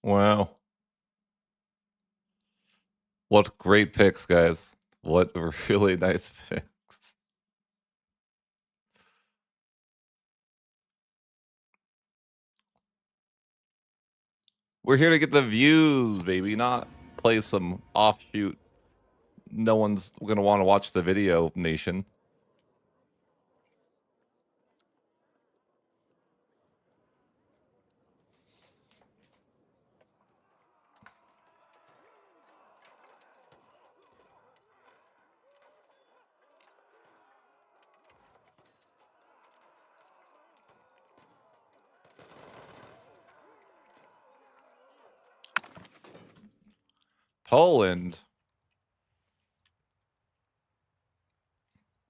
Wow. What great picks, guys. What really nice picks. We're here to get the views, baby, not play some offshoot. No one's gonna want to watch the video, nation. Poland.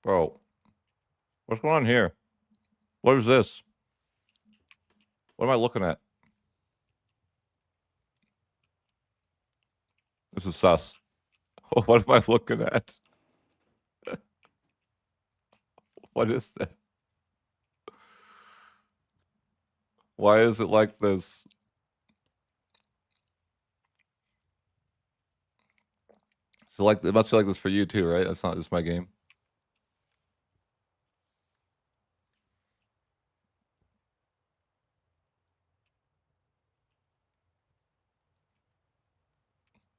Bro, what's going on here? What is this? What am I looking at? This is sus. What am I looking at? What is that? Why is it like this? So like it must be like this for you too, right? That's not just my game.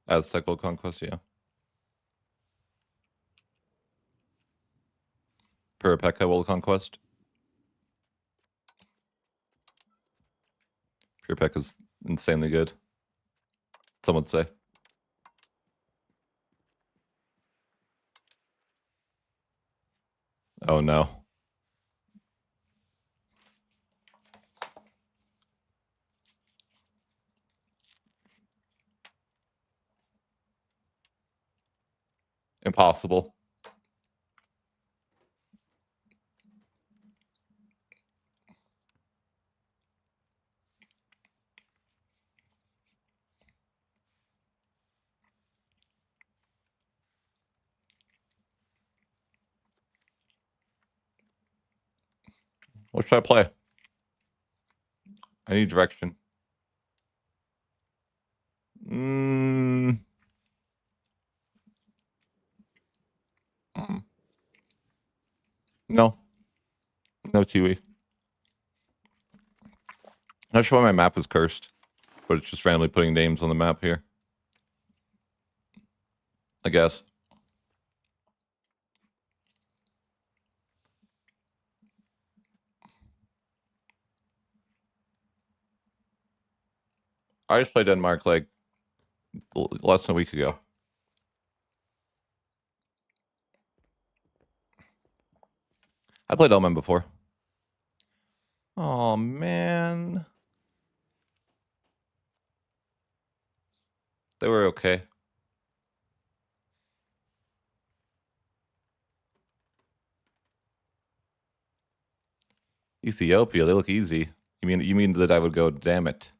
Aztec conquest, yeah. Puripeka will conquest. Puripeka's insanely good. Some would say. Oh no. Impossible. What should I play? I need direction. Mm. No. No Tiwi. Not sure why my map is cursed, but it's just randomly putting names on the map here. I guess. I just played Denmark like less than a week ago. I played Omen before. Oh man. They were okay. Ethiopia, they look easy. You mean that I would go, damn it.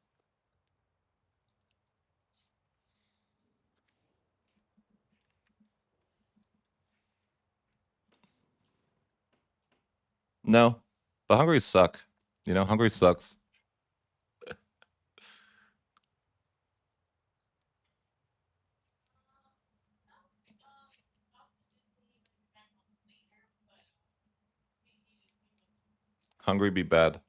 No. But Hungary suck. You know, Hungary sucks. Hungary be bad.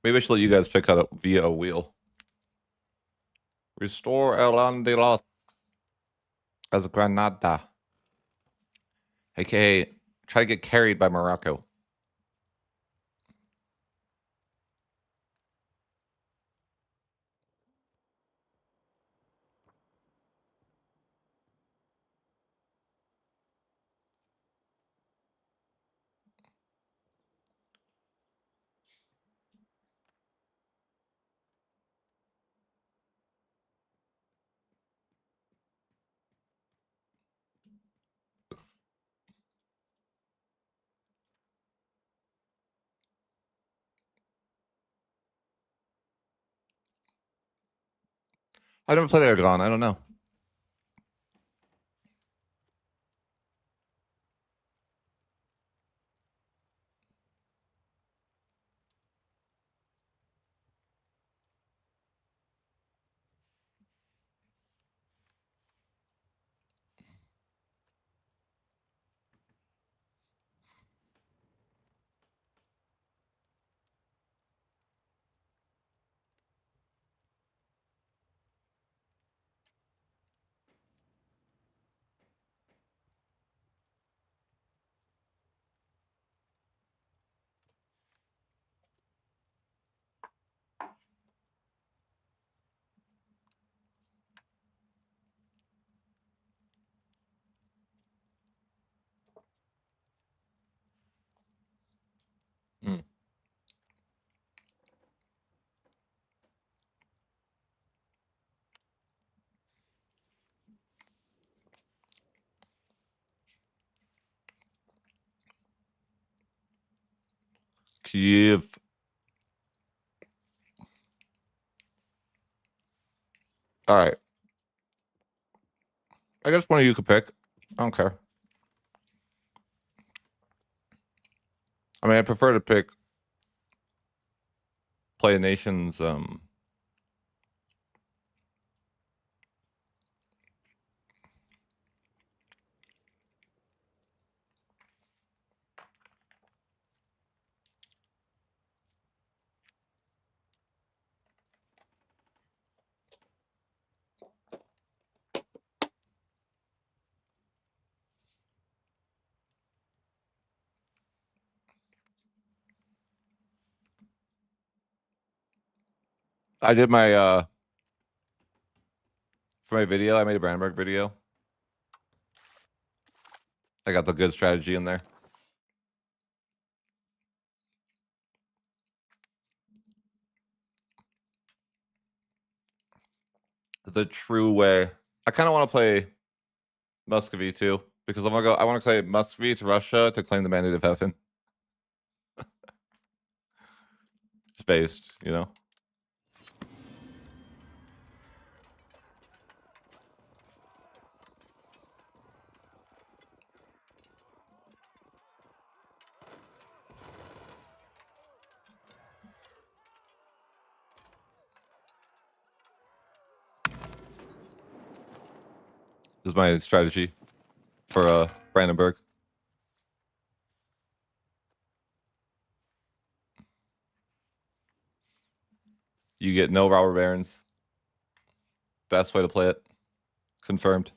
Maybe I should let you guys pick out via a wheel. Restore El Andilos as Granada. AKA, try to get carried by Morocco. I never played Aragon. I don't know. Kiev. All right. I guess one of you could pick. I don't care. I mean, I prefer to pick Play Nations. I did my for my video. I made a Brandenburg video. I got the good strategy in there. The true way. I kind of want to play Muscovy too because I'm gonna go. I want to play Muscovy to Russia to claim the Mandate of Heaven. Spaced, you know. This is my strategy for Brandenburg. You get no robber barons. Best way to play it. Confirmed.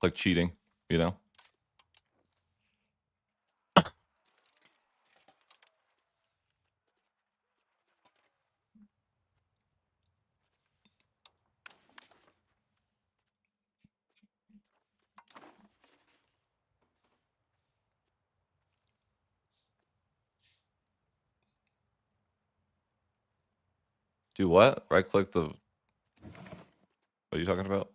Like cheating, you know. Do what? Right click the. What are you talking about?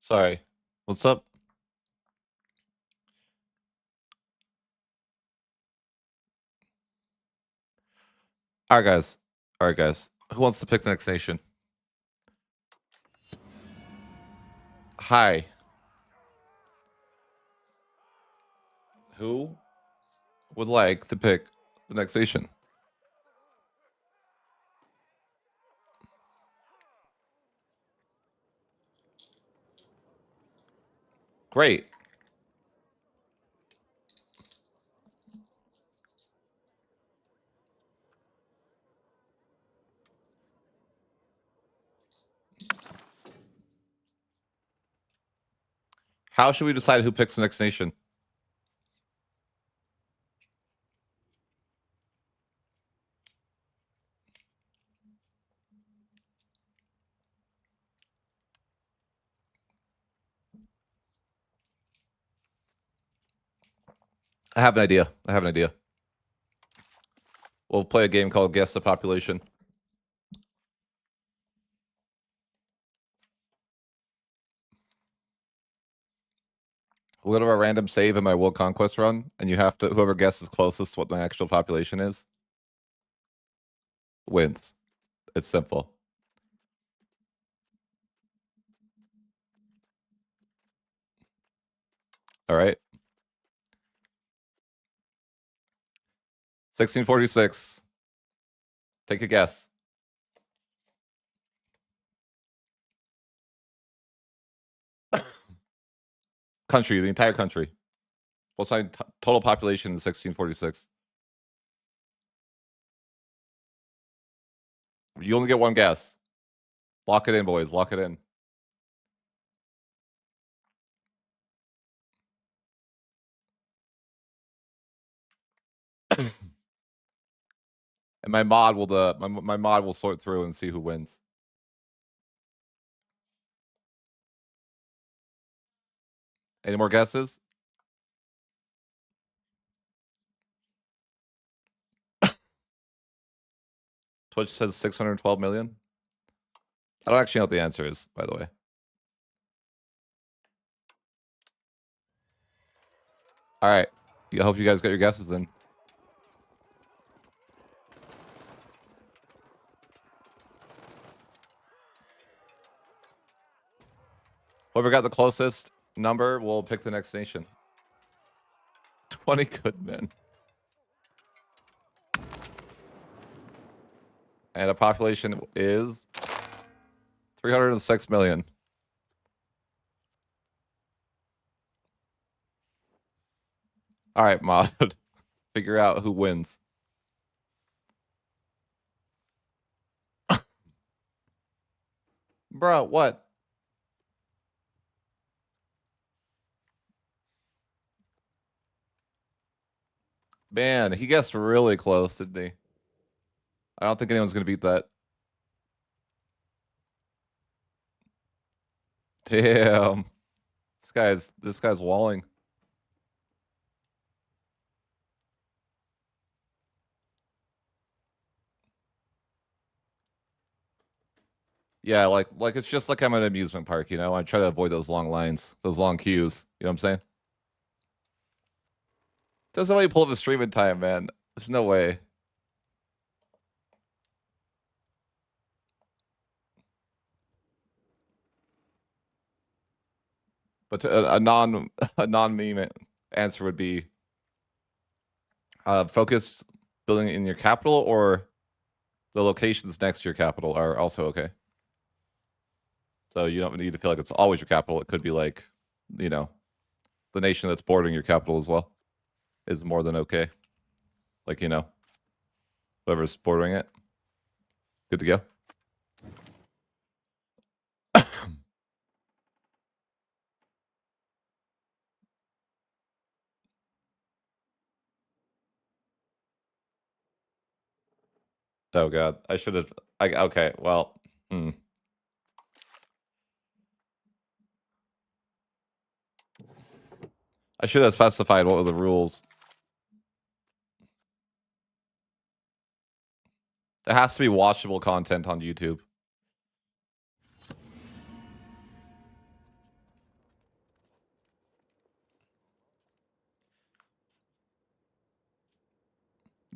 Sorry. What's up? All right, guys. All right, guys. Who wants to pick the next nation? Hi. Who would like to pick the next nation? Great. How should we decide who picks the next nation? I have an idea. We'll play a game called Guess the Population. We'll go to a random save in my World Conquest run, and you have to, whoever guesses closest to what my actual population is, wins. It's simple. All right. 1646. Take a guess. Country, the entire country. What's my total population in 1646? You only get one guess. Lock it in, boys. Lock it in. And my mod will my mod will sort through and see who wins. Any more guesses? Twitch says 612 million. I don't actually know what the answer is, by the way. All right. I hope you guys got your guesses in. Whoever got the closest number will pick the next nation. 20 good men. And a population is 306 million. All right, mod. Figure out who wins. Bro, what? Man, he guessed really close, didn't he? I don't think anyone's going to beat that. Damn. This guy's walling. Yeah, like it's just like I'm at an amusement park, you know? I try to avoid those long lines, those long queues. You know what I'm saying? There's no way you pull up a stream in time, man. There's no way. But a non a non meme answer would be focus building in your capital, or the locations next to your capital are also okay. So you don't need to feel like it's always your capital. It could be like, you know, the nation that's bordering your capital as well is more than okay. Like, you know, whoever's bordering it. Good to go. Oh god, I should have. Okay, well, I should have specified what were the rules. There has to be watchable content on YouTube.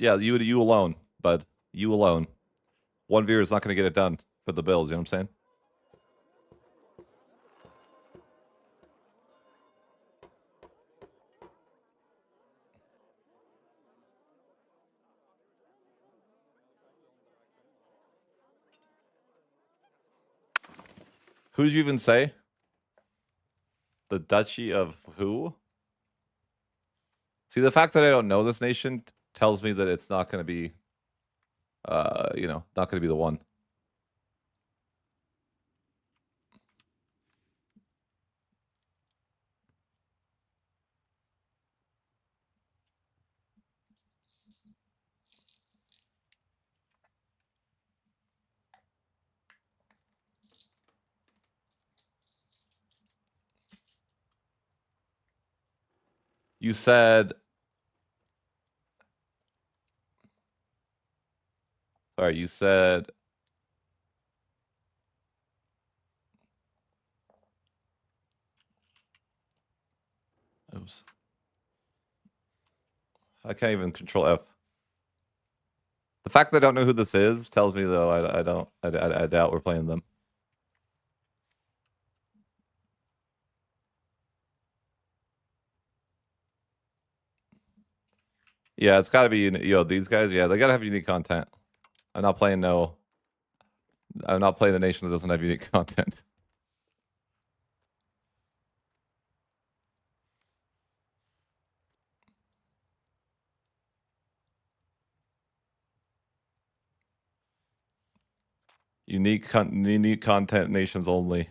Yeah, you alone, bud. You alone. One viewer is not going to get it done for the Bills. You know what I'm saying? Who did you even say? The Duchy of who? See, the fact that I don't know this nation tells me that it's not going to be, not going to be the one. You said. Sorry, you said. Oops. I can't even control F. The fact that I don't know who this is tells me, though, I doubt we're playing them. Yeah, it's got to be, these guys, yeah, they got to have unique content. I'm not playing a nation that doesn't have unique content. Unique content nations only.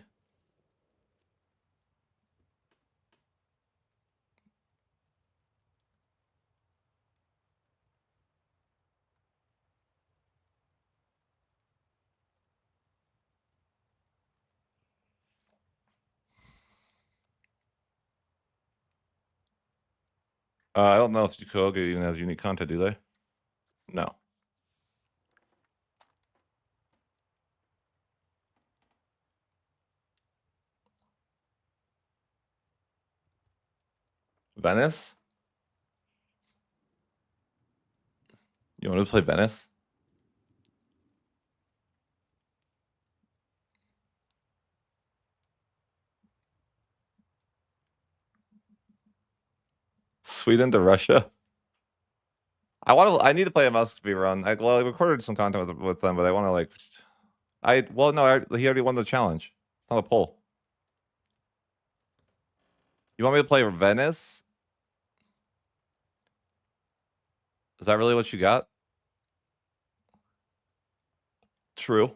I don't know if Jakoga even has unique content, do they? No. Venice? You want to play Venice? Sweden to Russia? I need to play a Muscovy run. I recorded some content with them, but I want to he already won the challenge. It's not a poll. You want me to play Venice? Is that really what you got? True.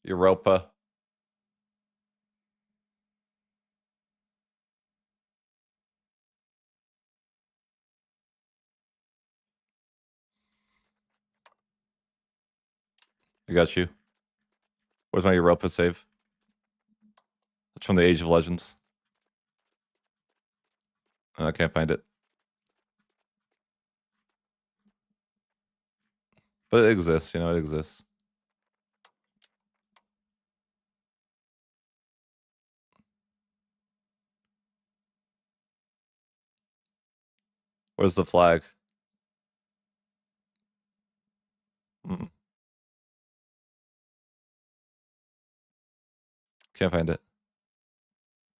Europa. I got you. Where's my Europa save? It's from the Age of Legends. I can't find it. But it exists, it exists. Where's the flag? Mm. Can't find it.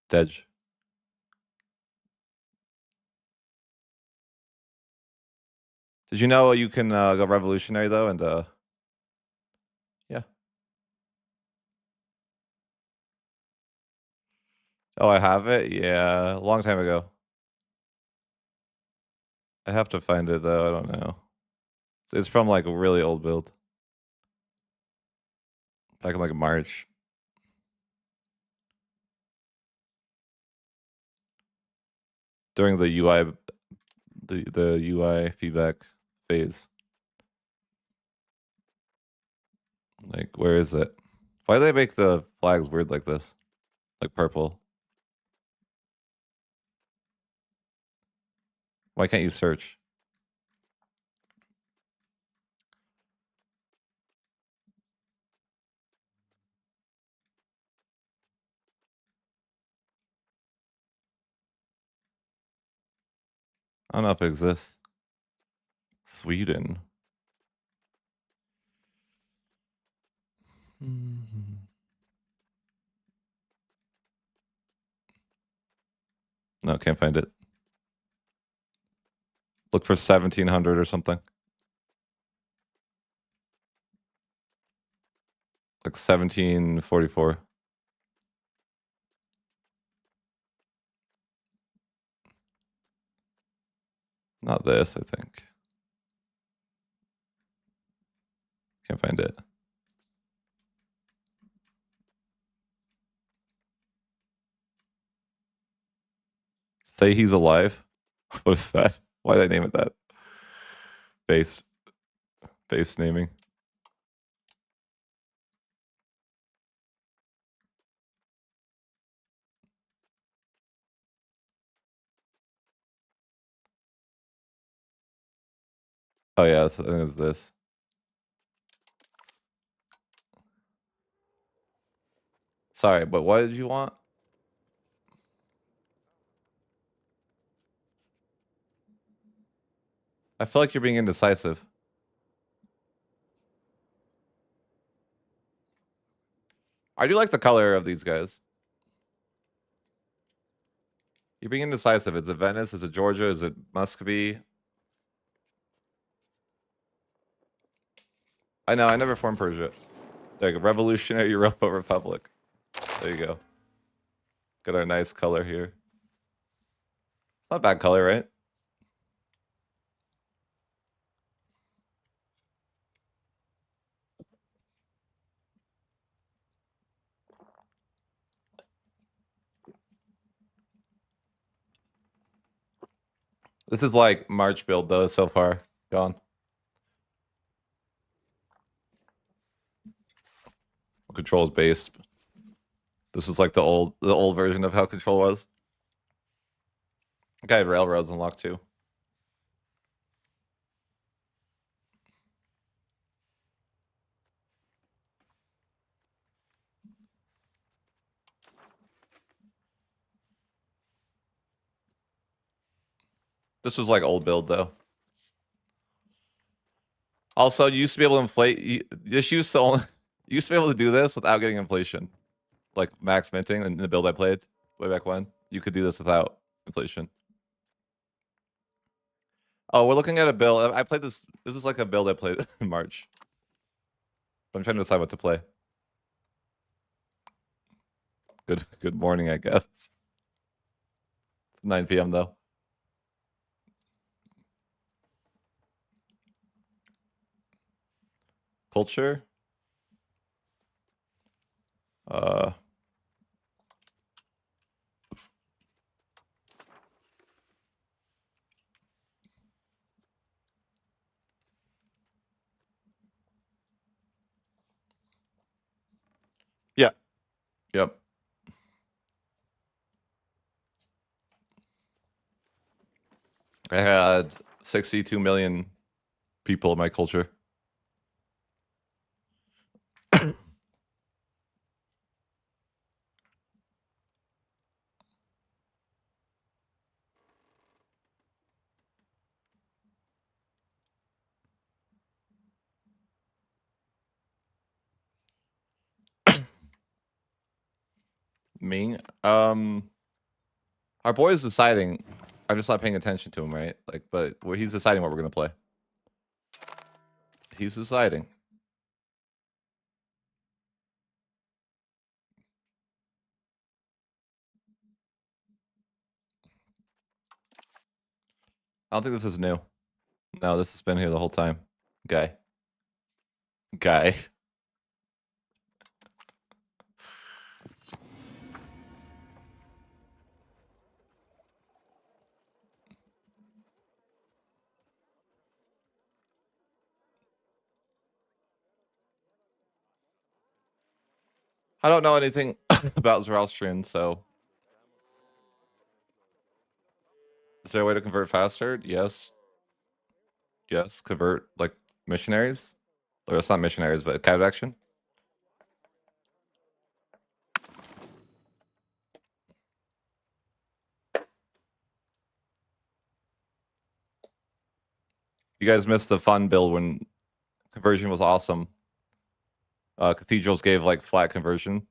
Dej. Did you know you can go revolutionary though? And yeah. Oh, I have it? Yeah, a long time ago. I have to find it though. I don't know. It's from like a really old build. Back in like March. During the UI the UI feedback phase. Like, where is it? Why do they make the flags weird like this? Like purple. Why can't you search? I don't know if it exists. Sweden. No, can't find it. Look for 1700 or something. Like 1744. Not this, I think. Can't find it. Say he's alive. What is that? Why did I name it that? Base naming. Oh yeah, I think it's this. Sorry, but what did you want? I feel like you're being indecisive. I do like the color of these guys. You're being indecisive. Is it Venice? Is it Georgia? Is it Muscovy? I know, I never formed Persia. Like Revolutionary Europa Republic. There you go. Got our nice color here. It's not a bad color, right? This is like March build though so far. Gone. Control is based. This is like the old version of how control was. I got railroads unlocked too. This was like old build though. Also, you used to be able to inflate. This used to only, you used to be able to do this without getting inflation, like max minting in the build I played way back when. You could do this without inflation. Oh, we're looking at a build. I played this. This is like a build I played in March. I'm trying to decide what to play. Good morning, I guess. 9 p.m. though. Culture. Uh. Yeah. Yep. I had 62 million people in my culture. Ming. Our boy is deciding. I'm just not paying attention to him, right? Like, but he's deciding what we're gonna play. He's deciding. I don't think this is new. No, this has been here the whole time. Guy. I don't know anything about Zoroastrian, so. Is there a way to convert faster? Yes. Yes, convert, like, missionaries? Or it's not missionaries, but cadet action? You guys missed the fun build when conversion was awesome. Cathedrals gave, like, flat conversion.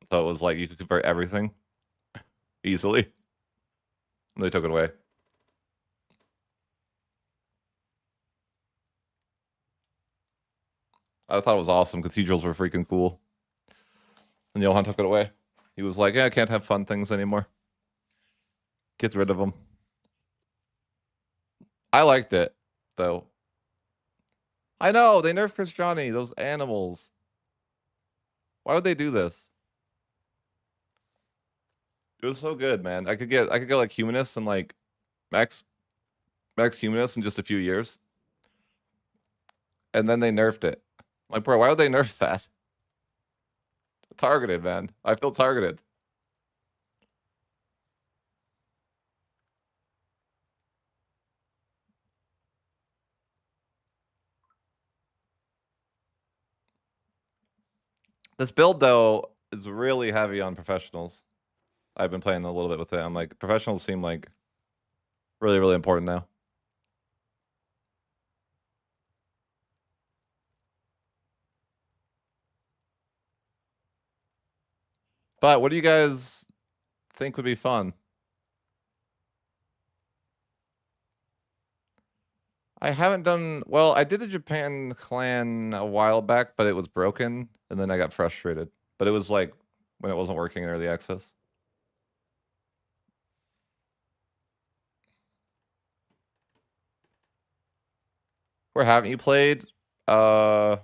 So it was like you could convert everything easily. And they took it away. I thought it was awesome. Cathedrals were freaking cool. And Johan took it away. He was like, yeah, I can't have fun things anymore. Gets rid of them. I liked it, though. I know, they nerfed Christiani, those animals. Why would they do this? It was so good, man. I could get like Humanist and like max Humanist in just a few years. And then they nerfed it. Like, bro, why would they nerf that? Targeted, man. I feel targeted. This build, though, is really heavy on professionals. I've been playing a little bit with it. I'm like, professionals seem like really, really important now. But what do you guys think would be fun? I haven't done... Well, I did a Japan clan a while back, but it was broken, and then I got frustrated. But it was like when it wasn't working in early access. Where haven't you played? Well,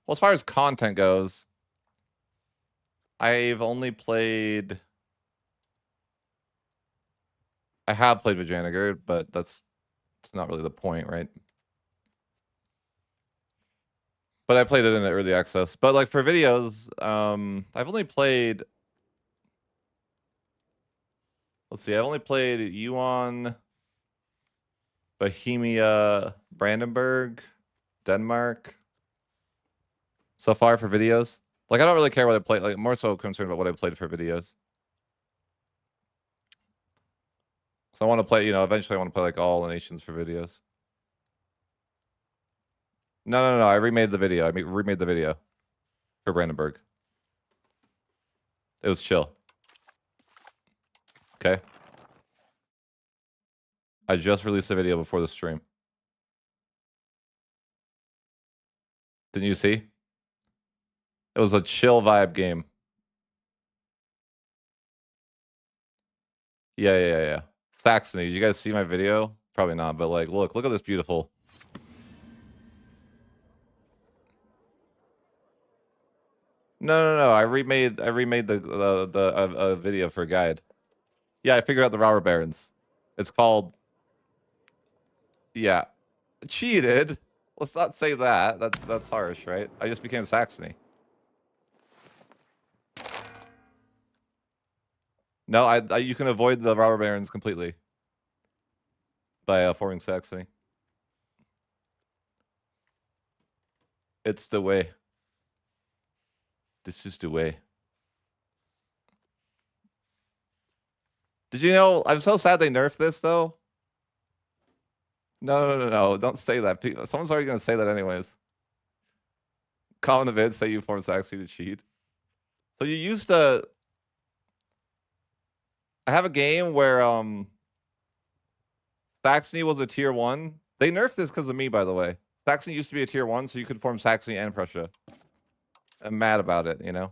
as far as content goes, I've only played... I have played Vijayanagar, but that's not really the point, right? But I played it in the early access. But like for videos, I've only played... Let's see, I've only played Yuan, Bohemia, Brandenburg, Denmark so far for videos. Like, I don't really care what I play. Like, more so concerned about what I played for videos. So I want to play, you know, eventually I want to play like all the nations for videos. No. I remade the video. I remade the video for Brandenburg. It was chill. Okay. I just released the video before the stream. Didn't you see? It was a chill vibe game. Yeah. Saxony. Did you guys see my video? Probably not, but like, look at this beautiful. No. I remade the video for a guide. Yeah, I figured out the robber barons. It's called... Yeah. Cheated? Let's not say that. That's harsh, right? I just became Saxony. No, I you can avoid the robber barons completely by forming Saxony. It's the way. This is the way. Did you know? I'm so sad they nerfed this though. No. Don't say that. Someone's already gonna say that anyways. Comment the vid, say you formed Saxony to cheat. So you used to... I have a game where Saxony was a tier 1. They nerfed this because of me, by the way. Saxony used to be a tier 1, so you could form Saxony and Prussia. I'm mad about it, you know?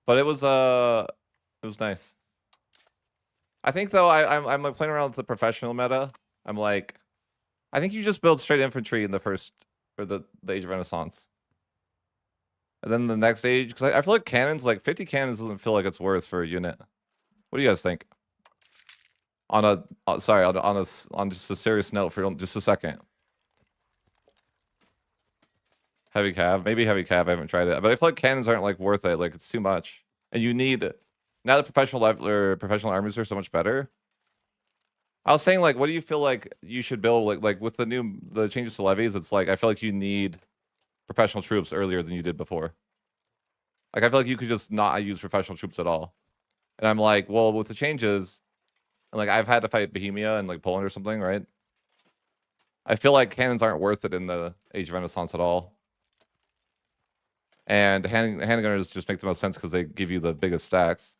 But it was nice. I think though I'm like playing around with the professional meta. I'm like, I think you just build straight infantry in the first, or the Age of Renaissance. And then the next age, because I feel like cannons, like 50 cannons doesn't feel like it's worth for a unit. What do you guys think? On a, sorry, on just a serious note for just a second. Heavy cav, maybe heavy cav. I haven't tried it, but I feel like cannons aren't like worth it. Like it's too much, and you need now that professional level or professional armies are so much better. I was saying like, what do you feel like you should build like with the changes to levies? It's like I feel like you need professional troops earlier than you did before. Like I feel like you could just not use professional troops at all. And I'm like, well, with the changes, and like I've had to fight Bohemia and like Poland or something, right? I feel like cannons aren't worth it in the Age of Renaissance at all. And handgunners just make the most sense because they give you the biggest stacks.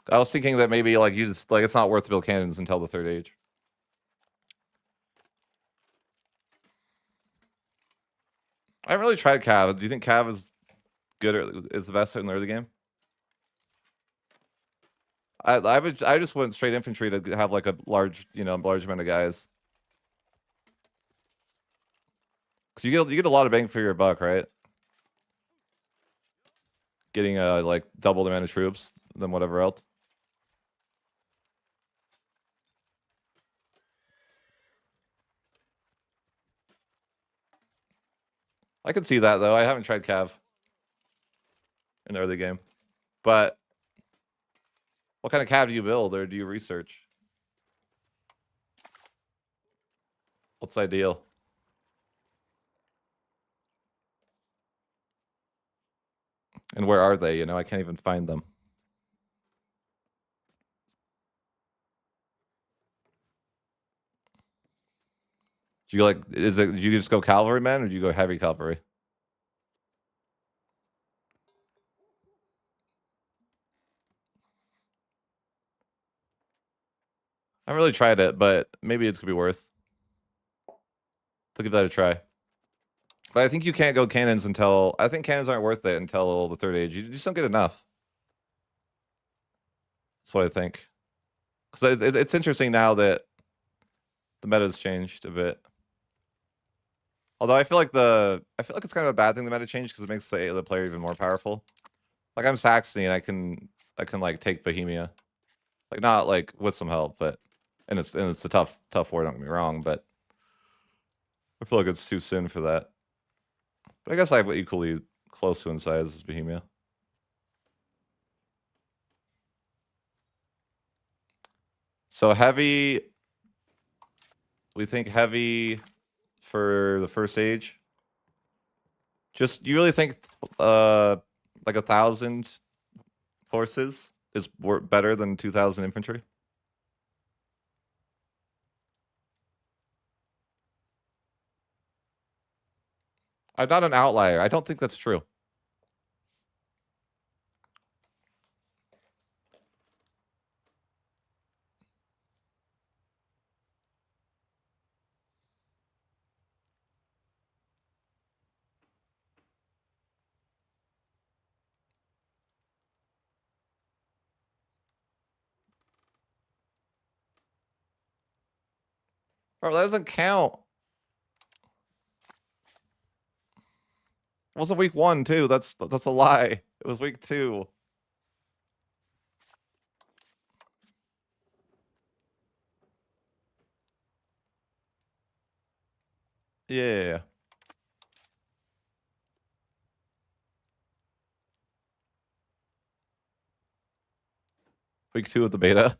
I was thinking that maybe like you just like it's not worth to build cannons until the third age. I haven't really tried Cav. Do you think Cav is good or is the best in the early game? I just went straight infantry to have like a large amount of guys. Cause you get a lot of bang for your buck, right? Getting like double the amount of troops than whatever else. I could see that though. I haven't tried Cav in the early game, but what kind of Cav do you build or do you research? What's ideal? And where are they? I can't even find them. Do you like? Do you just go cavalryman or do you go heavy cavalry? I haven't really tried it, but maybe it's could be worth to give that a try. But I think you can't go cannons until I think cannons aren't worth it until the third age. You just don't get enough. That's what I think. Because it's interesting now that the meta's changed a bit. Although I feel like it's kind of a bad thing the meta changed because it makes the player even more powerful. Like I'm Saxony and I can like take Bohemia, like not like with some help, but and it's a tough war. Don't get me wrong, but I feel like it's too soon for that. But I guess I have equally close to in size as Bohemia. So heavy. We think heavy for the first age. Just you really think like 1,000 horses is better than 2,000 infantry? I'm not an outlier. I don't think that's true. Bro, that doesn't count. It wasn't week 1 too. That's a lie. It was week 2. Yeah. Week 2 of the beta.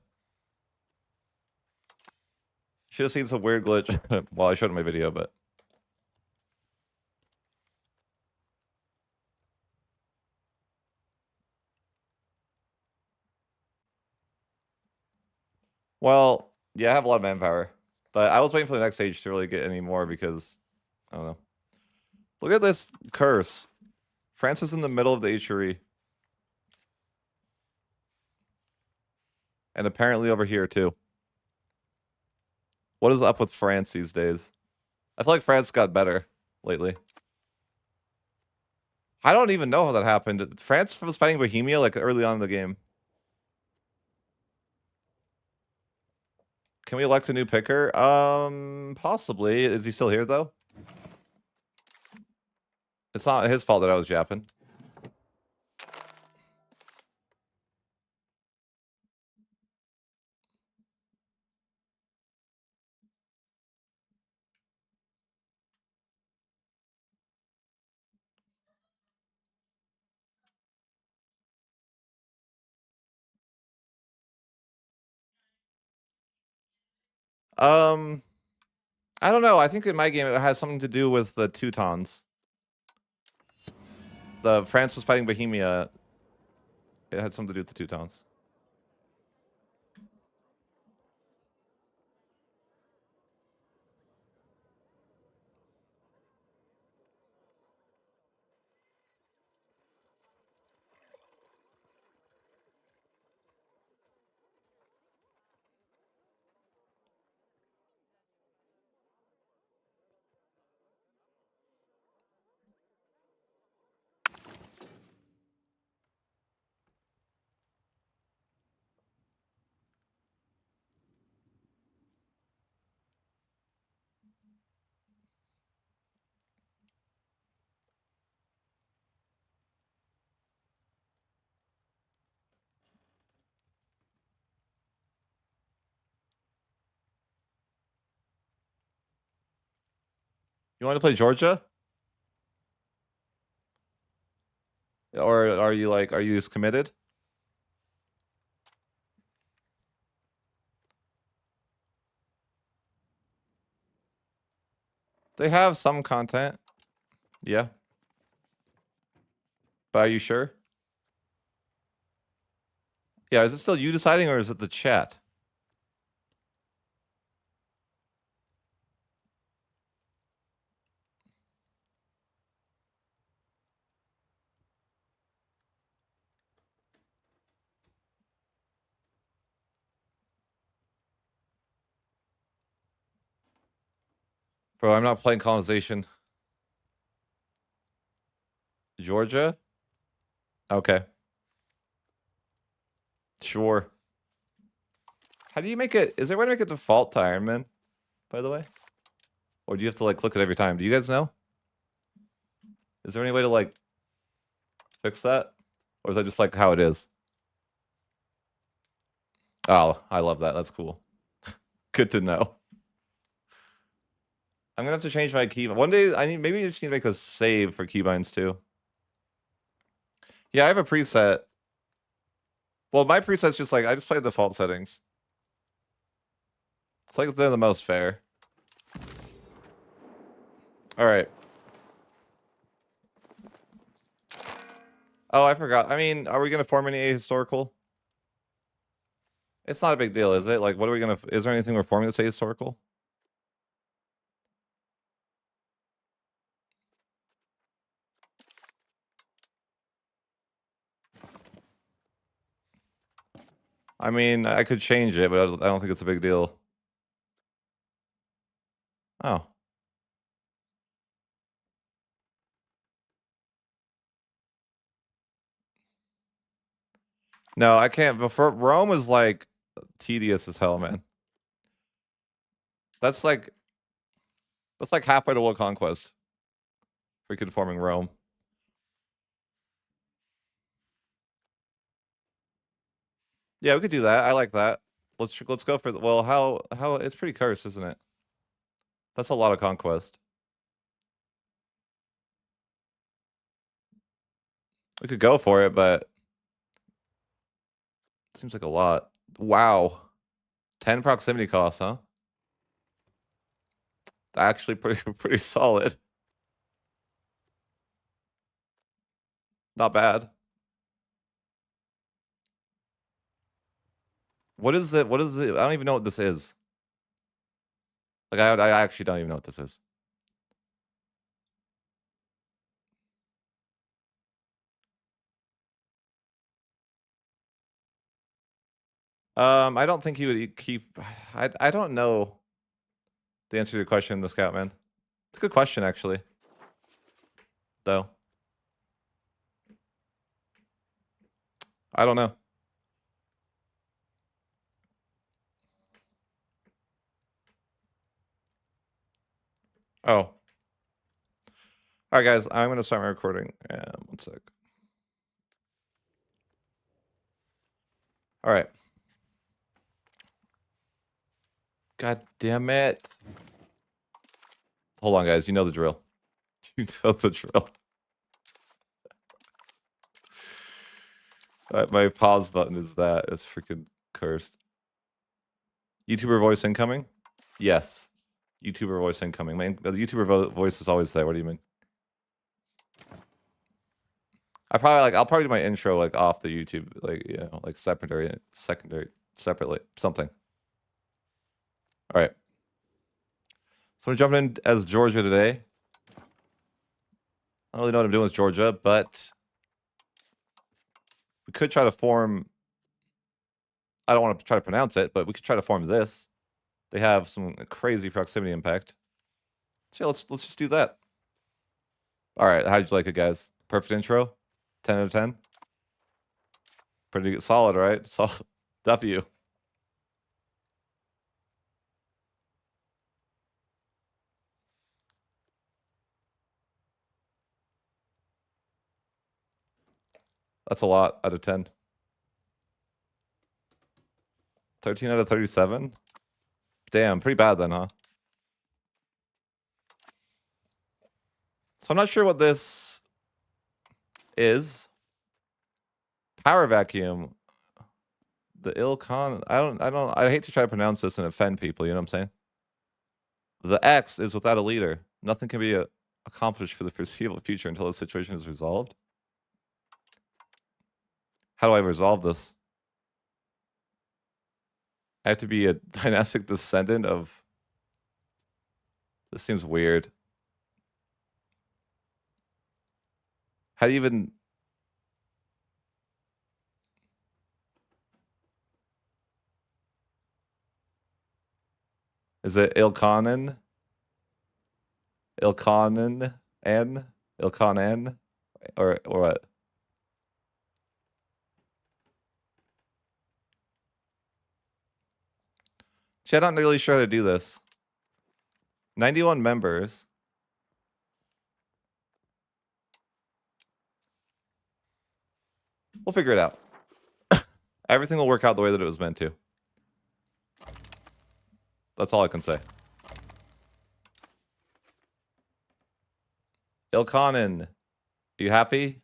Should have seen some weird glitch. Well, I showed in my video, but well, yeah, I have a lot of manpower, but I was waiting for the next stage to really get any more because I don't know. Look at this curse. France is in the middle of the HRE. And apparently over here too. What is up with France these days? I feel like France got better lately. I don't even know how that happened. France was fighting Bohemia like early on in the game. Can we elect a new picker? Possibly. Is he still here though? It's not his fault that I was yapping. I don't know. I think in my game it has something to do with the Teutons. The France was fighting Bohemia. It had something to do with the Teutons. You want to play Georgia? Or are you just committed? They have some content. Yeah. But are you sure? Yeah, is it still you deciding or is it the chat? Bro, I'm not playing colonization. Georgia? Okay. Sure. How do you make it? Is there a way to make it default to Iron Man, by the way? Or do you have to like click it every time? Do you guys know? Is there any way to like fix that? Or is that just like how it is? Oh, I love that. That's cool. Good to know. I'm gonna have to change my key. One day, maybe I just need to make a save for keybinds too. Yeah, I have a preset. Well, my preset's just like I just play default settings. It's like they're the most fair. All right. Oh, I forgot. I mean, are we gonna form any ahistorical? It's not a big deal, is it? Like, what are we gonna? Is there anything we're forming that's ahistorical? I mean, I could change it, but I don't think it's a big deal. Oh. No, I can't. Before Rome is like tedious as hell, man. That's like halfway to world conquest. Freaking forming Rome. Yeah, we could do that. I like that. Let's go for the well. How it's pretty cursed, isn't it? That's a lot of conquest. We could go for it, but it seems like a lot. Wow, 10 proximity costs, huh? Actually, pretty solid. Not bad. What is it? What is it? I don't even know what this is. Like I actually don't even know what this is. I don't think he would keep. I don't know the answer to your question, the scout man. It's a good question, actually. Though I don't know. Oh. All right, guys. I'm going to start my recording. 1 sec. All right. God damn it. Hold on, guys. You know the drill. You know the drill. My pause button is that. It's freaking cursed. YouTuber voice incoming? Yes. YouTuber voice incoming. Man, the YouTuber voice is always there. What do you mean? I'll probably do my intro like off the YouTube, like, you know, like secondary, separately, something. All right. So we're jumping in as Georgia today. I don't really know what I'm doing with Georgia, but we could try to form. I don't want to try to pronounce it, but we could try to form this. They have some crazy proximity impact. So yeah, let's just do that. All right, how did you like it, guys? Perfect intro, 10 out of 10. Pretty good, solid, right? Solid. W. That's a lot out of 10. 13 out of 37. Damn, pretty bad then, huh? So I'm not sure what this is. Power vacuum. The Ilkhanate. I hate to try to pronounce this and offend people, you know what I'm saying? The X is without a leader. Nothing can be accomplished for the foreseeable future until the situation is resolved. How do I resolve this? I have to be a dynastic descendant of... This seems weird. How do you even... Is it Ilkhanen? Ilkhanen? Ilkhanen? Or what? See, I'm not really sure how to do this. 91 members. We'll figure it out. Everything will work out the way that it was meant to. That's all I can say. Ilkhanen, are you happy?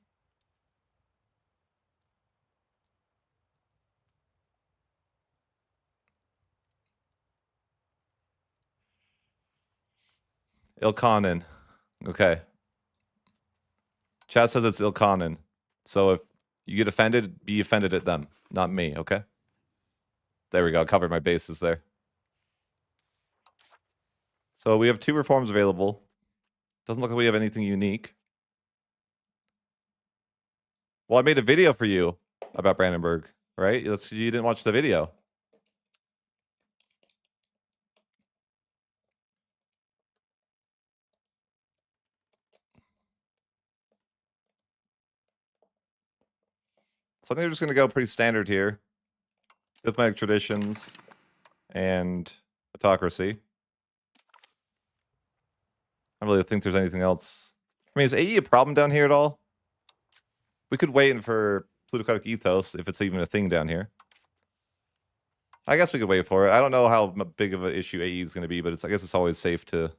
Ilkhanen. Okay. Chat says it's Ilkhanen. So if you get offended, be offended at them, not me, okay? There we go. Covered my bases there. So we have 2 reforms available. Doesn't look like we have anything unique. Well, I made a video for you about Brandenburg, right? You didn't watch the video. So I think we're just going to go pretty standard here. Diplomatic traditions and autocracy. I don't really think there's anything else. I mean, is AE a problem down here at all? We could wait for plutocratic ethos if it's even a thing down here. I guess we could wait for it. I don't know how big of an issue AE is going to be, but I guess it's always safe to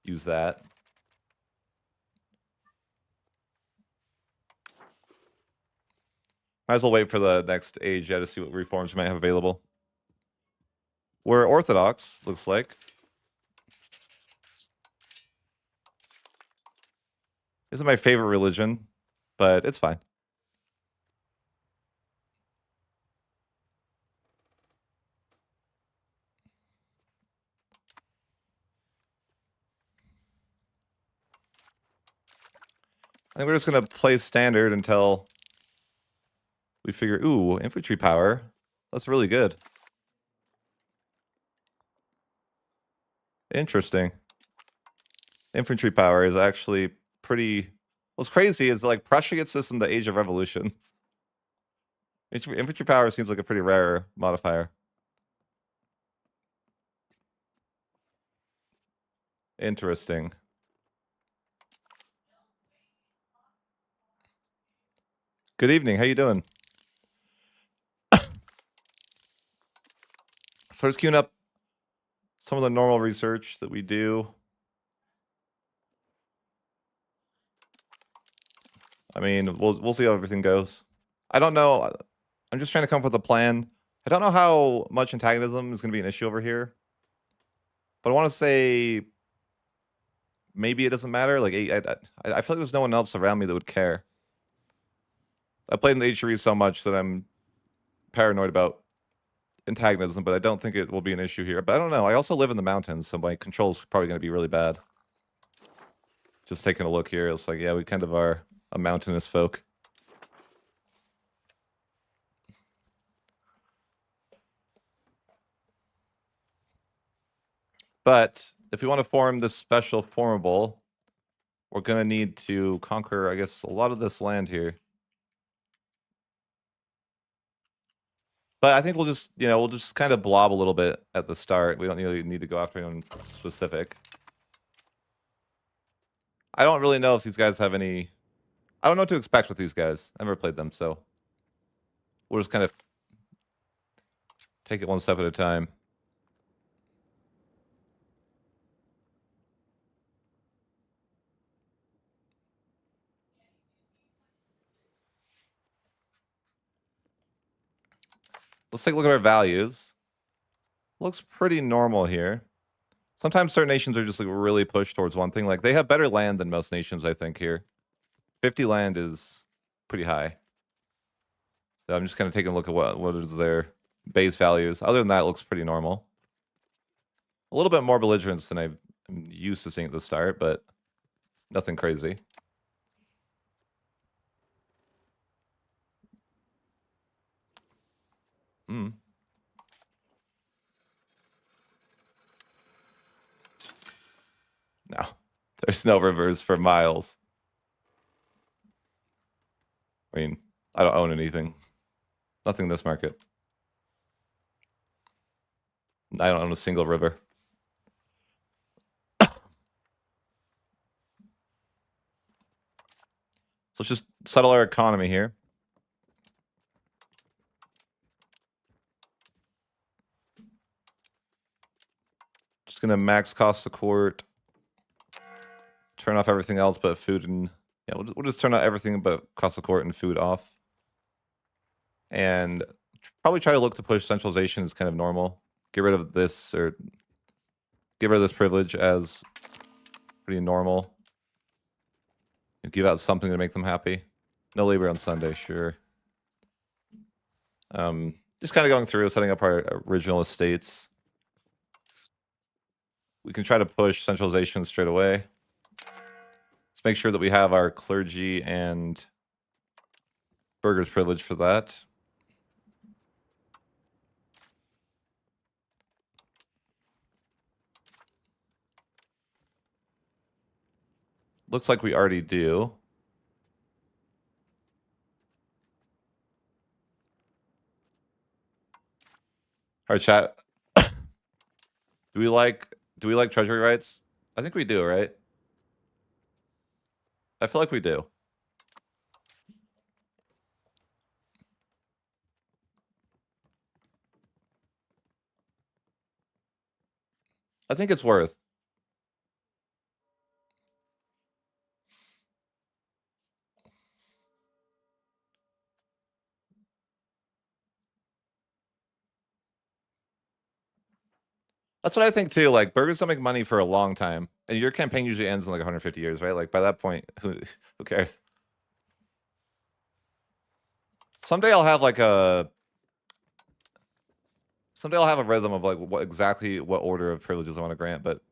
use that. Might as well wait for the next age to see what reforms we might have available. We're Orthodox, looks like. Isn't my favorite religion, but it's fine. I think we're just going to play standard until we figure, ooh, infantry power. That's really good. Interesting. Infantry power is actually pretty... What's crazy is like Prussia gets this in the Age of Revolutions. Infantry power seems like a pretty rare modifier. Interesting. Good evening. How you doing? So just queuing up some of the normal research that we do. I mean, we'll see how everything goes. I don't know. I'm just trying to come up with a plan. I don't know how much antagonism is going to be an issue over here, but I want to say maybe it doesn't matter. Like I feel like there's no one else around me that would care. I played in the HRE so much that I'm paranoid about antagonism, but I don't think it will be an issue here. But I don't know. I also live in the mountains, so my control's probably going to be really bad. Just taking a look here, it's like, yeah, we kind of are a mountainous folk. But if we want to form this special formable, we're going to need to conquer, I guess, a lot of this land here. But I think we'll just, we'll just kind of blob a little bit at the start. We don't really need to go after anyone specific. I don't really know if these guys have any... I don't know what to expect with these guys. I never played them, so... We'll just kind of take it one step at a time. Let's take a look at our values. Looks pretty normal here. Sometimes certain nations are just like really pushed towards one thing. Like they have better land than most nations, I think, here. 50 land is pretty high. So I'm just kind of taking a look at what is their base values. Other than that, it looks pretty normal. A little bit more belligerence than I'm used to seeing at the start, but nothing crazy. Hmm. No, there's no rivers for miles. I mean, I don't own anything. Nothing in this market. I don't own a single river. So let's just settle our economy here. Just gonna max cost the court. Turn off everything else but food and... Yeah, we'll just turn out everything but cost of court and food off. And probably try to look to push centralization as kind of normal. Get rid of this, or get rid of this privilege as pretty normal. And give out something to make them happy. No labor on Sunday, sure. Just kind of going through, setting up our original estates. We can try to push centralization straight away. Let's make sure that we have our clergy and burghers privilege for that. Looks like we already do. All right, chat. Do we like treasury rights? I think we do, right? I feel like we do. I think it's worth. That's what I think too. Like burgers don't make money for a long time, and your campaign usually ends in like 150 years, right? Like by that point, who cares? Someday I'll have like a... Someday I'll have a rhythm of like what order of privileges I want to grant, but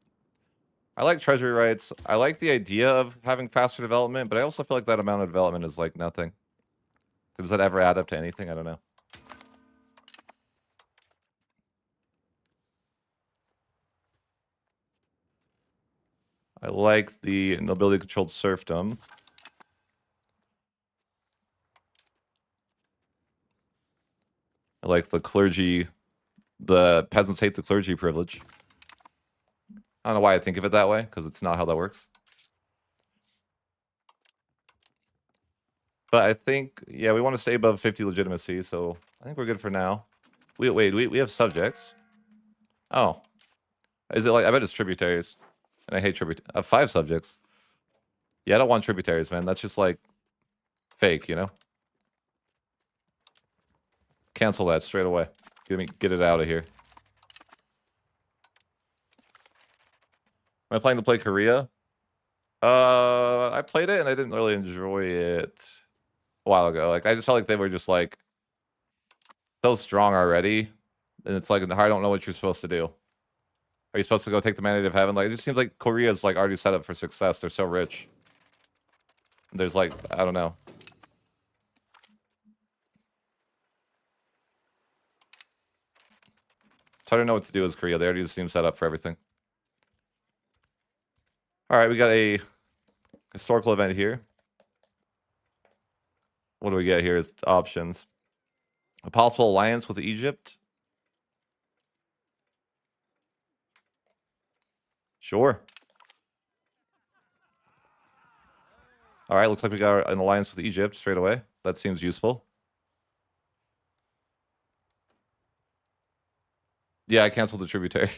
I like treasury rights. I like the idea of having faster development, but I also feel like that amount of development is like nothing. Does that ever add up to anything? I don't know. I like the nobility-controlled serfdom. I like the clergy... The peasants hate the clergy privilege. I don't know why I think of it that way, because it's not how that works. But I think, yeah, we want to stay above 50 legitimacy, so I think we're good for now. We have subjects. Oh. Is it like, I bet it's tributaries. And I hate tributaries. 5 subjects. Yeah, I don't want tributaries, man. That's just like fake, you know? Cancel that straight away. Get it out of here. Am I planning to play Korea? I played it and I didn't really enjoy it a while ago. Like, I just felt like they were just like so strong already. And it's like, I don't know what you're supposed to do. Are you supposed to go take the mandate of heaven? Like, it just seems like Korea's like already set up for success. They're so rich. There's like, I don't know. It's hard to know what to do as Korea. They already just seem set up for everything. All right, we got a historical event here. What do we get here as options? A possible alliance with Egypt? Sure. All right, looks like we got an alliance with Egypt straight away. That seems useful. Yeah, I canceled the tributary.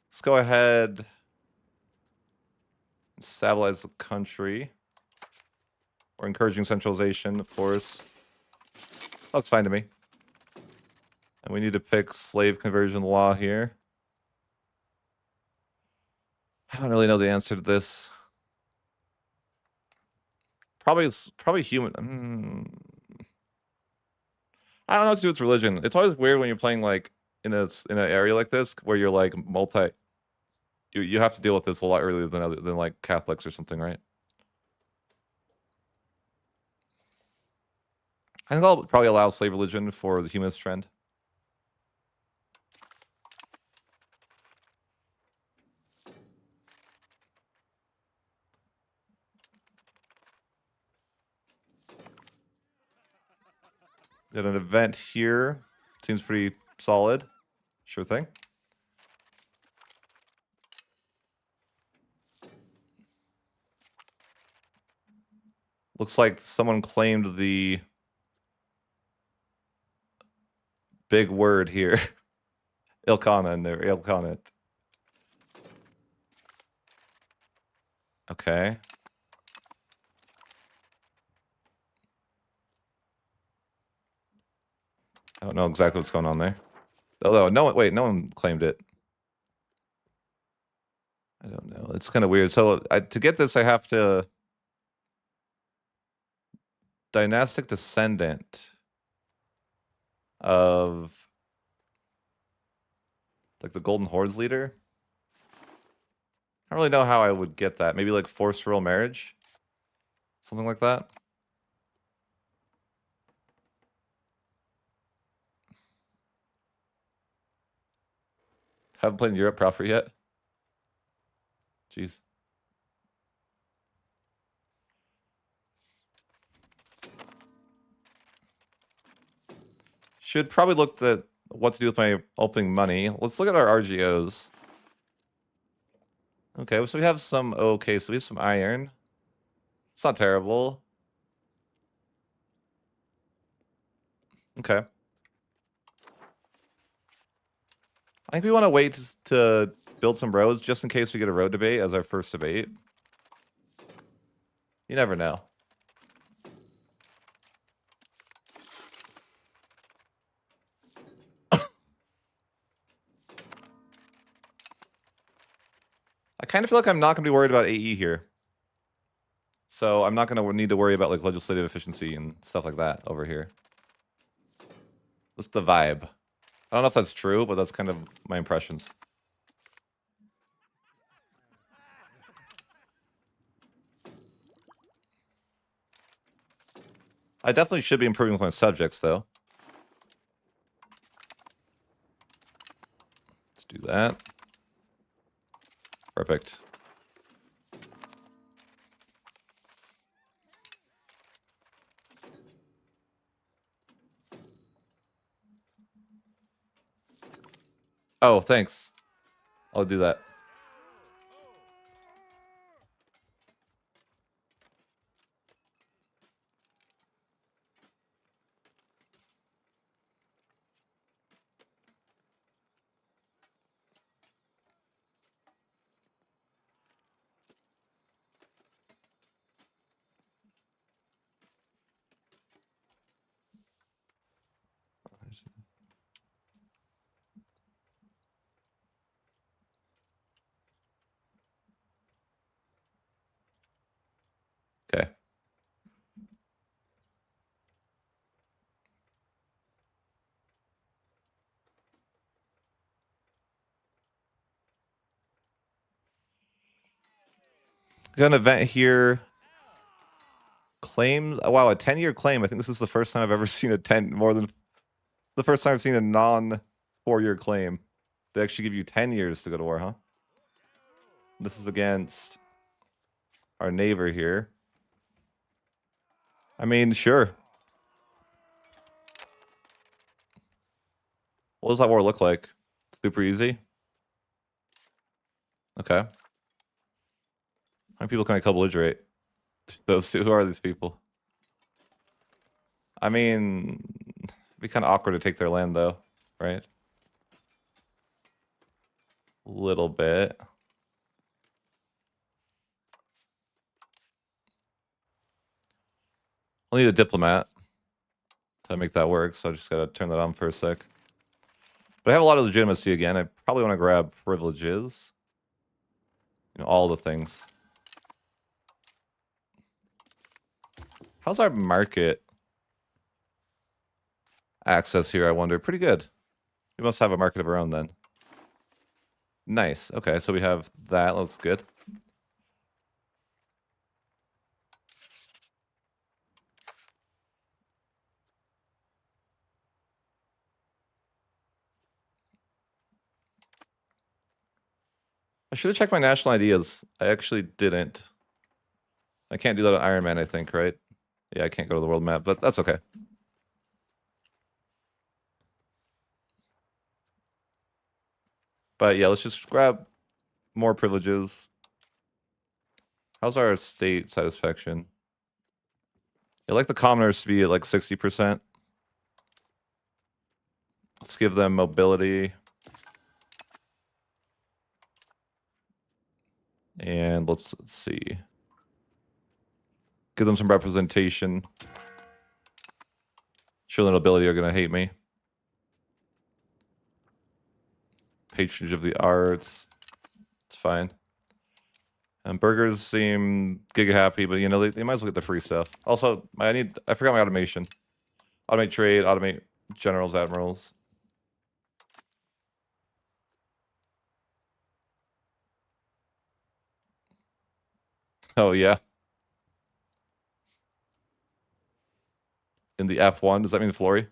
Let's go ahead. Stabilize the country. We're encouraging centralization, of course. Looks fine to me. And we need to pick slave conversion law here. I don't really know the answer to this. Probably human. I don't know what to do with religion. It's always weird when you're playing like in an area like this where you're like you have to deal with this a lot earlier than like Catholics or something, right? I think I'll probably allow slave religion for the humanist trend. Got an event here. Seems pretty solid. Sure thing. Looks like someone claimed the big word here. Ilkhanate. Okay. I don't know exactly what's going on there. Although, no one claimed it. I don't know. It's kind of weird. So to get this, I have to dynastic descendant of like the Golden Horde's leader. I don't really know how I would get that. Maybe like forced royal marriage, something like that. Haven't played in Europe proper yet. Jeez. Should probably look at what to do with my opening money. Let's look at our RGOs. Okay, so we have some. Okay, so we have some iron. It's not terrible. Okay. I think we want to wait to build some roads just in case we get a road debate as our first debate. You never know. I kind of feel like I'm not going to be worried about AE here. So I'm not going to need to worry about like legislative efficiency and stuff like that over here. That's the vibe. I don't know if that's true, but that's kind of my impressions. I definitely should be improving with my subjects, though. Let's do that. Perfect. Oh, thanks. I'll do that. Okay. Got an event here. Claims. Oh, wow, a 10-year claim. I think this is the first time I've ever seen a 10 more than. It's the first time I've seen a non 4-year claim. They actually give you 10 years to go to war, huh? This is against our neighbor here. I mean, sure. What does that war look like? Super easy. Okay. How many people can I co-belligerate? Those two. Who are these people? I mean, it'd be kind of awkward to take their land, though, right? A little bit. I'll need a diplomat to make that work, so I just gotta turn that on for a sec. But I have a lot of legitimacy again. I probably want to grab privileges. You know, all the things. How's our market access here, I wonder? Pretty good. We must have a market of our own then. Nice. Okay, so we have that. Looks good. I should have checked my national ideas. I actually didn't. I can't do that on Iron Man, I think, right? Yeah, I can't go to the world map, but that's okay. But yeah, let's just grab more privileges. How's our state satisfaction? I like the commoners to be at like 60%. Let's give them mobility. And let's see. Give them some representation. Surely nobility are going to hate me. Patronage of the arts. It's fine. And burgers seem giga happy, but you know, they might as well get the free stuff. Also, I forgot my automation. Automate trade, automate generals, admirals. Oh, yeah. In the F1, does that mean Flory?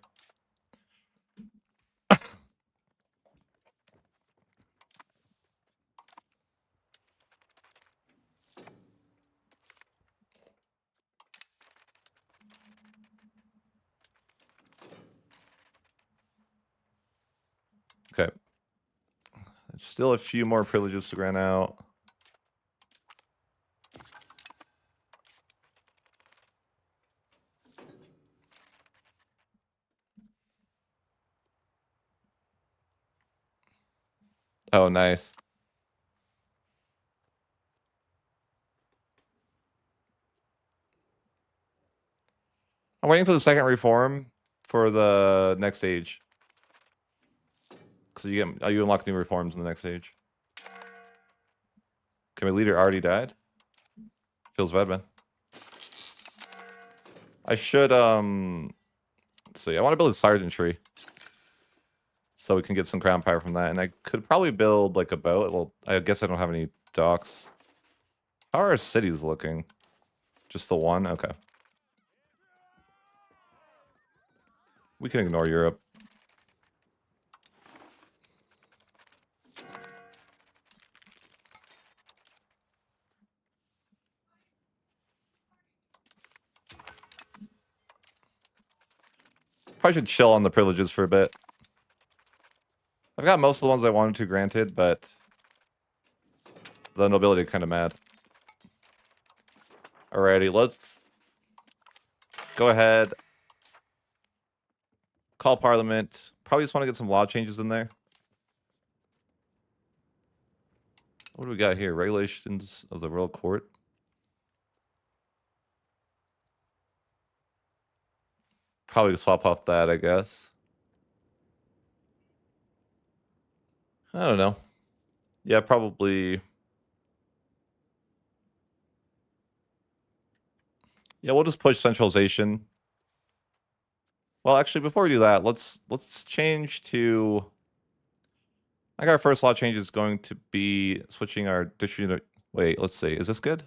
Okay. Still a few more privileges to grant out. Oh, nice. I'm waiting for the second reform for the next stage. So you unlock new reforms in the next stage. Okay, my leader already died. Feels bad, man. I should let's see. I want to build a sergeantry. So we can get some crown power from that. And I could probably build like a boat. Well, I guess I don't have any docks. How are our cities looking? Just the one? Okay. We can ignore Europe. Probably should chill on the privileges for a bit. I've got most of the ones I wanted to granted, but the nobility kind of mad. Alrighty, let's go ahead. Call Parliament. Probably just want to get some law changes in there. What do we got here? Regulations of the Royal Court. Probably swap off that, I guess. I don't know. Yeah, probably. Yeah, we'll just push centralization. Well, actually, before we do that, let's change to. I think our first law change is going to be switching our distribution. Wait, let's see. Is this good?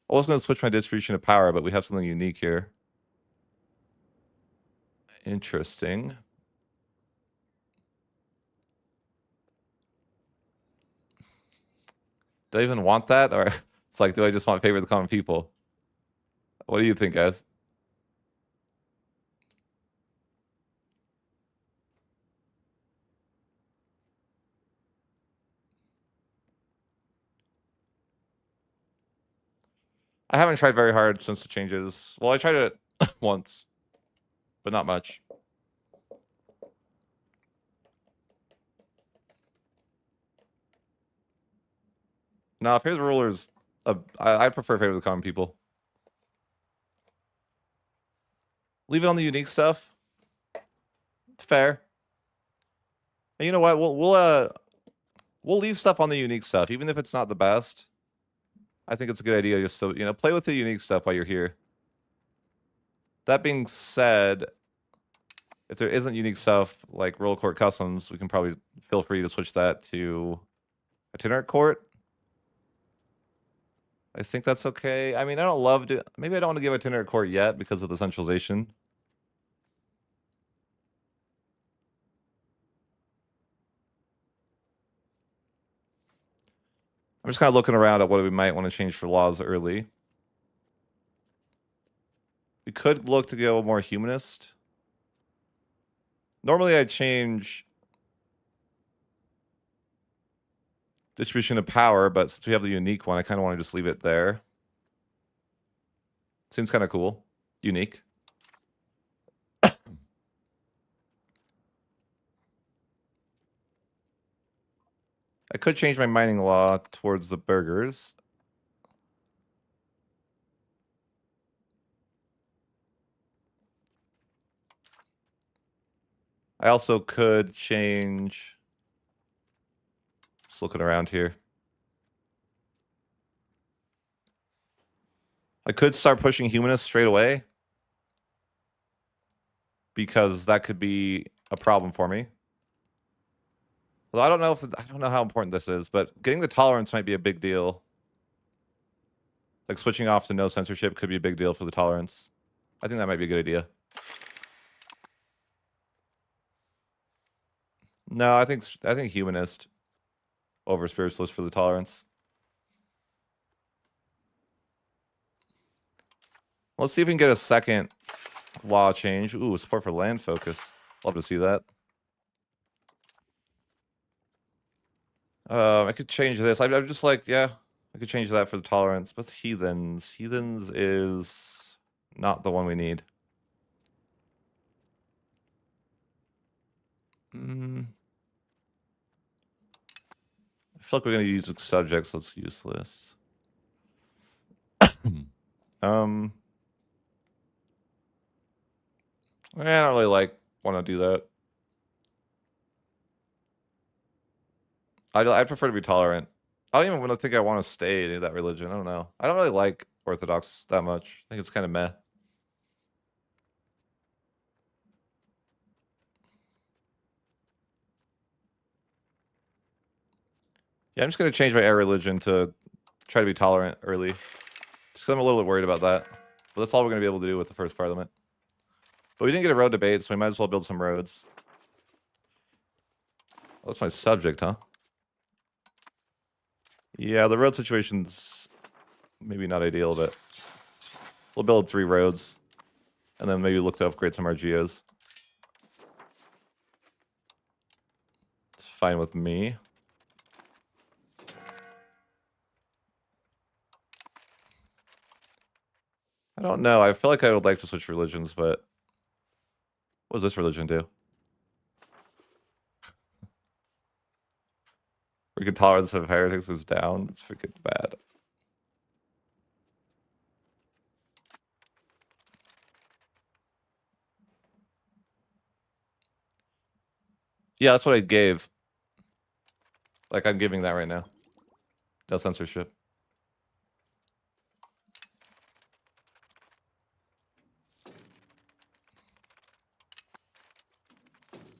I was going to switch my distribution of power, but we have something unique here. Interesting. Do I even want that? Or it's like, do I just want favor of the common people? What do you think, guys? I haven't tried very hard since the changes. Well, I tried it once, but not much. Now, if here's rulers, I prefer favor of the common people. Leave it on the unique stuff. It's fair. And you know what? We'll leave stuff on the unique stuff, even if it's not the best. I think it's a good idea just to, play with the unique stuff while you're here. That being said, if there isn't unique stuff like Royal Court Customs, we can probably feel free to switch that to Itinerant Court. I think that's okay. I mean, I don't love to. Maybe I don't want to give Itinerant Court yet because of the centralization. I'm just kind of looking around at what we might want to change for laws early. We could look to go more humanist. Normally I'd change distribution of power, but since we have the unique one, I kind of want to just leave it there. Seems kind of cool. Unique. I could change my mining law towards the burghers. I also could change. Just looking around here. I could start pushing humanists straight away, because that could be a problem for me. Well, I don't know how important this is, but getting the tolerance might be a big deal. Like switching off to no censorship could be a big deal for the tolerance. I think that might be a good idea. No, I think humanist over spiritualist for the tolerance. Let's see if we can get a second law change. Ooh, support for land focus. Love to see that. I could change this. I'm just like, yeah, I could change that for the tolerance. But heathens. Heathens is not the one we need. I feel like we're going to use subjects. Let's use this. I don't really want to do that. I prefer to be tolerant. I don't even think I want to stay in that religion. I don't know. I don't really like Orthodox that much. I think it's kind of meh. Yeah, I'm just going to change my air religion to try to be tolerant early. Just because I'm a little bit worried about that. But that's all we're going to be able to do with the first parliament. But we didn't get a road debate, so we might as well build some roads. Oh, that's my subject, huh? Yeah, the road situation's maybe not ideal, but we'll build 3 roads. And then maybe look to upgrade some RGOs. fine with me. I don't know. I feel like I would like to switch religions, but what does this religion do? Freaking tolerance of heretics is down. It's freaking bad. Yeah, that's what I gave. Like, I'm giving that right now. No censorship.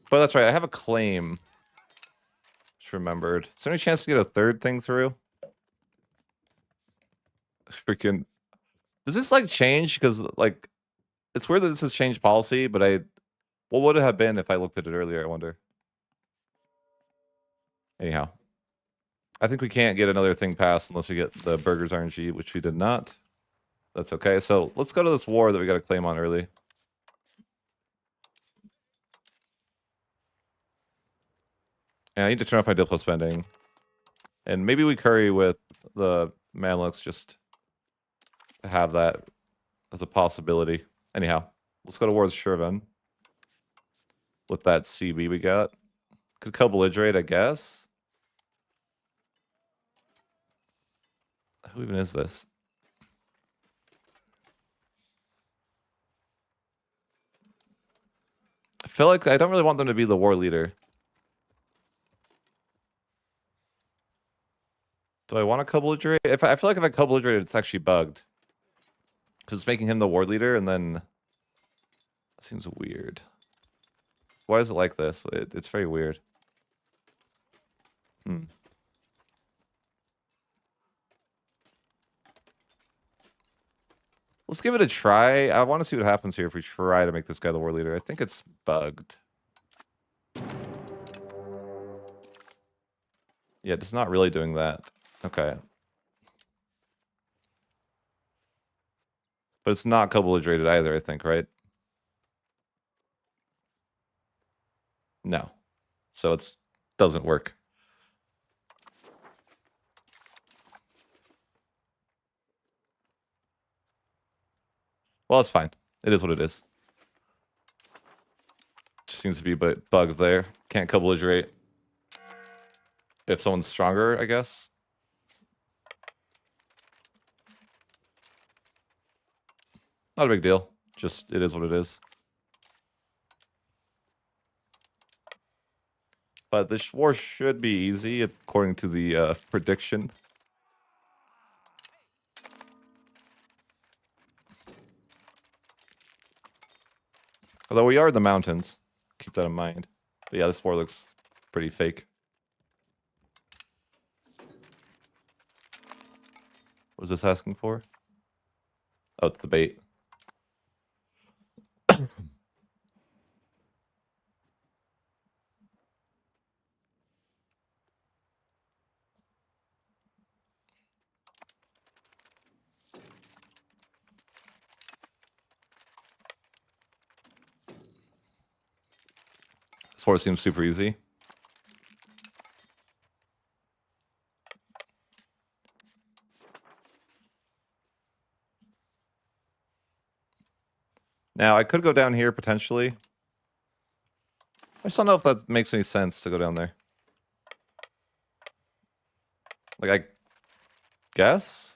But that's right. I have a claim. Just remembered. Is there any chance to get a third thing through? Freaking. Does this, like, change? Because, like, it's weird that this has changed policy, but what would it have been if I looked at it earlier, I wonder? Anyhow. I think we can't get another thing passed unless we get the burgers RNG, which we did not. That's okay. So let's go to this war that we got to claim on early. And I need to turn off my Diplo spending. And maybe we curry with the Mamluks just to have that as a possibility. Anyhow, let's go to war with Shirvan. With that CB we got. Could co-belligerate, I guess. Who even is this? I feel like I don't really want them to be the war leader. Do I want to co-belligerate? I feel like if I co-belligerate, it's actually bugged. Because it's making him the war leader, and then... That seems weird. Why is it like this? It's very weird. Let's give it a try. I want to see what happens here if we try to make this guy the war leader. I think it's bugged. Yeah, it's not really doing that. Okay. But it's not co-belligerated either, I think, right? No. So it doesn't work. Well, it's fine. It is what it is. Just seems to be bugs there. Can't co-belligerate. If someone's stronger, I guess. Not a big deal. Just, it is what it is. But this war should be easy, according to the prediction. Although we are in the mountains. Keep that in mind. But yeah, this war looks pretty fake. What was this asking for? Oh, it's the bait. This war seems super easy. Now, I could go down here, potentially. I just don't know if that makes any sense to go down there. Like, I guess?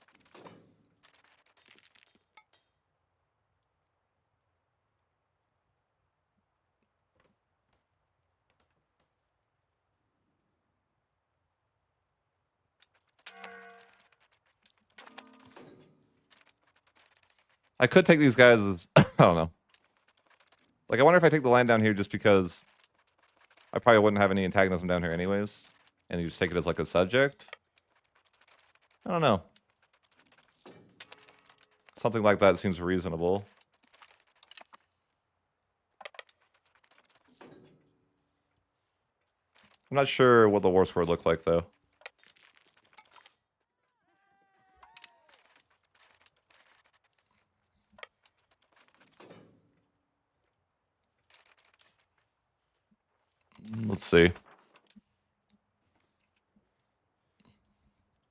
I could take these guys as... I don't know. Like, I wonder if I take the line down here just because I probably wouldn't have any antagonism down here anyways. And you just take it as, like, a subject? I don't know. Something like that seems reasonable. I'm not sure what the war score looked like, though. Let's see.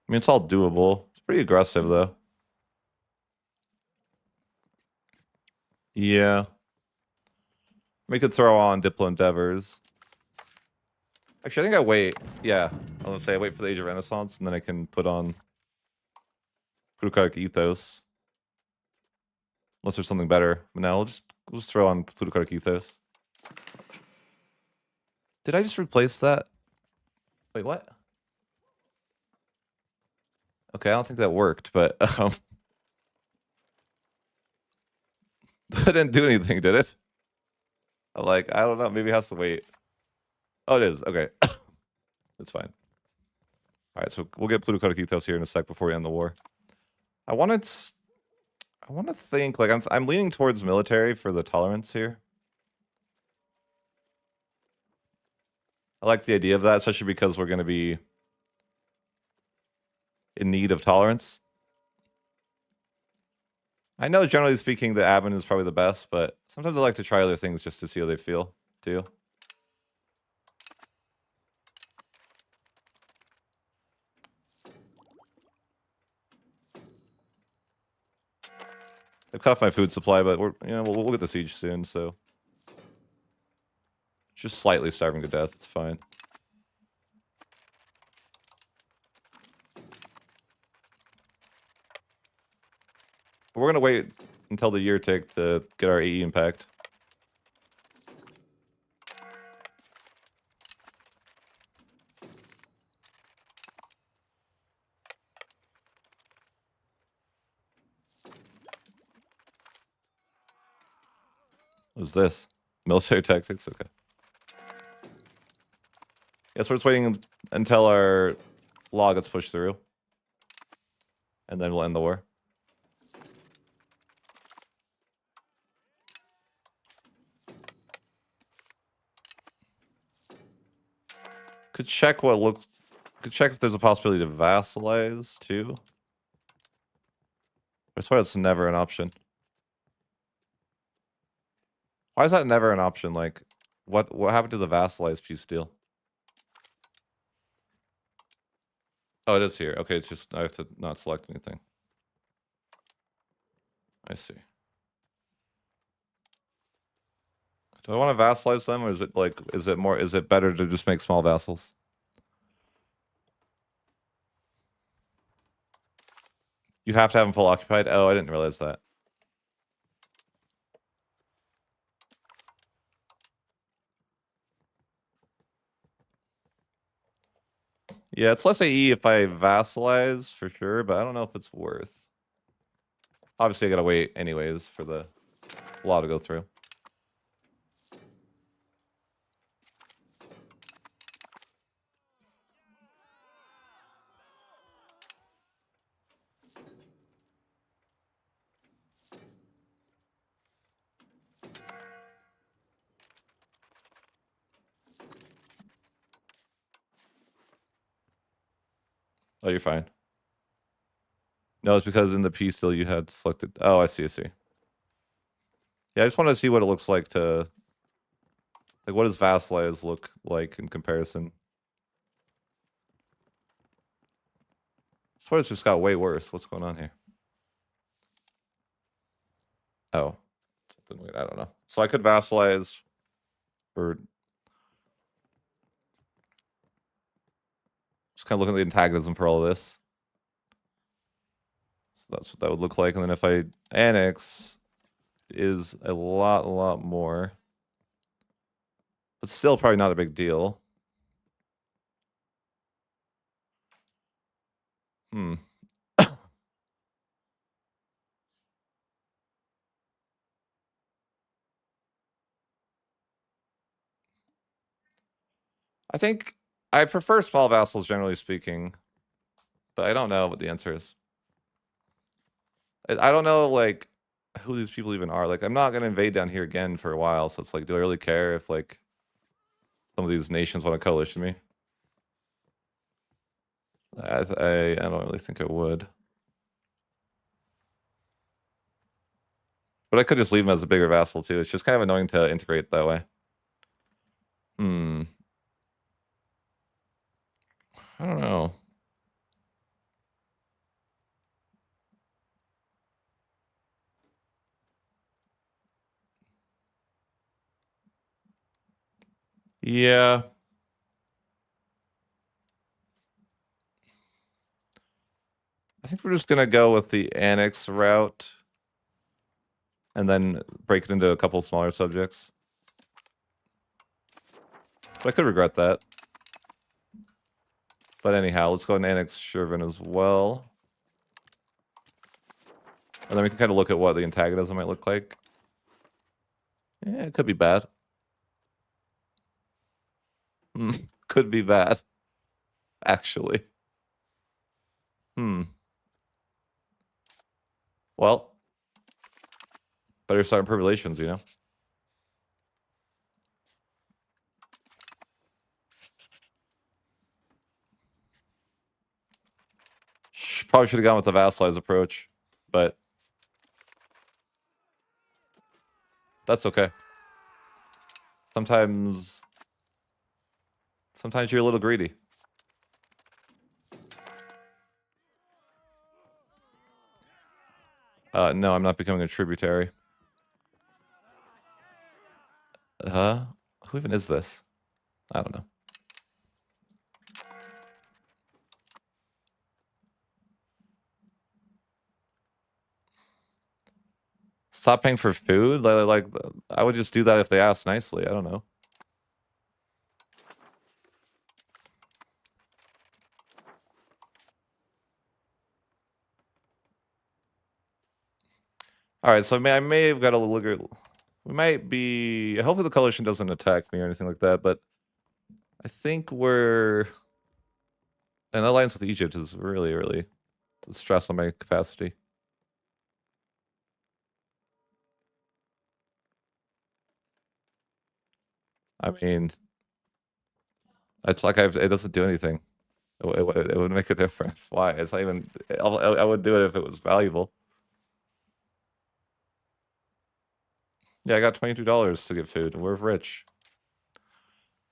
I mean, it's all doable. It's pretty aggressive, though. Yeah. We could throw on Diplo Endeavors. Actually, I think I wait. Yeah. I'm going to say I wait for the Age of Renaissance, and then I can put on Plutocratic Ethos. Unless there's something better. But now we'll just throw on Plutocratic Ethos. Did I just replace that? Wait, what? Okay, I don't think that worked, but that didn't do anything, did it? I'm like, I don't know. Maybe it has to wait. Oh, it is. Okay. That's fine. All right, so we'll get Plutocratic Ethos here in a sec before we end the war. I want to think, like, I'm leaning towards military for the tolerance here. I like the idea of that, especially because we're going to be in need of tolerance. I know, generally speaking, the admin is probably the best, but sometimes I like to try other things just to see how they feel, too. I've cut off my food supply, but we'll get the siege soon, so just slightly starving to death. It's fine. But we're gonna wait until the year tick to get our AE impact. What's this? Military tactics? Okay. Yeah, so we're just waiting until our law gets pushed through. And then we'll end the war. Could check if there's a possibility to vassalize too. I swear it's never an option. Why is that never an option? Like, what happened to the vassalize peace deal? Oh, it is here. Okay, it's just I have to not select anything. I see. Do I want to vassalize them, or is it better to just make small vassals? You have to have them full occupied? Oh, I didn't realize that. Yeah, it's less AE if I vassalize for sure, but I don't know if it's worth. Obviously, I gotta wait anyways for the law to go through. Oh, you're fine. No, it's because in the peace deal you had selected. Oh, I see. Yeah, I just want to see what it looks like to. Like, what does vassalize look like in comparison? I swear it's just got way worse. What's going on here? Oh, something weird. I don't know. So I could vassalize or just kind of looking at the antagonism for all of this. So that's what that would look like. And then if I annex is a lot more. But still probably not a big deal. I think I prefer small vassals, generally speaking. But I don't know what the answer is. I don't know, like, who these people even are. Like, I'm not going to invade down here again for a while. So it's like, do I really care if, like, some of these nations want to coalition me? I don't really think I would. But I could just leave him as a bigger vassal, too. It's just kind of annoying to integrate that way. I don't know. Yeah. I think we're just gonna go with the annex route and then break it into a couple smaller subjects. But I could regret that. But anyhow, let's go and annex Shervin as well. And then we can kind of look at what the antagonism might look like. Yeah, it could be bad. Could be bad. Actually. Well, better start improve relations, you know? Probably should have gone with the vassalized approach, but that's okay. Sometimes you're a little greedy. No, I'm not becoming a tributary. Who even is this? I don't know. Stop paying for food? Like, I would just do that if they asked nicely. I don't know. All right, so I may have got a little. We might be. Hopefully, the coalition doesn't attack me or anything like that. But I think we're. An alliance with Egypt is really, really a stress on my capacity. I mean, it's like it doesn't do anything. It would make a difference. Why? It's not even. I would do it if it was valuable. Yeah, I got $22 to get food. We're rich.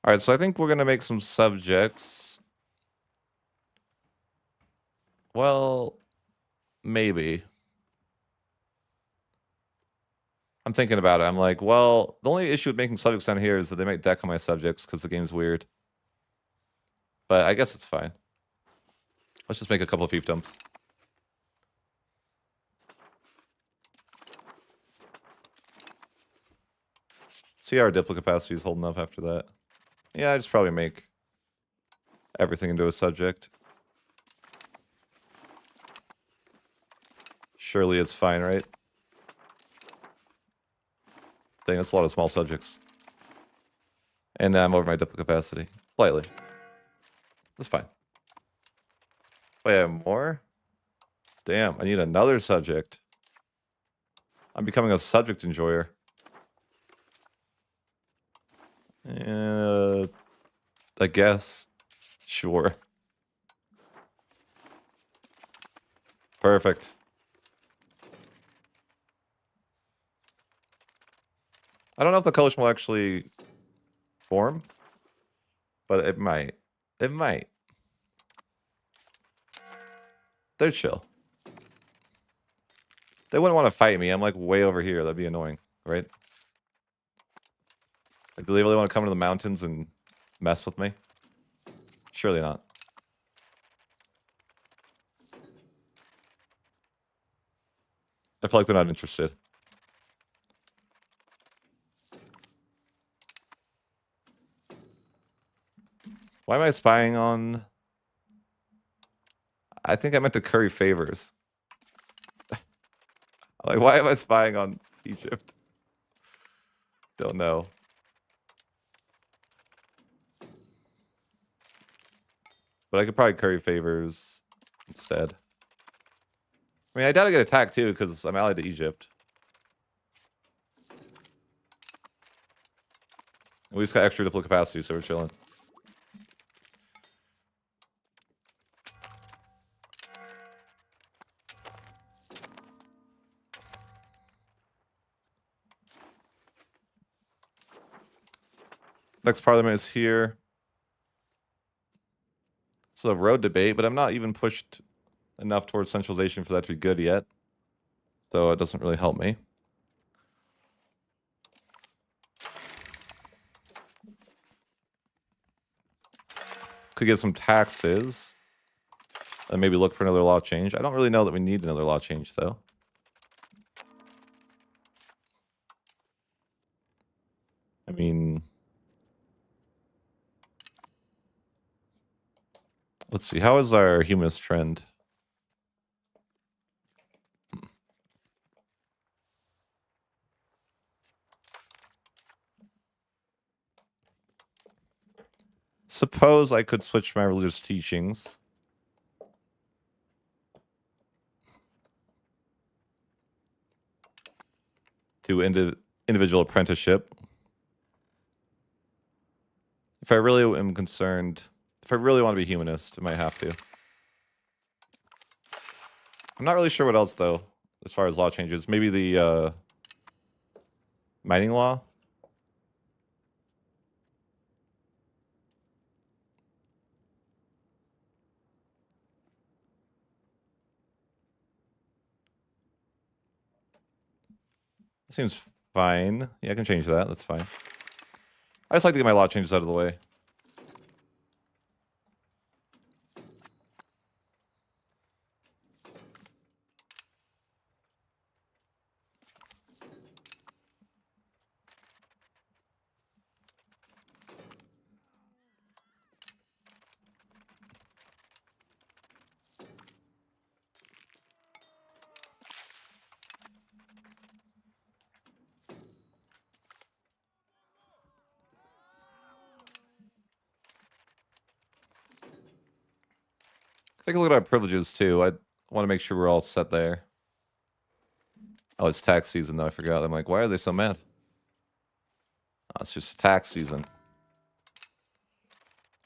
All right, so I think we're gonna make some subjects. Well, maybe. I'm thinking about it. I'm like, well, the only issue with making subjects down here is that they might deck on my subjects because the game's weird. But I guess it's fine. Let's just make a couple of fiefdoms. See how our diplo capacity is holding up after that. Yeah, I just probably make everything into a subject. Surely it's fine, right? Dang, that's a lot of small subjects. And I'm over my diplo capacity. Slightly. That's fine. Wait, I have more? Damn, I need another subject. I'm becoming a subject enjoyer. I guess. Sure. Perfect. I don't know if the coalition will actually form, but it might. It might. They're chill. They wouldn't want to fight me. I'm like way over here. That'd be annoying, right? Like, do they really want to come to the mountains and mess with me? Surely not. I feel like they're not interested. Why am I spying on... I think I meant to curry favors. Like, why am I spying on Egypt? Don't know. But I could probably curry favors instead. I mean, I doubt I get attacked too, because I'm allied to Egypt. We just got extra diplo capacity, so we're chilling. Next parliament is here. So the road debate, but I'm not even pushed enough towards centralization for that to be good yet. So it doesn't really help me. Could get some taxes. And maybe look for another law change. I don't really know that we need another law change, though. I mean... Let's see. How is our humanist trend? Suppose I could switch my religious teachings. To individual apprenticeship. If I really am concerned, if I really want to be humanist, I might have to. I'm not really sure what else, though, as far as law changes. Maybe the mining law? Seems fine. Yeah, I can change that. That's fine. I just like to get my law changes out of the way. Take a look at our privileges, too. I want to make sure we're all set there. Oh, it's tax season, though. I forgot. I'm like, why are they so mad? Oh, it's just tax season.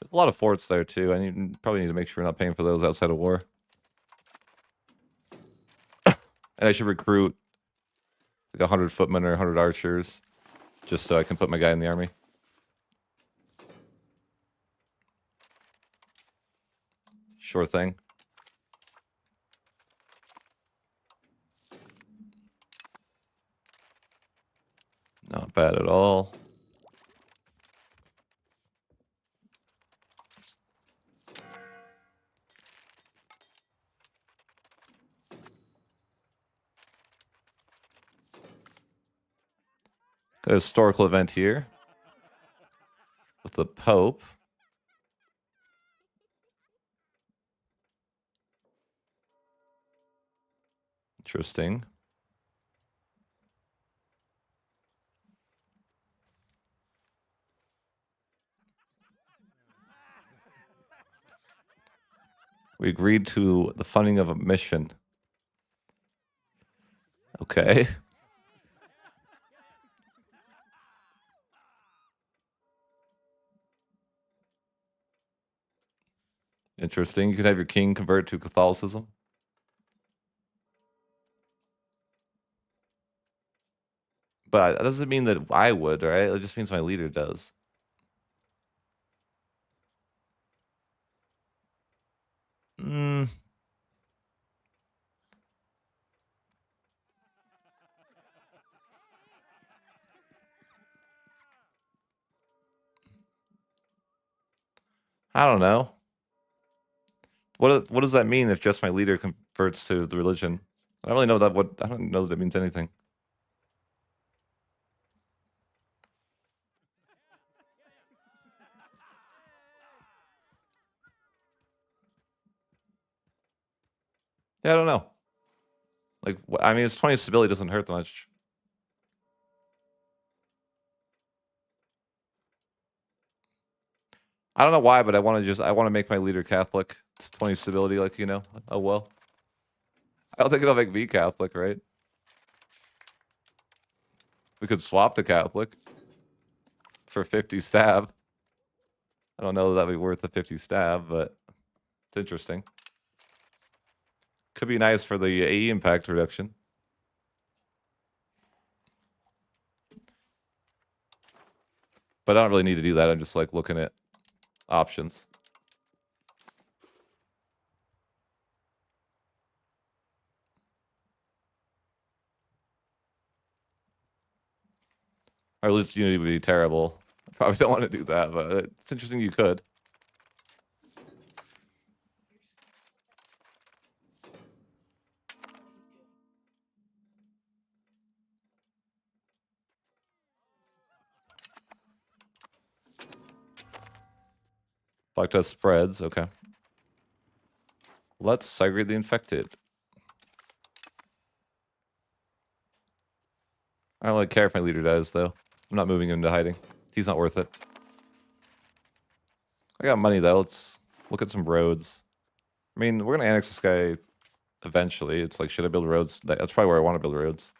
There's a lot of forts there, too. Probably need to make sure we're not paying for those outside of war. And I should recruit like 100 footmen or 100 archers just so I can put my guy in the army. Sure thing. Not bad at all. Got a historical event here with the Pope. Interesting. We agreed to the funding of a mission. Okay. Interesting. You could have your king convert to Catholicism. But that doesn't mean that I would, right? It just means my leader does. Hmm. I don't know. What does that mean if just my leader converts to the religion? I don't really know that. I don't know that it means anything. Yeah, I don't know. Like, I mean, it's 20 stability doesn't hurt that much. I don't know why, but I want to make my leader Catholic. It's 20 stability, like, you know. Oh well. I don't think it'll make me Catholic, right? We could swap to Catholic for 50 stab. I don't know that that'd be worth the 50 stab, but it's interesting. Could be nice for the AE impact reduction. But I don't really need to do that. I'm just like looking at options. Our religious unity would be terrible. I probably don't want to do that, but it's interesting you could. Black dust spreads. Okay. Let's segregate the infected. I don't really care if my leader dies, though. I'm not moving him into hiding. He's not worth it. I got money, though. Let's look at some roads. I mean, we're going to annex this guy eventually. It's like, should I build roads? That's probably where I want to build roads.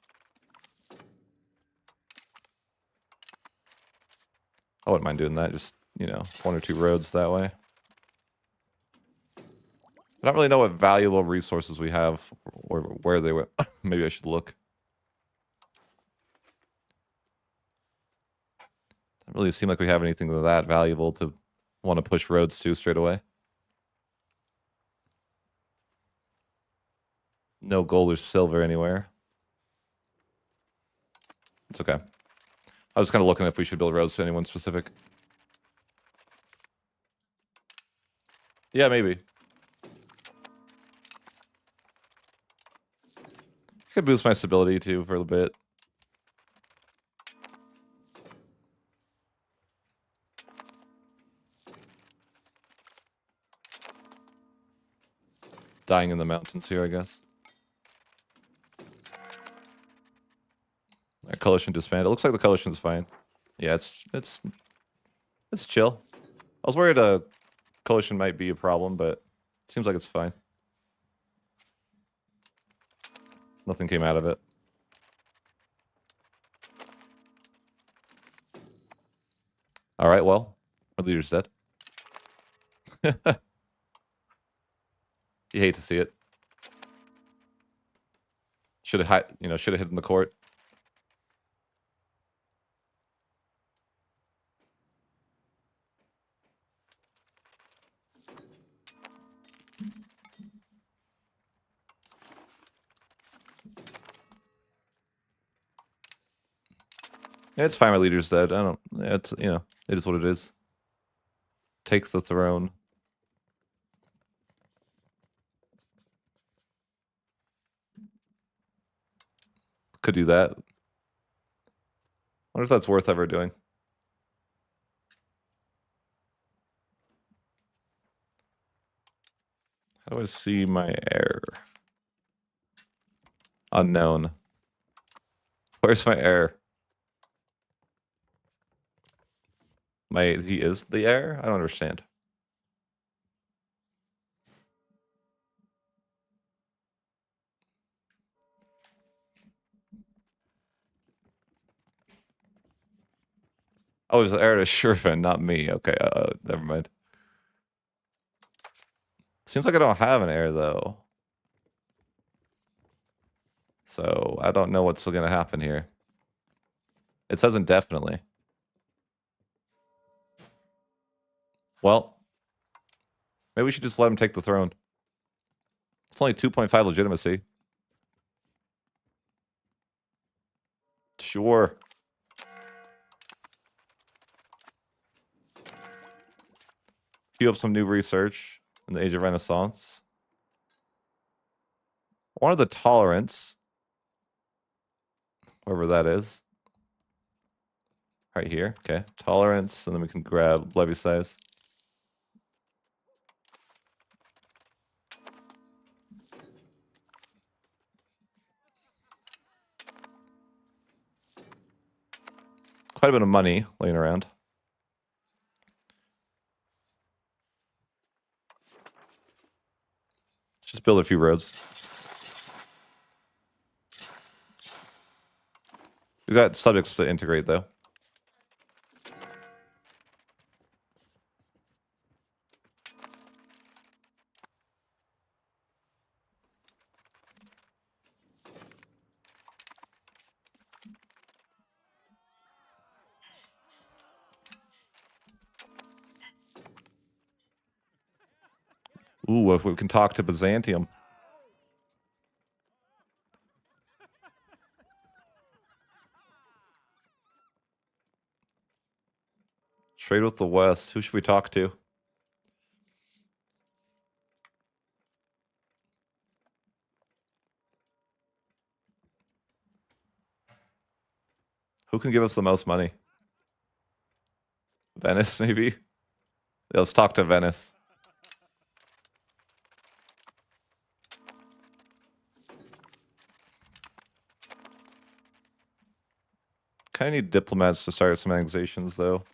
I wouldn't mind doing that. Just, you know, 1 or 2 roads that way. I don't really know what valuable resources we have or where they went. Maybe I should look. Doesn't really seem like we have anything that valuable to want to push roads to straight away. No gold or silver anywhere. It's okay. I was kind of looking if we should build roads to anyone specific. Yeah, maybe. Could boost my stability too for a bit. Dying in the mountains here, I guess. Our coalition disbanded. It looks like the coalition's fine. Yeah, it's chill. I was worried a coalition might be a problem, but it seems like it's fine. Nothing came out of it. All right, well, our leader's dead. You hate to see it. Should have hit in the court. Yeah, it's fine. My leader's dead. I don't. It's it is what it is. Take the throne. Could do that. Wonder if that's worth ever doing. How do I see my heir? Unknown. Where's my heir? He is the heir? I don't understand. Oh, he's the heir to Shervin, not me. Okay, never mind. Seems like I don't have an heir, though. So, I don't know what's going to happen here. It says indefinitely. Well, maybe we should just let him take the throne. It's only 2.5 legitimacy. Sure. Queue up some new research in the Age of Renaissance. One of the tolerance, wherever that is. Right here. Okay. Tolerance, and then we can grab levy size. Quite a bit of money laying around. Just build a few roads. We've got subjects to integrate, though. Ooh, if we can talk to Byzantium. Trade with the West. Who should we talk to? Who can give us the most money? Venice, maybe? Yeah, let's talk to Venice. Kind of need diplomats to start some annexations, though.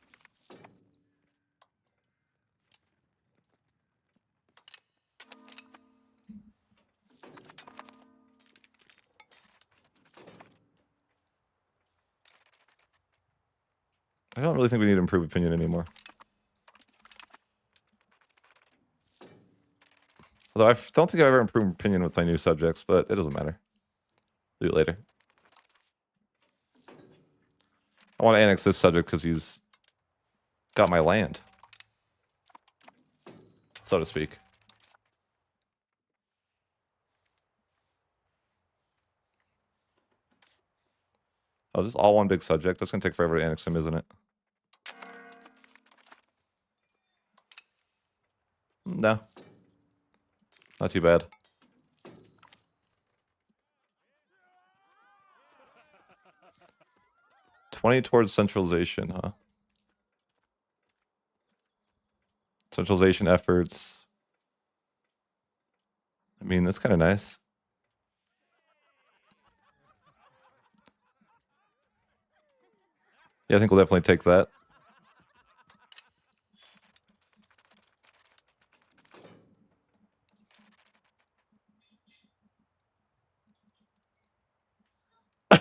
I don't really think we need to improve opinion anymore. Although I don't think I've ever improved opinion with my new subjects, but it doesn't matter. Do it later. I want to annex this subject because he's got my land, so to speak. Oh, this is all one big subject. That's going to take forever to annex him, isn't it? No. Not too bad. $20 towards centralization, huh? Centralization efforts. I mean, that's kind of nice. Yeah, I think we'll definitely take that.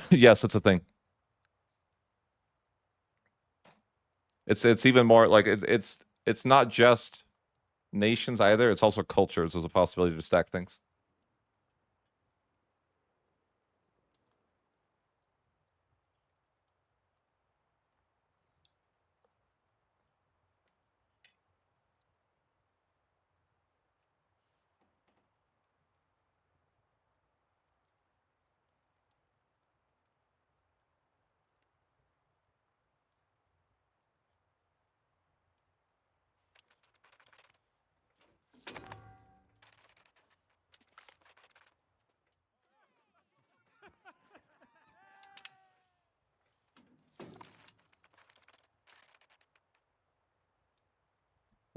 Yes, that's a thing. It's even more like it's not just nations either. It's also cultures. There's a possibility to stack things.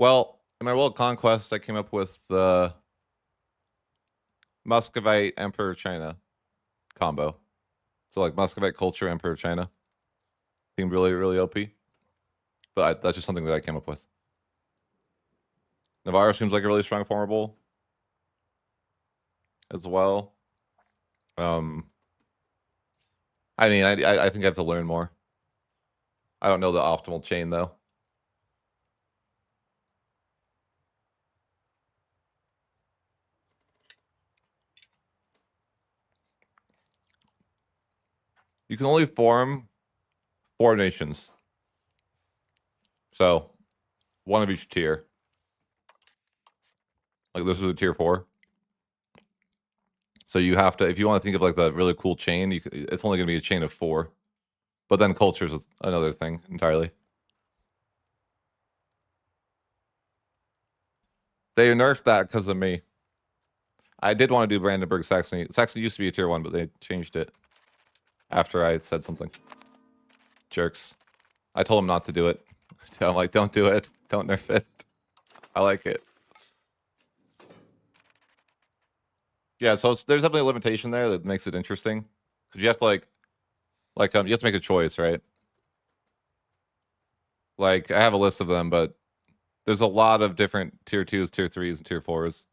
Well, in my world conquest, I came up with the Muscovite Emperor of China combo. So like Muscovite culture, Emperor of China. Seemed really, really OP. But that's just something that I came up with. Navarro seems like a really strong formable as well. I mean, I think I have to learn more. I don't know the optimal chain though. You can only form 4 nations. So, one of each tier. Like this is a tier 4. So you have to, if you want to think of like the really cool chain, it's only going to be a chain of 4. But then cultures is another thing entirely. They nerfed that because of me. I did want to do Brandenburg Saxony. Saxony used to be a tier 1, but they changed it after I said something. Jerks. I told them not to do it. So I'm like, don't do it. Don't nerf it. I like it. Yeah, so there's definitely a limitation there that makes it interesting. Because you have to you have to make a choice, right? Like, I have a list of them, but there's a lot of different tier 2s, tier 3s, and tier 4s.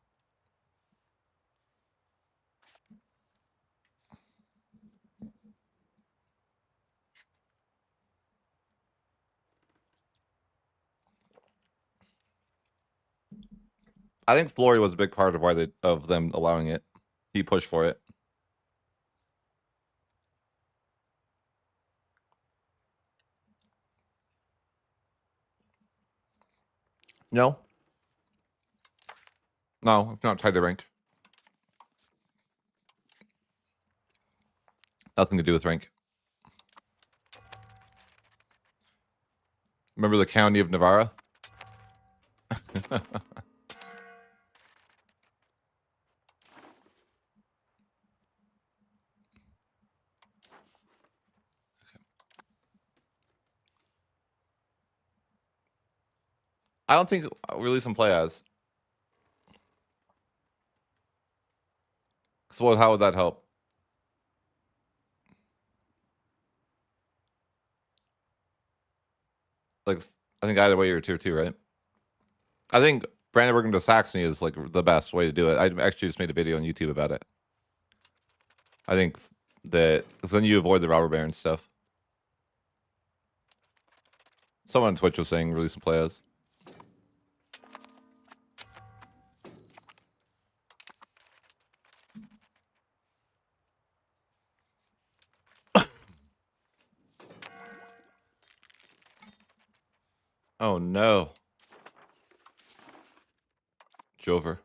I think Flory was a big part of why of them allowing it. He pushed for it. No. No, it's not tied to rank. Nothing to do with rank. Remember the county of Navarra? I don't think release and play as. So how would that help? Like, I think either way you're tier 2, right? I think Brandenburg into Saxony is like the best way to do it. I actually just made a video on YouTube about it. I think that because then you avoid the robber baron stuff. Someone on Twitch was saying release and play as. Oh no. Jover.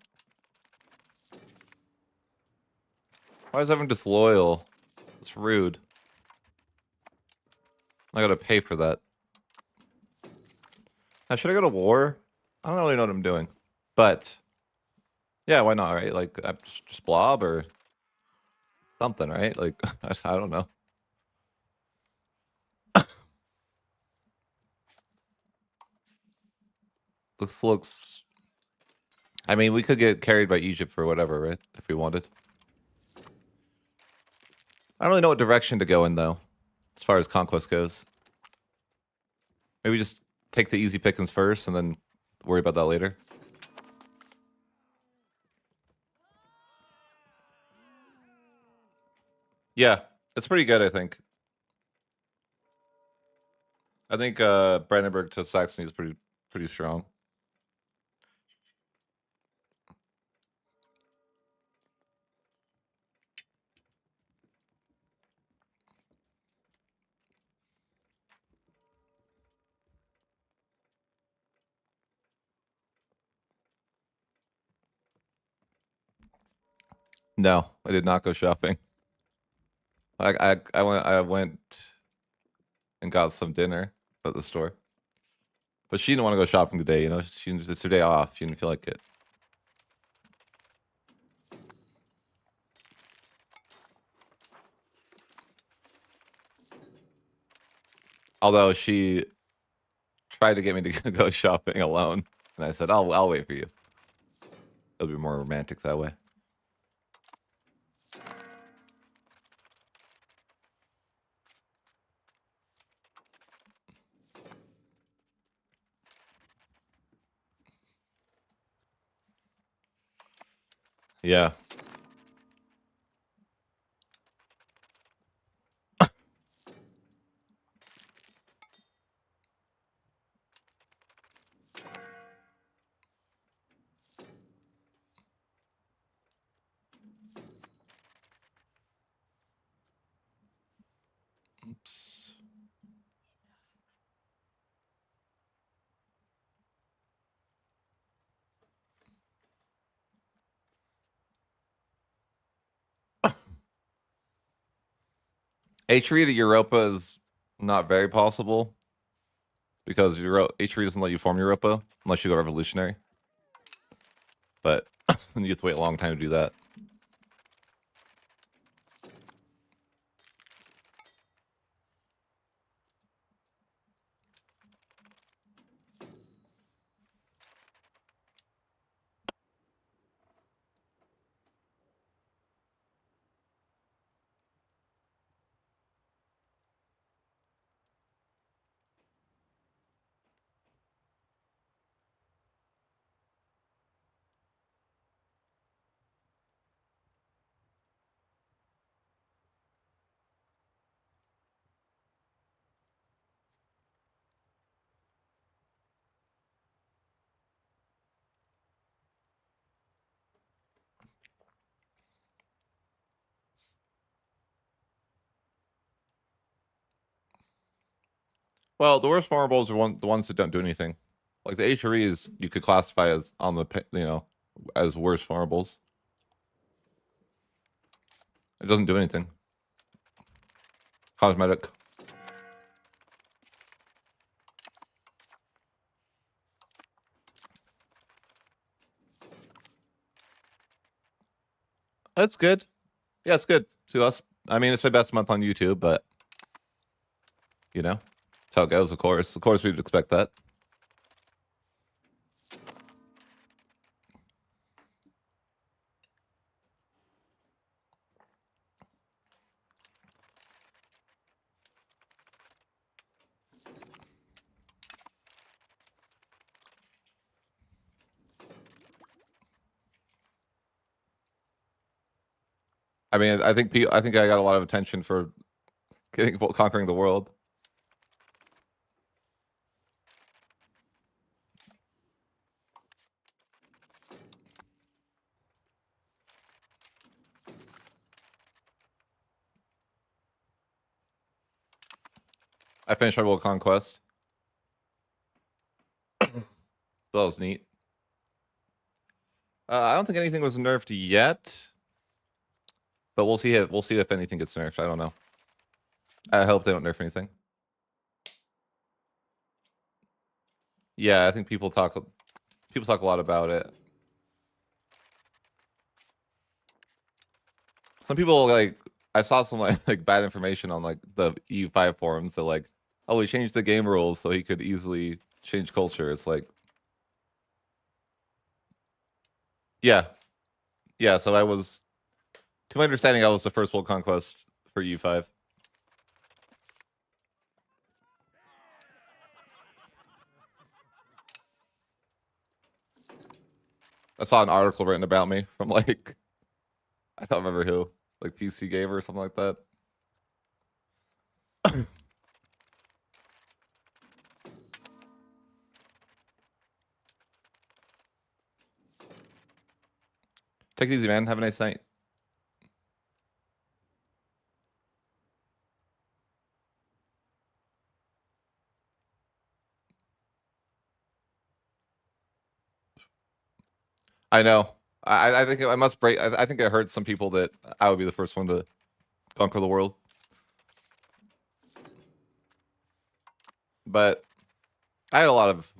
Why is everyone disloyal? It's rude. I gotta pay for that. Now, should I go to war? I don't really know what I'm doing. But yeah, why not, right? Like just blob or something, right? Like I don't know. This looks, I mean, we could get carried by Egypt for whatever, right? If we wanted. I don't really know what direction to go in, though, as far as conquest goes. Maybe just take the easy pickings first and then worry about that later. Yeah, it's pretty good, I think. I think Brandenburg to Saxony is pretty strong. No, I did not go shopping. I went and got some dinner at the store. But she didn't want to go shopping today, you know. It's her day off. She didn't feel like it. Although she tried to get me to go shopping alone, and I said, "I'll wait for you. It'll be more romantic that way." Yeah. Oops. H3 to Europa is not very possible because H3 doesn't let you form Europa unless you go revolutionary. But you have to wait a long time to do that. Well, the worst vulnerables are the ones that don't do anything. Like the H3s, you could classify as on the as worst vulnerables. It doesn't do anything. Cosmetic. That's good. Yeah, it's good to us. I mean, it's my best month on YouTube, but you know, that's how it goes. Of course, we'd expect that. I mean, I think I got a lot of attention for conquering the world. I finished my world conquest. That was neat. I don't think anything was nerfed yet, but we'll see if anything gets nerfed. I don't know. I hope they don't nerf anything. Yeah, I think people talk a lot about it. Some people like I saw some like bad information on like the EU5 forums that like, oh, we changed the game rules so he could easily change culture. It's like, yeah, yeah. So I was, to my understanding, I was the first world conquest for EU5. I saw an article written about me from like, I don't remember who, like PC Gamer or something like that. Take it easy, man. Have a nice night. I know. I think I must break. I think it hurts some people that I would be the first one to conquer the world. But I had a lot of,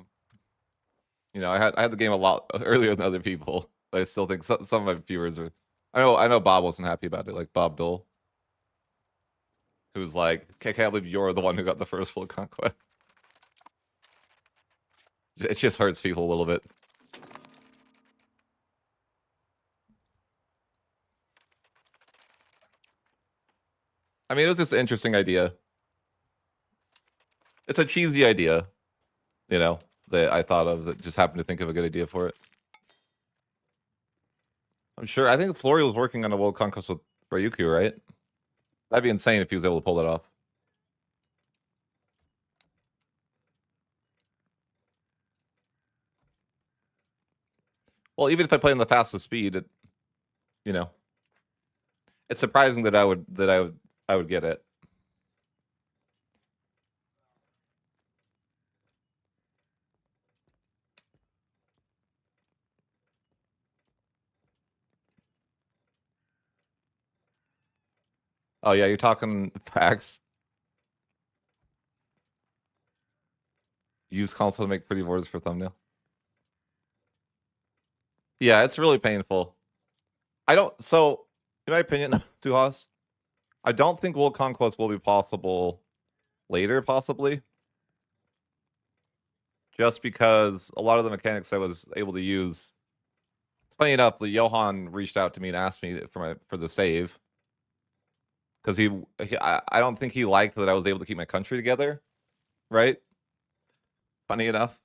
I had the game a lot earlier than other people. But I still think some of my viewers are. I know Bob wasn't happy about it, like Bob Dole, who was like, "I can't believe you're the one who got the first full conquest." It just hurts people a little bit. I mean, it was just an interesting idea. It's a cheesy idea, that I thought of that just happened to think of a good idea for it. I'm sure. I think Flory was working on a world conquest with Ryukyu, right? That'd be insane if he was able to pull that off. Well, even if I play in the fastest speed, it's surprising that I would get it. Oh yeah, you're talking facts. Use console to make pretty words for thumbnail. Yeah, it's really painful. So, in my opinion, Tuhas, I don't think world conquest will be possible later, possibly. Just because a lot of the mechanics I was able to use. Funny enough, the Johan reached out to me and asked me for the save. Because I don't think he liked that I was able to keep my country together, right? Funny enough.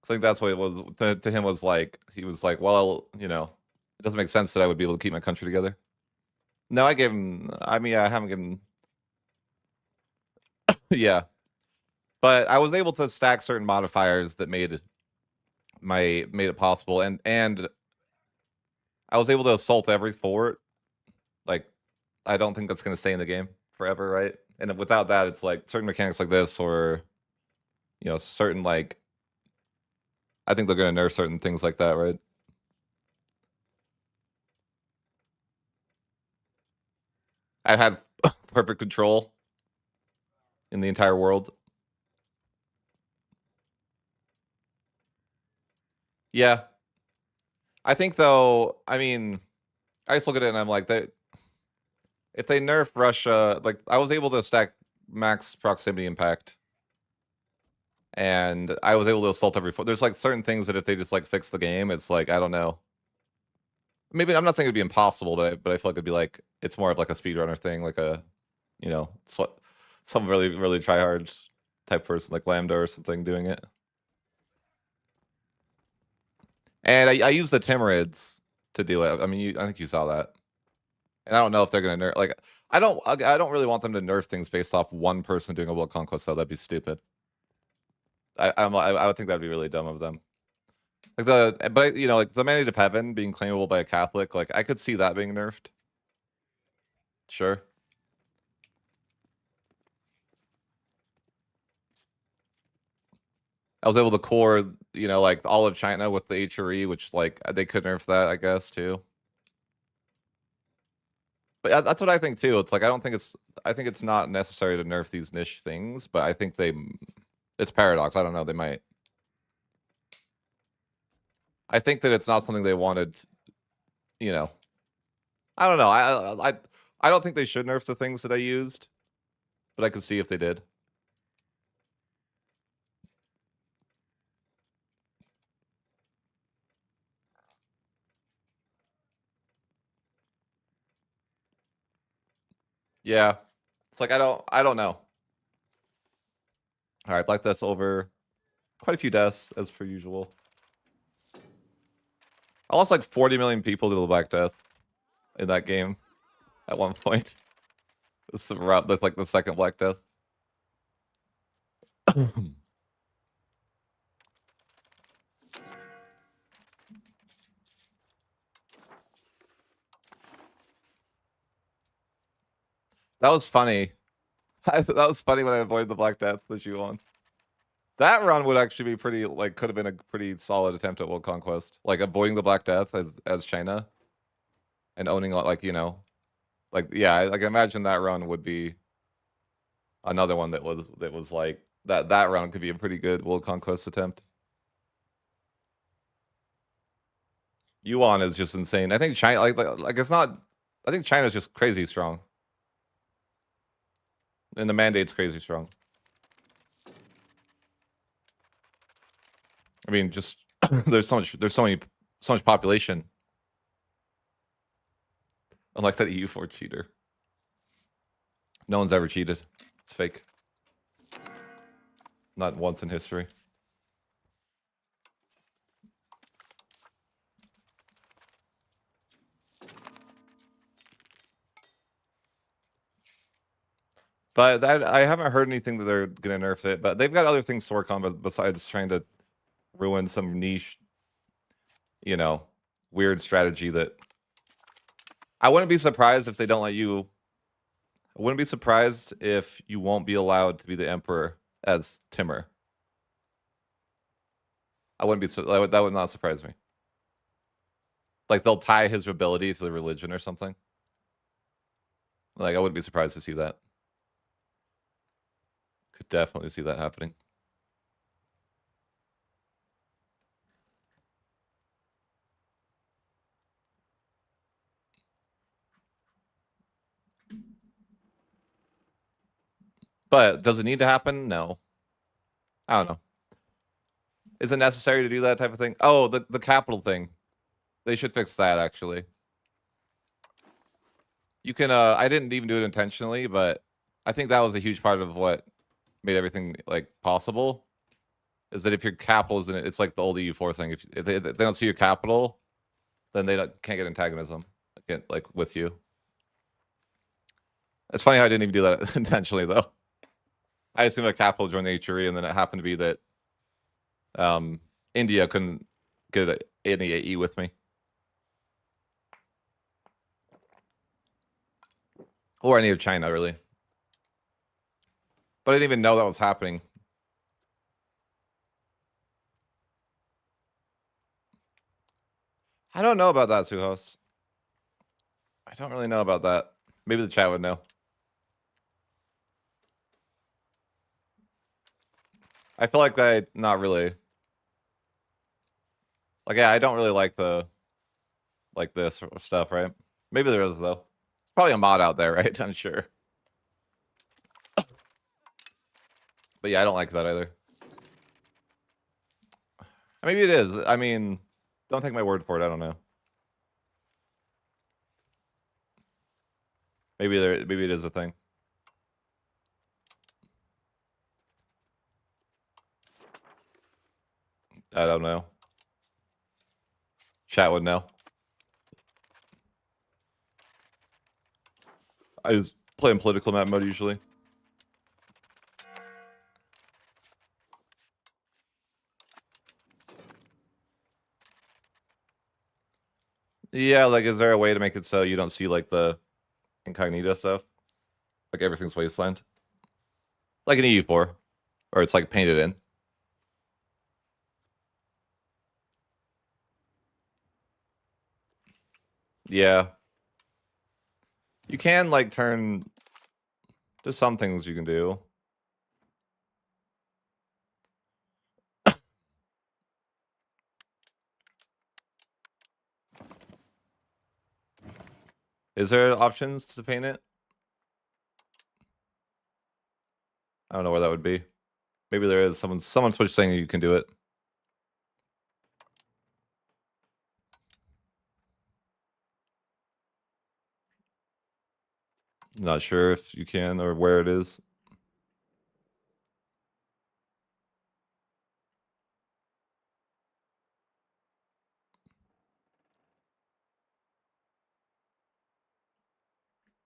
I think that's what it was to him was like, he was like, well, it doesn't make sense that I would be able to keep my country together. No, I gave him, I haven't given, yeah. But I was able to stack certain modifiers that made it possible. And I was able to assault every fort. Like, I don't think that's going to stay in the game forever, right? And without that, it's like certain mechanics like this or, certain like, I think they're going to nerf certain things like that, right? I had perfect control in the entire world. Yeah. I think though, I just look at it and I'm like, if they nerf Russia, like I was able to stack max proximity impact. And I was able to assault every fort. There's like certain things that if they just like fix the game, it's like, I don't know. Maybe I'm not saying it'd be impossible, but I feel like it'd be like, it's more of like a speedrunner thing, like a, some really, really try hard type person like Lambda or something doing it. And I use the Timurids to do it. I mean, I think you saw that, and I don't know if they're gonna nerf. Like, I don't really want them to nerf things based off one person doing a world conquest. Though that'd be stupid. I would think that'd be really dumb of them. Like but you know, like the Mandate of Heaven being claimable by a Catholic, like I could see that being nerfed. Sure. I was able to core, you know, like all of China with the HRE, which like they could nerf that, I guess, too. But that's what I think too. It's like I think it's not necessary to nerf these niche things, but I think it's paradox. I don't know. They might. I think that it's not something they wanted. You know, I don't know. I don't think they should nerf the things that I used, but I could see if they did. Yeah, it's like I don't know. All right, Black Death's over. Quite a few deaths as per usual. I lost like 40 million people to the Black Death in that game at one point. That's like the second Black Death. That was funny. That was funny when I avoided the Black Death that you won. That run would actually be pretty, like, could have been a pretty solid attempt at world conquest. Like, avoiding the Black Death as China and owning, like, you know, like, yeah, like, imagine that run would be another one that was like, that run could be a pretty good world conquest attempt. Yuan is just insane. I think China, like it's not, I think China's just crazy strong. And the mandate's crazy strong. I mean, just there's so much population. Unlike that EU4 cheater. No one's ever cheated. It's fake. Not once in history. But I haven't heard anything that they're gonna nerf it. But they've got other things to work on besides trying to ruin some niche, you know, weird strategy that I wouldn't be surprised if they don't let you. I wouldn't be surprised if you won't be allowed to be the emperor as Timur. I wouldn't be that would not surprise me. Like they'll tie his ability to the religion or something. Like I wouldn't be surprised to see that. Could definitely see that happening. But does it need to happen? No. I don't know. Is it necessary to do that type of thing? Oh, the capital thing. They should fix that actually. You can I didn't even do it intentionally, but I think that was a huge part of what made everything like possible. Is that if your capital is in it, it's like the old EU4 thing. If they don't see your capital, then they can't get antagonism again, like with you. It's funny how I didn't even do that intentionally though. I assumed a capital joined the HRE, and then it happened to be that India couldn't get any AE with me. Or any of China, really. But I didn't even know that was happening. I don't know about that, Suhos. I don't really know about that. Maybe the chat would know. I feel like not really. Like, yeah, I don't really like this stuff, right? Maybe there is, though. There's probably a mod out there, right? I'm sure. But yeah, I don't like that either. Maybe it is. I mean, don't take my word for it. I don't know. Maybe it is a thing. I don't know. Chat would know. I just play in political map mode usually. Yeah, like, is there a way to make it so you don't see like the incognito stuff? Like everything's wasteland? Like an EU4. Or it's like painted in. Yeah. You can like turn. There's some things you can do. Is there options to paint it? I don't know where that would be. Maybe there is. Someone Twitch saying you can do it. Not sure if you can or where it is.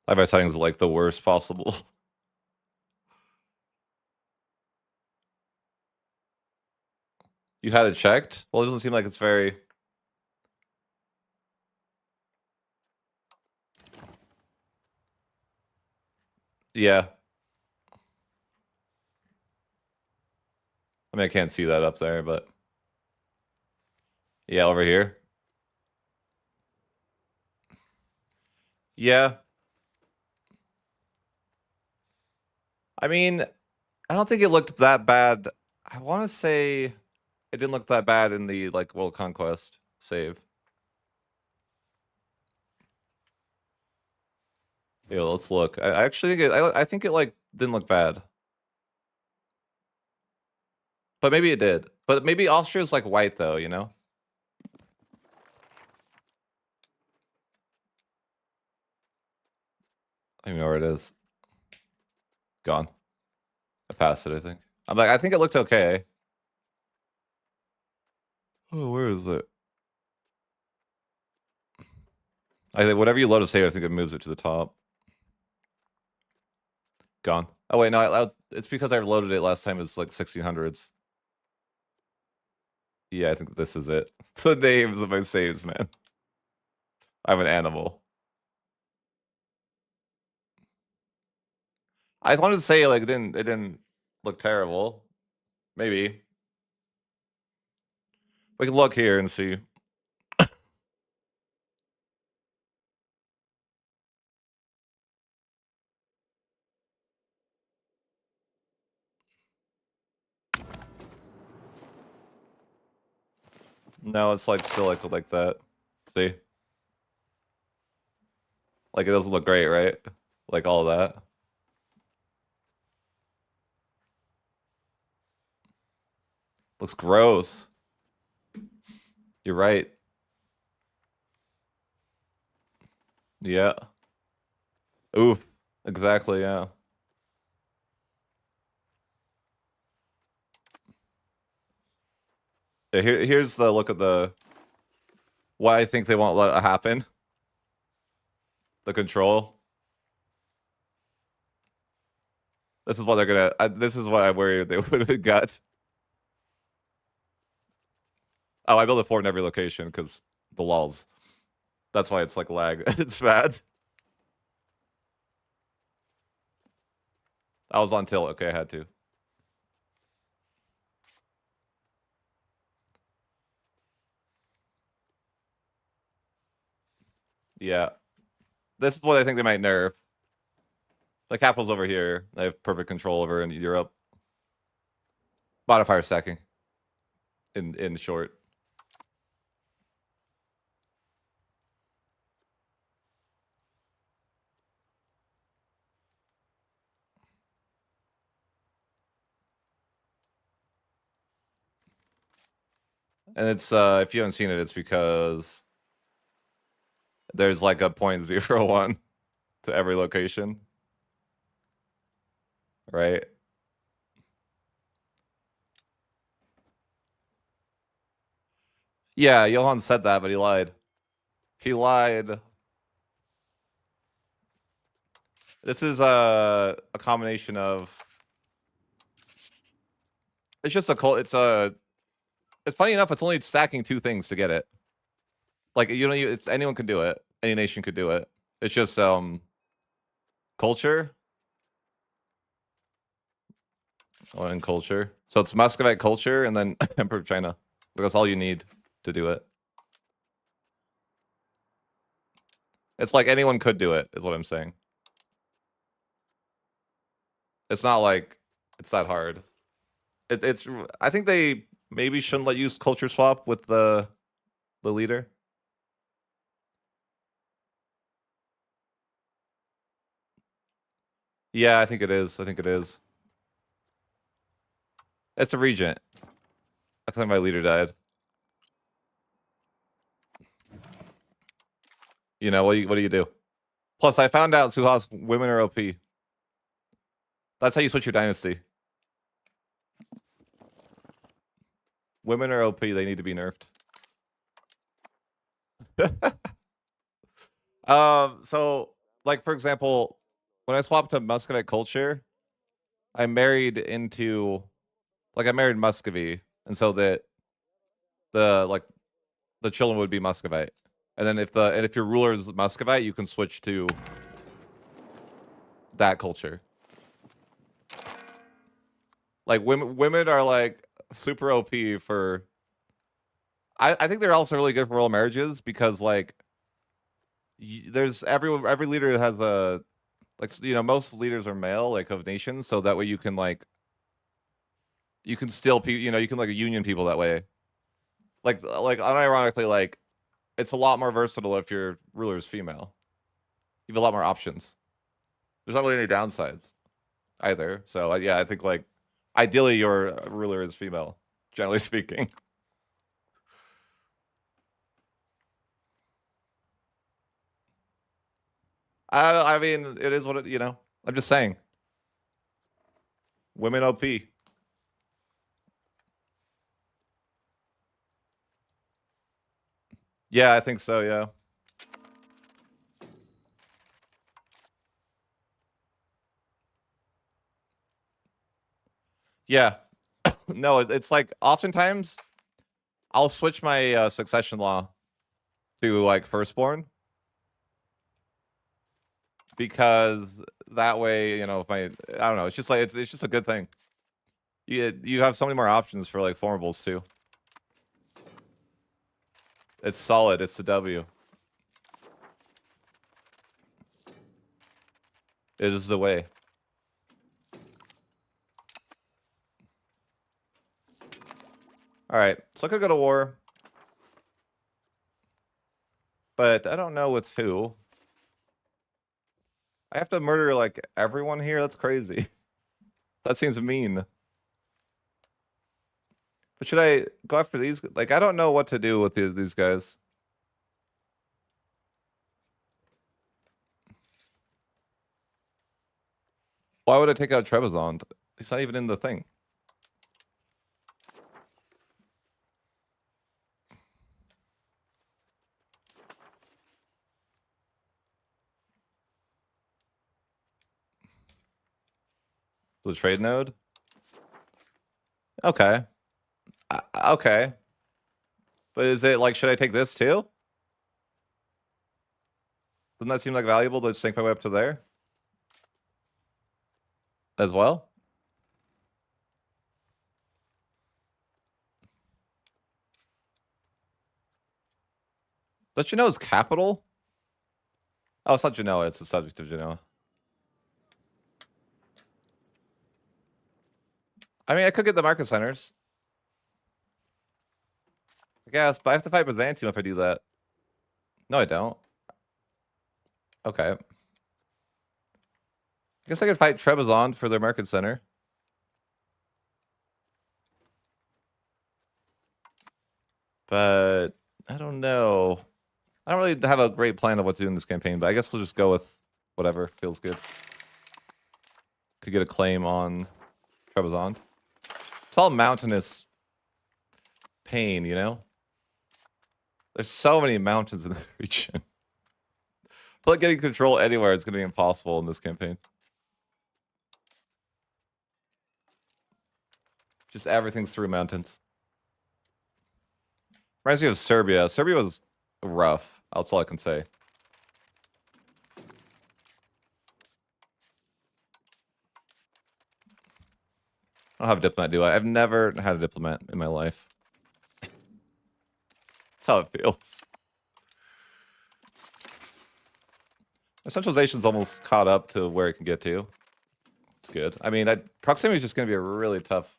I have my settings like the worst possible. You had it checked? Well, it doesn't seem like it's very. Yeah. I mean, I can't see that up there, but yeah, over here. Yeah. I mean, I don't think it looked that bad. I want to say it didn't look that bad in the like World Conquest save. Yeah, let's look. I actually think I think it like didn't look bad, but maybe it did. But maybe Austria's like white though, you know? I don't even know where it is. Gone. I passed it. I think. I'm like, I think it looked okay. Oh, where is it? I think whatever you load to save, I think it moves it to the top. Gone. Oh wait, no, it's because I loaded it last time. It's like 1600s. Yeah, I think this is it. The names of my saves, man. I'm an animal. I wanted to say like it didn't look terrible. Maybe we can look here and see. No, it's like still like that. See? Like it doesn't look great, right? Like all of that. Looks gross. You're right. Yeah. Oof. Exactly, yeah. Yeah, here's the look at the why I think they won't let it happen. The control. This is what they're gonna. This is what I worry they would have got. Oh, I built a fort in every location because the walls. That's why it's like lag. It's bad. I was on tilt. Okay, I had to. Yeah. This is what I think they might nerf. The capital's over here. They have perfect control over in Europe. Modifier stacking. In short. And it's if you haven't seen it, it's because there's like a 0.01 to every location. Right? Yeah, Johan said that, but he lied. He lied. This is a combination of. It's just a cult. It's funny enough. It's only stacking 2 things to get it. Like you know, it's anyone can do it. Any nation could do it. It's just culture. Oh, and culture. So it's Muscovite culture and then Emperor of China. That's all you need to do it. It's like anyone could do it, is what I'm saying. It's not like it's that hard. It's. I think they maybe shouldn't let you use culture swap with the leader. Yeah, I think it is. I think it is. It's a regent. I think my leader died. You know, what do you do? Plus, I found out Suha's women are OP. That's how you switch your dynasty. Women are OP. They need to be nerfed. So, like, for example, when I swapped to Muscovite culture, I married into, like, I married Muscovy. And so that the children would be Muscovite. And then if your ruler is Muscovite, you can switch to that culture. Like women are like super OP for. I think they're also really good for royal marriages because like there's every leader has a like most leaders are male like of nations, so that way you can still you can like union people that way. Like unironically, like it's a lot more versatile if your ruler is female. You have a lot more options. There's not really any downsides either. So yeah, I think like ideally your ruler is female, generally speaking. I mean, it is what it. I'm just saying. Women OP. Yeah, I think so. Yeah. Yeah. No, it's like oftentimes I'll switch my succession law to like firstborn because that way, if I don't know, it's just like it's just a good thing. You have so many more options for like formables too. It's solid. It's the W. It is the way. All right, so I could go to war, but I don't know with who. I have to murder like everyone here. That's crazy. That seems mean. But should I go after these? Like, I don't know what to do with these guys. Why would I take out Trebizond? He's not even in the thing. The trade node? Okay. Okay. But is it like, should I take this too? Doesn't that seem like valuable to sink my way up to there? As well? Does Genoa's capital? Oh, it's not Genoa, it's the subject of Genoa. I mean, I could get the market centers. I guess, but I have to fight Byzantium if I do that. No, I don't. Okay. I guess I could fight Trebizond for their market center. But I don't know. I don't really have a great plan of what to do in this campaign, but I guess we'll just go with whatever feels good. Could get a claim on Trebizond. It's all mountainous pain, There's so many mountains in the region. feel like getting control anywhere is going to be impossible in this campaign. Just everything's through mountains. Reminds me of Serbia. Serbia was rough. That's all I can say. I don't have a diplomat, do I? I've never had a diplomat in my life. That's how it feels. My centralization's almost caught up to where it can get to. It's good. I mean, proximity is just going to be a really tough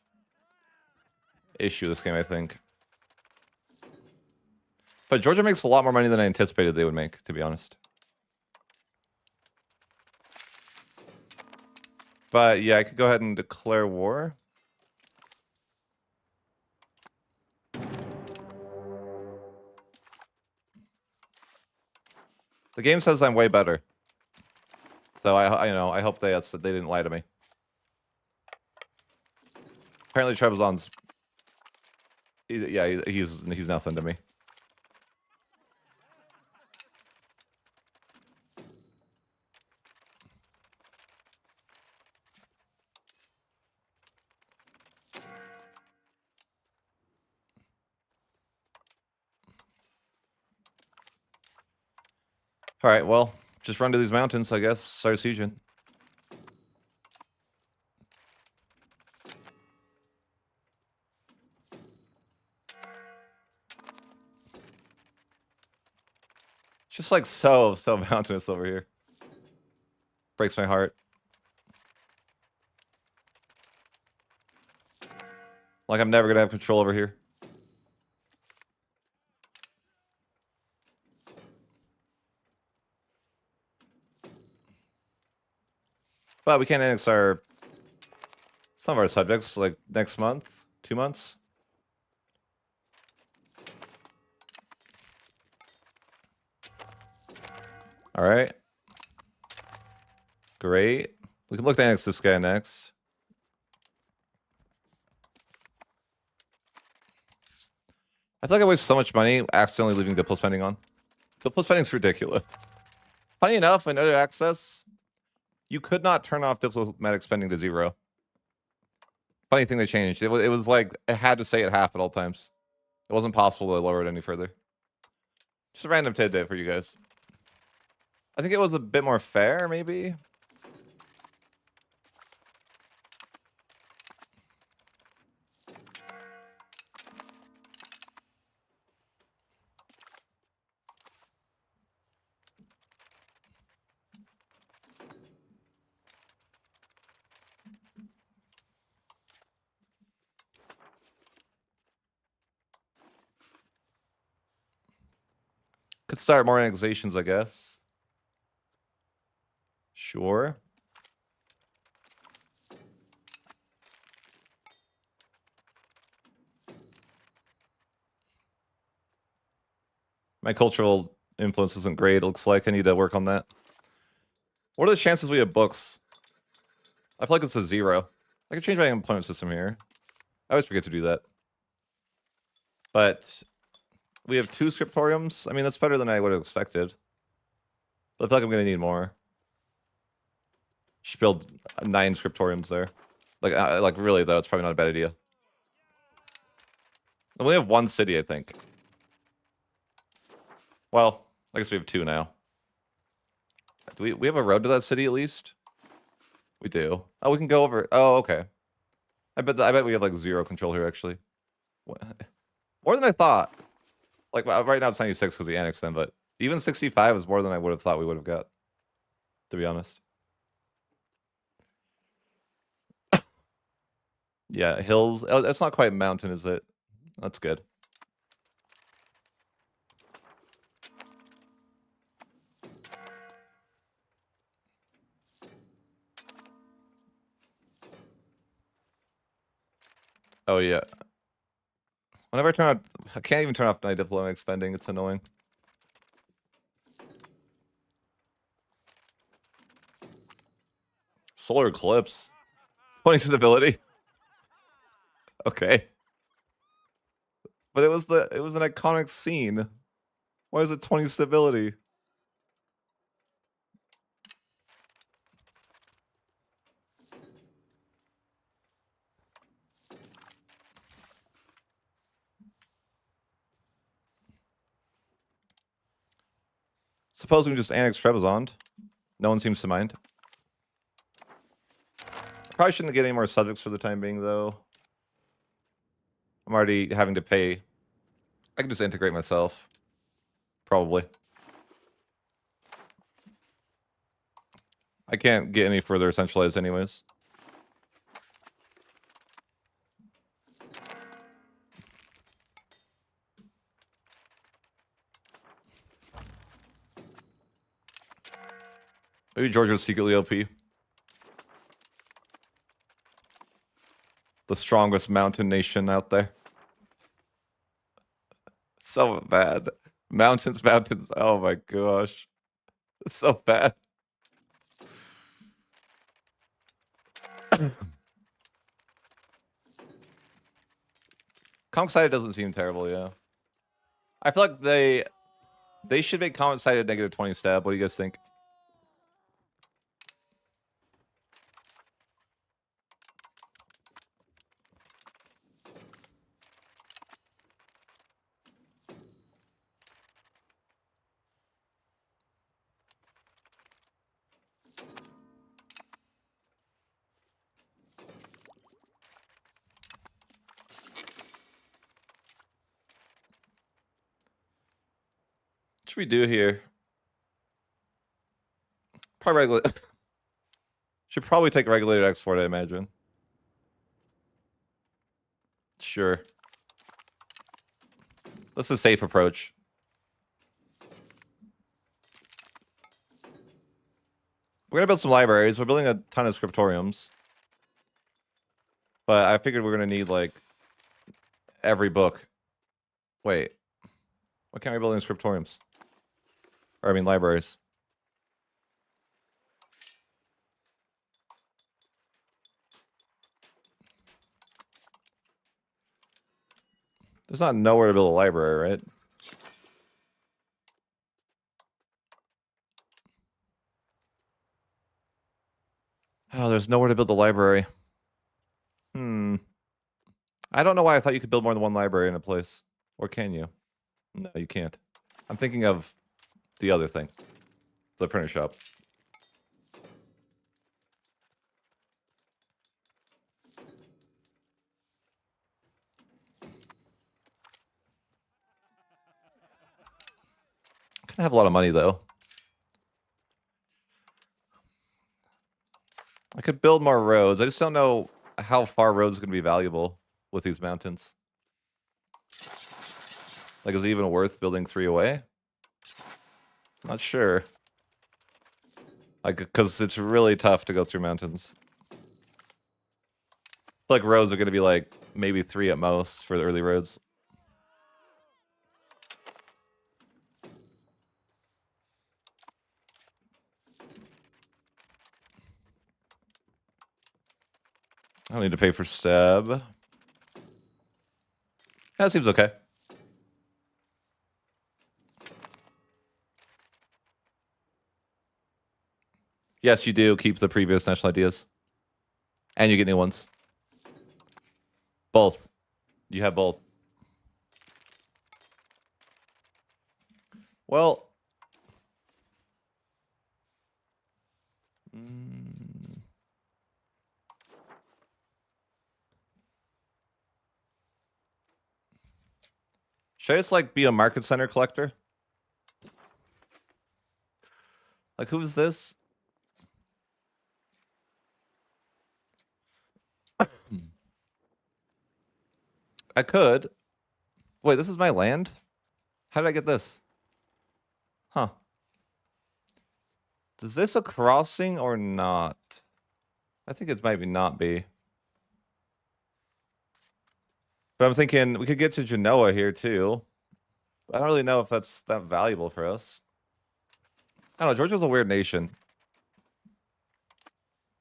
issue this game, I think. But Georgia makes a lot more money than I anticipated they would make, to be honest. But yeah, I could go ahead and declare war. The game says I'm way better. So I hope they didn't lie to me. Apparently Trebizond's he's nothing to me. All right, well, just run to these mountains, I guess. Start sieging. Just like so mountainous over here. Breaks my heart. Like I'm never gonna have control over here. But we can't annex some of our subjects like next month, 2 months. All right. Great. We can look to annex this guy next. I feel like I waste so much money accidentally leaving diplo spending on. Diplo spending's ridiculous. Funny enough, in other access, you could not turn off diplomatic spending to 0. Funny thing they changed. It was like it had to stay at half at all times. It wasn't possible to lower it any further. Just a random tidbit for you guys. I think it was a bit more fair, maybe. Could start more annexations, I guess. Sure. My cultural influence isn't great, it looks like. I need to work on that. What are the chances we have books? I feel like it's a 0. I could change my employment system here. I always forget to do that. But we have 2 scriptoriums. I mean, that's better than I would have expected. But I feel like I'm going to need more. Should build 9 scriptoriums there. Like really, though, it's probably not a bad idea. We only have 1 city, I think. Well, I guess we have 2 now. Do we have a road to that city at least? We do. Oh, we can go over. Oh, okay. I bet we have like 0 control here actually. What? More than I thought. Like right now it's 96 because we annexed them, but even 65 is more than I would have thought we would have got. To be honest. Yeah, hills. Oh, that's not quite mountain, is it? That's good. Oh yeah. Whenever I turn on, I can't even turn off my diplomatic spending. It's annoying. Solar eclipse. 20 stability. Okay. But it was an iconic scene. Why is it 20 stability? Suppose we just annex Trebizond. No one seems to mind. Probably shouldn't get any more subjects for the time being, though. I'm already having to pay. I can just integrate myself. Probably. I can't get any further centralized anyways. Maybe Georgia's secretly OP. The strongest mountain nation out there. So bad. Mountains. Oh my gosh. It's so bad. Conquests doesn't seem terrible, yeah. I feel like they should make Conquests negative 20 stab. What do you guys think? What should we do here? Probably regulate. Should probably take regulated export, I imagine. Sure. That's a safe approach. We're gonna build some libraries. We're building a ton of scriptoriums. But I figured we're gonna need like every book. Wait. Why can't we build any scriptoriums? Or I mean libraries. There's not nowhere to build a library, right? Oh, there's nowhere to build the library. I don't know why I thought you could build more than one library in a place. Or can you? No, you can't. I'm thinking of the other thing. The printer shop. I have a lot of money, though. I could build more roads. I just don't know how far roads are going to be valuable with these mountains. Like, is it even worth building 3 away? Not sure. Like, because it's really tough to go through mountains. Like, roads are going to be like maybe 3 at most for the early roads. I don't need to pay for stab. That seems okay. Yes, you do keep the previous national ideas. And you get new ones. Both. You have both. Well... Should I just, like, be a market center collector? Like, who is this? I could. Wait, this is my land? How did I get this? Huh. Is this a crossing or not? I think it might not be. But I'm thinking we could get to Genoa here, too. I don't really know if that's that valuable for us. I don't know. Georgia's a weird nation.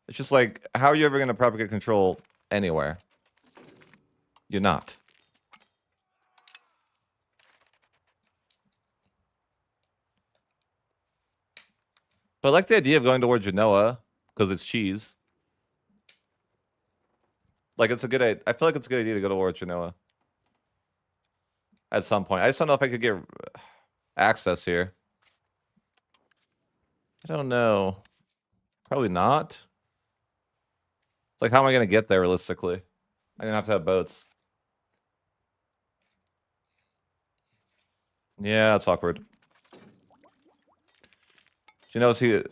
It's just like, how are you ever going to propagate control anywhere? You're not. But I like the idea of going toward Genoa because it's cheese. Like, it's a good idea. I feel like it's a good idea to go toward Genoa at some point. I just don't know if I could get access here. I don't know. Probably not. It's like, how am I going to get there realistically? I'm going to have boats. Yeah, it's awkward. You know, see,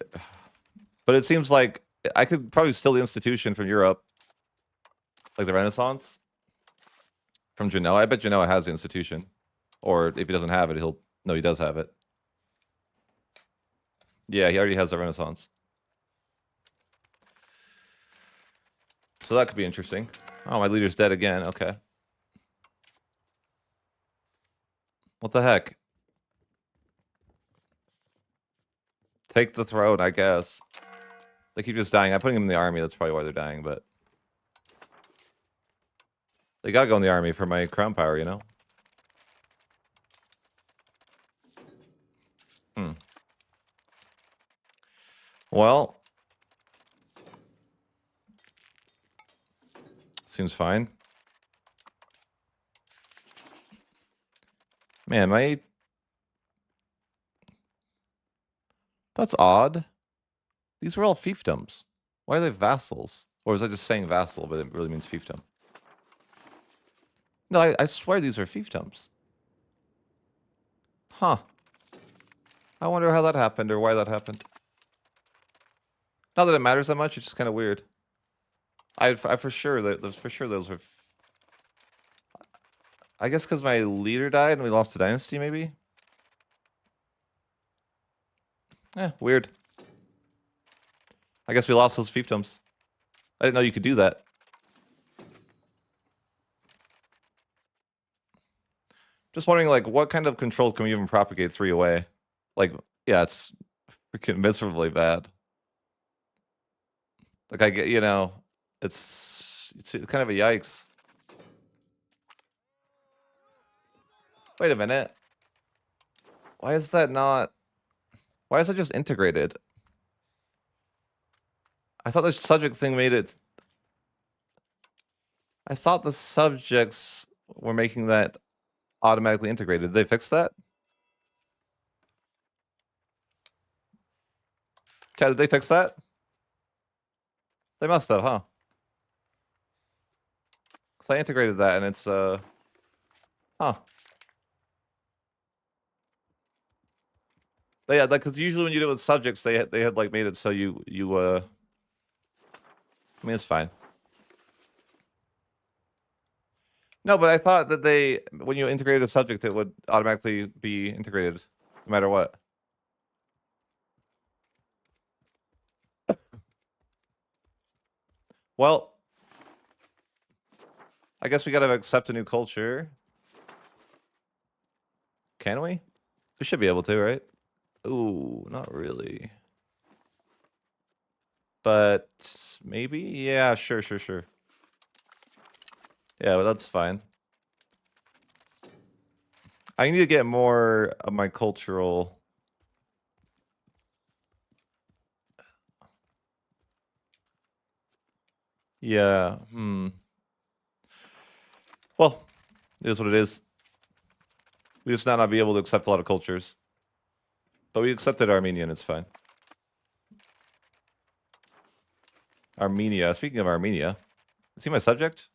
but it seems like I could probably steal the institution from Europe, like the Renaissance from Genoa. I bet Genoa has the institution, or if he doesn't have it, he'll. No, he does have it. Yeah, he already has the Renaissance. So that could be interesting. Oh, my leader's dead again. Okay. What the heck? Take the throne, I guess. They keep just dying. I'm putting them in the army. That's probably why they're dying, but they gotta go in the army for my crown power, you know? Well, seems fine. Man, that's odd. These were all fiefdoms. Why are they vassals? Or is I just saying vassal, but it really means fiefdom? No, I swear these are fiefdoms. Huh. I wonder how that happened or why that happened. Not that it matters that much, it's just kind of weird. I for sure those were. I guess because my leader died and we lost the dynasty, maybe. Weird. I guess we lost those fiefdoms. I didn't know you could do that. Just wondering, like, what kind of control can we even propagate 3 away? Like, yeah, it's freaking miserably bad. Like, I get, you know, it's kind of a yikes. Wait a minute. Why is that not... Why is that just integrated? I thought the subject thing made it... I thought the subjects were making that automatically integrated. Did they fix that? Chad, did they fix that? They must have, huh? Because I integrated that and it's, huh. They had, like, because usually when you do it with subjects, they had like made it so you I mean, it's fine. No, but I thought that when you integrated a subject, it would automatically be integrated no matter what. Well, I guess we gotta accept a new culture. Can we? We should be able to, right? Ooh, not really. But maybe? Yeah, sure. Yeah, well, that's fine. I need to get more of my cultural... Yeah, Well, it is what it is. We just not be able to accept a lot of cultures. But we accepted Armenian, it's fine. Armenia. Speaking of Armenia, is he my subject?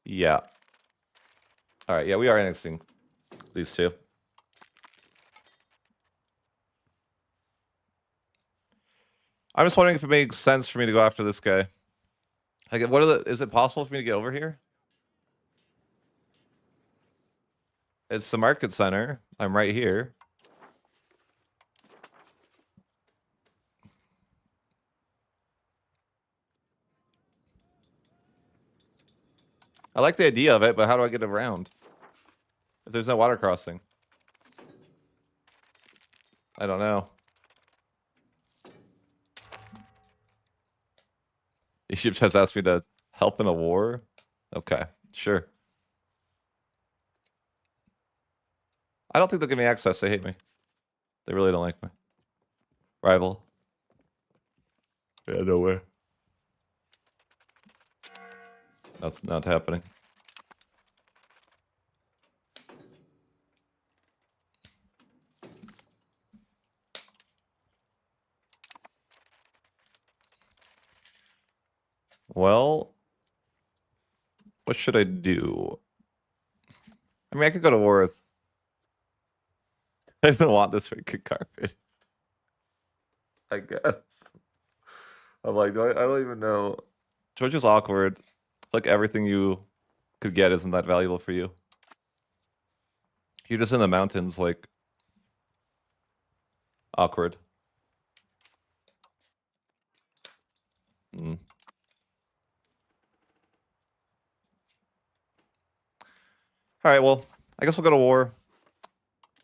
Yeah. All right. Yeah, we are annexing these two. I'm just wondering if it makes sense for me to go after this guy. Like, is it possible for me to get over here? It's the market center. I'm right here. I like the idea of it, but how do I get around? If there's no water crossing. I don't know. Egypt has asked me to help in a war? Okay, sure. I don't think they'll give me access. They hate me. They really don't like me. Rival. Yeah, no way. That's not happening. Well, what should I do? I mean, I could go to war with... I don't want this freaking carpet. I guess. I'm like, I don't even know. Georgia's awkward. Like, everything you could get isn't that valuable for you. You're just in the mountains, like, awkward. Mm. All right, well, I guess we'll go to war.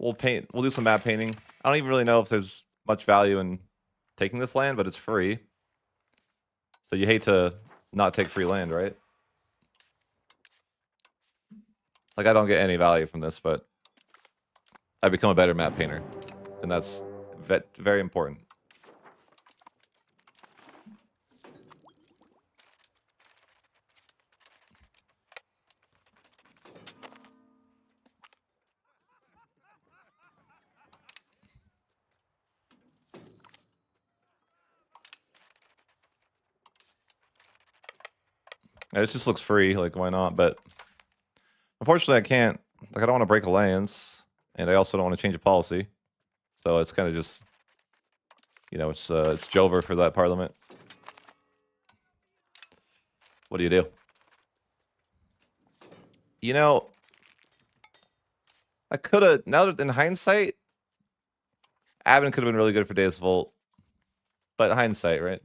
We'll paint. We'll do some map painting. I don't even really know if there's much value in taking this land, but it's free. So you hate to not take free land, right? Like, I don't get any value from this, but I become a better map painter, and that's very important. Yeah, it just looks free. Like, why not? But unfortunately, I can't. Like, I don't want to break alliance, and I also don't want to change a policy. So it's kind of just, you know, it's Jover for that parliament. What do you do? You know, I could have. Now that in hindsight, Avon could have been really good for Days Volt, but hindsight, right?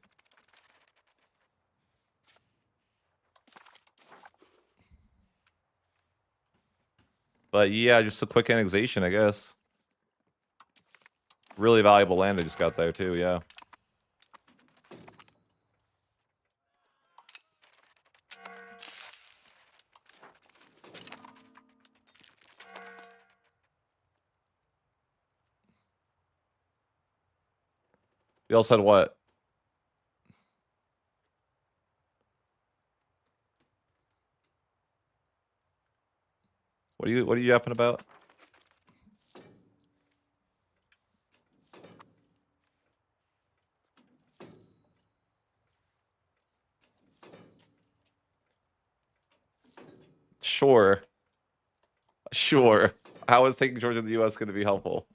But yeah, just a quick annexation, I guess. Really valuable land I just got there too. Yeah. You all said what? What are you yapping about? Sure. Sure. How is taking Georgia to the US going to be helpful?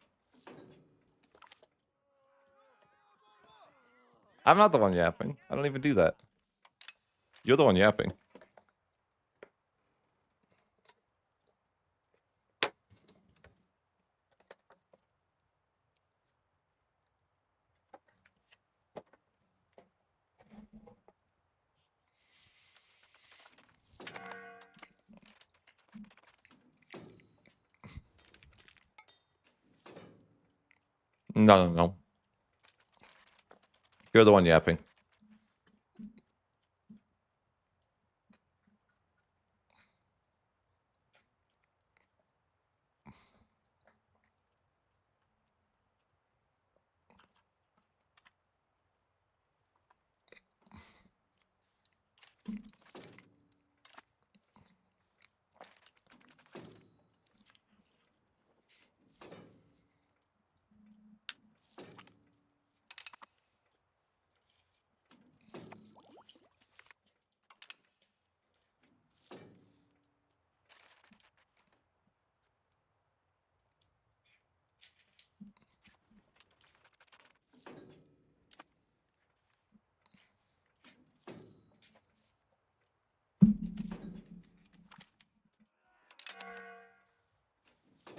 I'm not the one yapping. I don't even do that. You're the one yapping. No. You're the one yapping.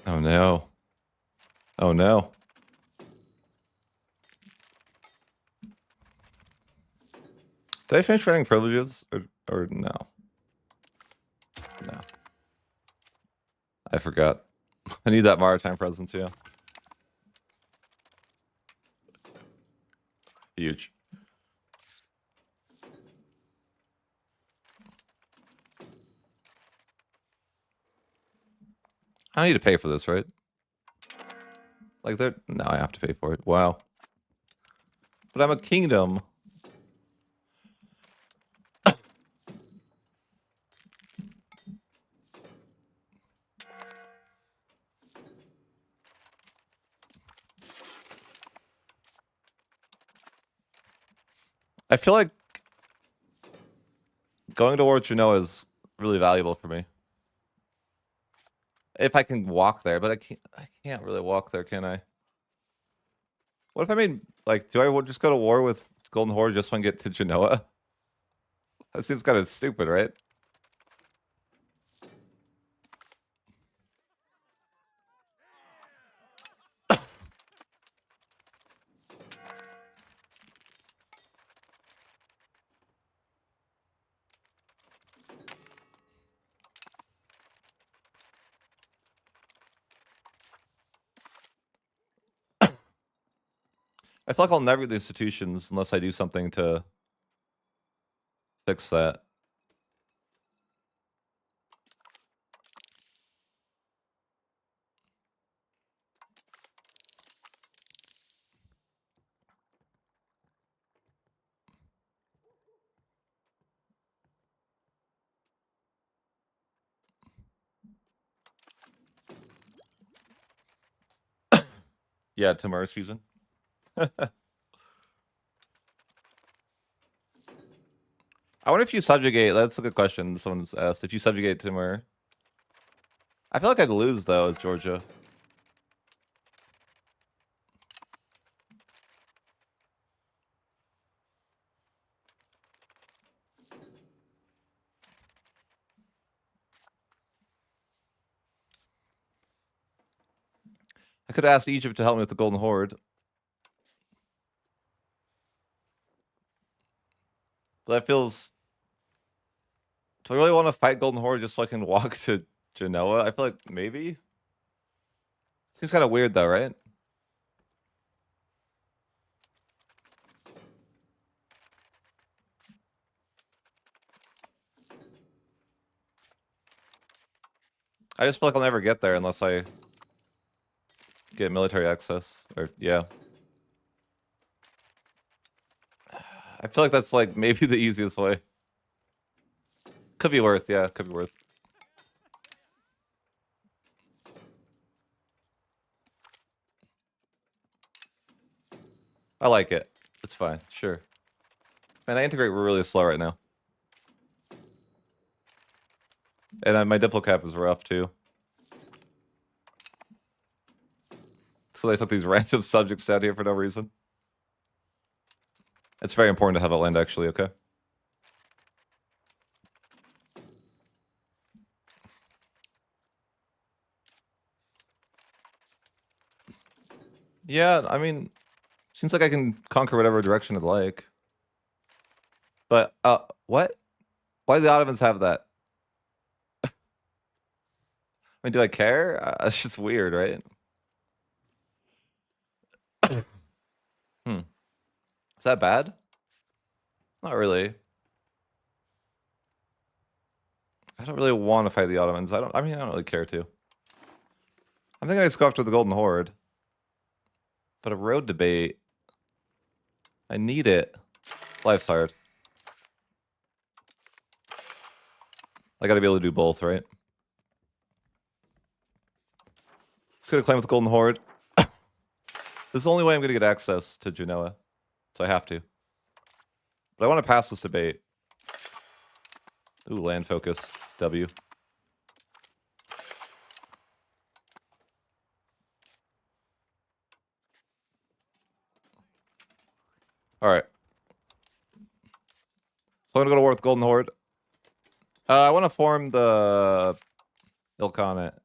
Oh no. Oh no. Did I finish writing privileges or no? No. I forgot. I need that maritime presence, yeah. Huge. I need to pay for this, right? Like, no, I have to pay for it. Wow. But I'm a kingdom. I feel like Going towards Genoa is really valuable for me. If I can walk there, but I can't really walk there, can I? What if I made, like, do I just go to war with Golden Horde just so I can get to Genoa? That seems kind of stupid, right? I feel like I'll never get the institutions unless I do something to fix that. Yeah, tomorrow's season. I wonder if you subjugate. That's a good question. Someone's asked if you subjugate Timur. I feel like I'd lose though as Georgia. I could ask Egypt to help me with the Golden Horde. But that feels. Do I really want to fight Golden Horde just so I can walk to Genoa? I feel like maybe. Seems kind of weird though, right? I just feel like I'll never get there unless I get military access. Or yeah. I feel like that's like maybe the easiest way. Could be worth, yeah, could be worth. I like it. It's fine, sure. Man, I integrate really slow right now. And then my diplo cap is rough too. So they took these random subjects down here for no reason. It's very important to have that land actually, okay? Yeah, I mean, seems like I can conquer whatever direction I'd like. But, what? Why do the Ottomans have that? I mean, do I care? It's just weird, right? Is that bad? Not really. I don't really want to fight the Ottomans. I mean, I don't really care to. I'm thinking I just go after the Golden Horde. But a road debate. I need it. Life's hard. I gotta be able to do both, right? Just gonna claim with the Golden Horde. This is the only way I'm gonna get access to Genoa. So I have to. But I want to pass this debate. Ooh, land focus. W. Alright. So I'm gonna go to war with Golden Horde. I want to form the Ilkhanate.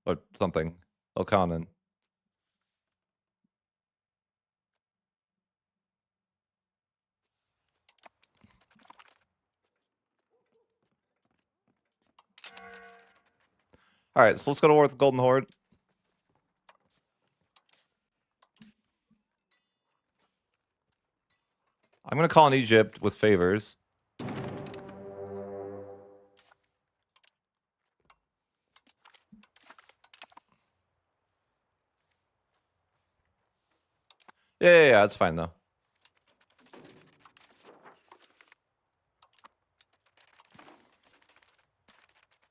Or something. Ilkhanan. Alright, so let's go to war with the Golden Horde. I'm gonna call on Egypt with favors. Yeah, that's fine though.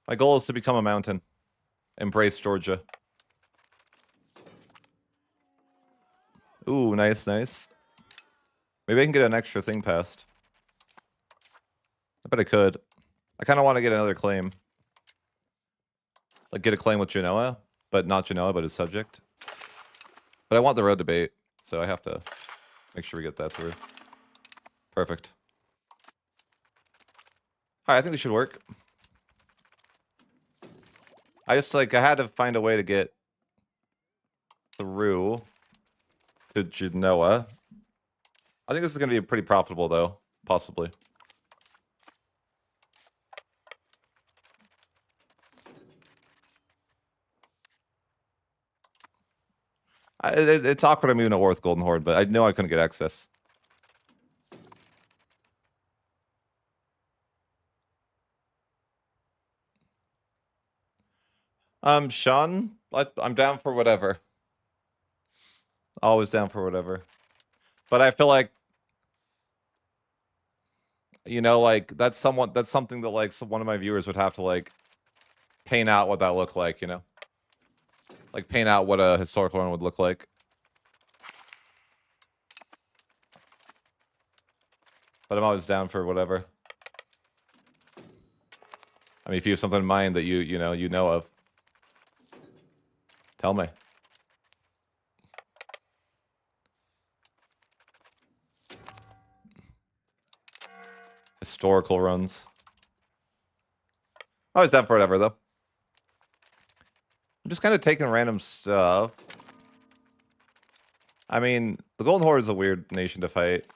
My goal is to become a mountain. Embrace Georgia. Ooh, nice, nice. Maybe I can get an extra thing passed. I bet I could. I kind of want to get another claim. Like, get a claim with Genoa, but not Genoa, but his subject. But I want the road debate, so I have to make sure we get that through. Perfect. All right, I think this should work. I just, like, I had to find a way to get through to Genoa. I think this is going to be pretty profitable, though, possibly. It's awkward I'm even at war with Golden Horde, but I know I couldn't get access. Sean, I'm down for whatever. Always down for whatever. But I feel like, you know, like, that's something that, like, one of my viewers would have to, like, paint out what that looked like, you know? Like, paint out what a historical one would look like. But I'm always down for whatever. I mean, if you have something in mind that you know of, tell me. Historical runs. Always down for whatever, though. I'm just kind of taking random stuff. I mean, the Golden Horde is a weird nation to fight.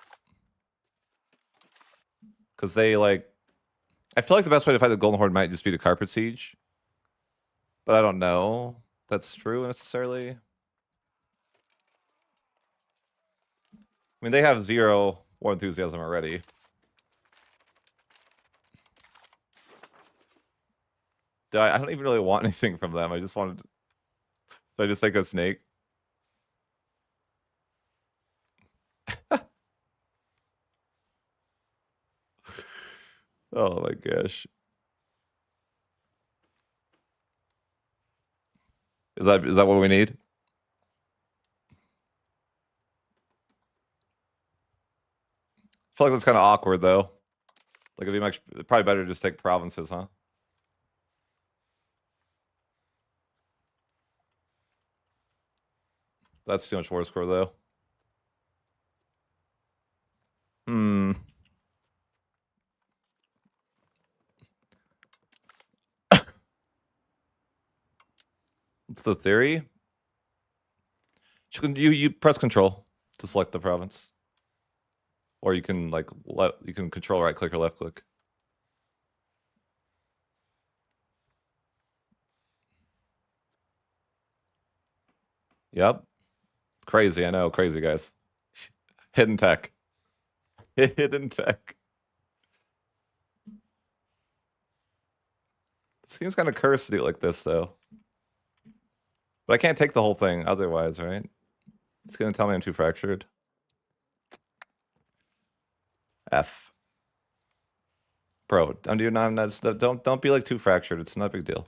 Because they, like... I feel like the best way to fight the Golden Horde might just be to carpet siege. But I don't know if that's true necessarily. I mean, they have 0 war enthusiasm already. I don't even really want anything from them. I just wanted to... So I just take a snake. Oh my gosh. Is that what we need? I feel like that's kind of awkward though. Like, it'd be probably better to just take provinces, huh? That's too much war score though. What's the theory? You press control to select the province. Or you can, like, you can control right click or left click. Yep. Crazy, I know, crazy guys. Hidden tech. Hidden tech. It seems kind of cursed to do it like this, though. But I can't take the whole thing otherwise, right? It's gonna tell me I'm too fractured. F. Bro, don't be like too fractured. It's not a big deal.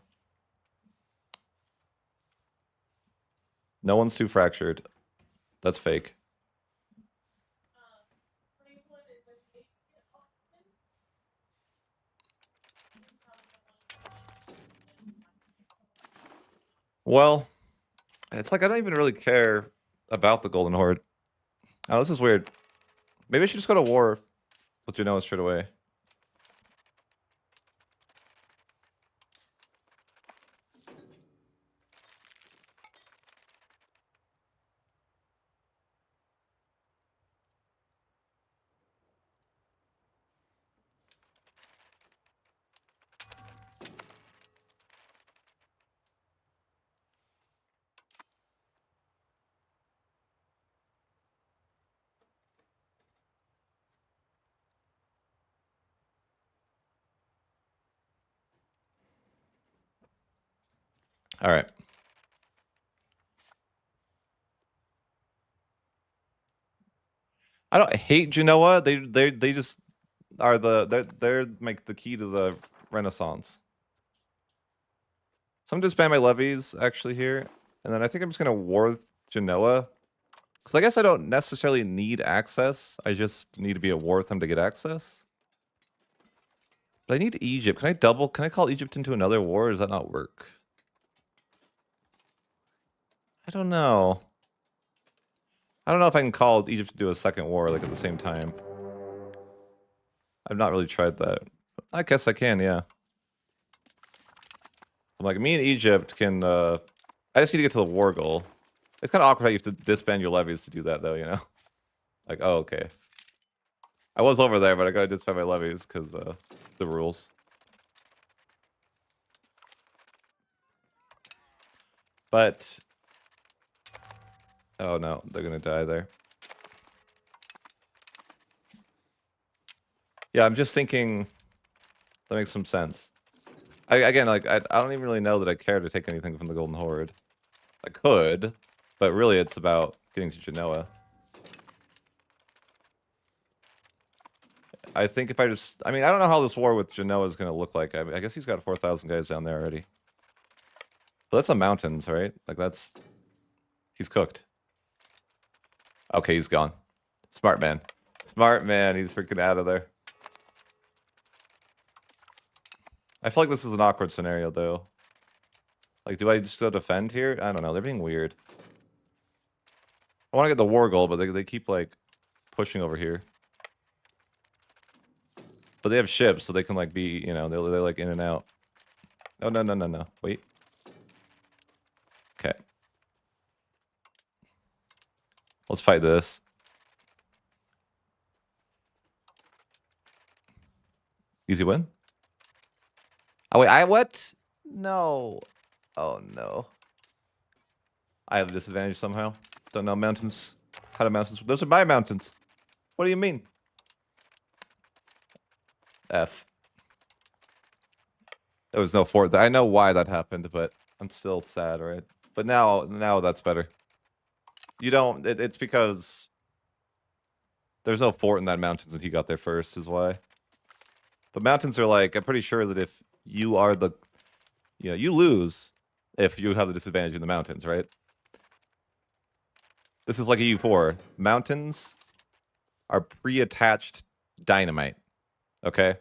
No one's too fractured. That's fake. Well, it's like I don't even really care about the Golden Horde. Oh, this is weird. Maybe I should just go to war with Genoa straight away. All right. I don't hate Genoa. They just are they're like the key to the Renaissance. So I'm just spam my levies actually here, and then I think I'm just gonna war with Genoa, because I guess I don't necessarily need access. I just need to be at war with them to get access. But I need Egypt. Can I call Egypt into another war? Or does that not work? I don't know. I don't know if I can call Egypt to do a second war like at the same time. I've not really tried that. I guess I can, yeah. So like me and Egypt can I just need to get to the war goal. It's kind of awkward how you have to disband your levies to do that though, you know? Like, oh, okay. I was over there, but I gotta disband my levies because the rules. But oh no, they're gonna die there. Yeah, I'm just thinking that makes some sense. Again, like I don't even really know that I care to take anything from the Golden Horde. I could, but really it's about getting to Genoa. I think if I just, I mean, I don't know how this war with Genoa is going to look like. I guess he's got 4,000 guys down there already. But that's the mountains, right? Like that's, he's cooked. Okay, he's gone. Smart man. Smart man, he's freaking out of there. I feel like this is an awkward scenario though. Like, do I just go defend here? I don't know, they're being weird. I want to get the war goal, but they keep like pushing over here. But they have ships, so they can like be, you know, they're like in and out. Oh, no, no, no, no. Wait. Okay. Let's fight this. Easy win. Oh, wait, what? No. Oh, no. I have a disadvantage somehow. Don't know mountains. How do mountains... Those are my mountains. What do you mean? F. There was no fort. I know why that happened, but I'm still sad, right? But now that's better. You don't... It's because... There's no fort in that mountains and he got there first is why. But mountains are like... I'm pretty sure that if you are the... You know, you lose if you have the disadvantage in the mountains, right? This is like EU4. Mountains are pre-attached dynamite. Okay?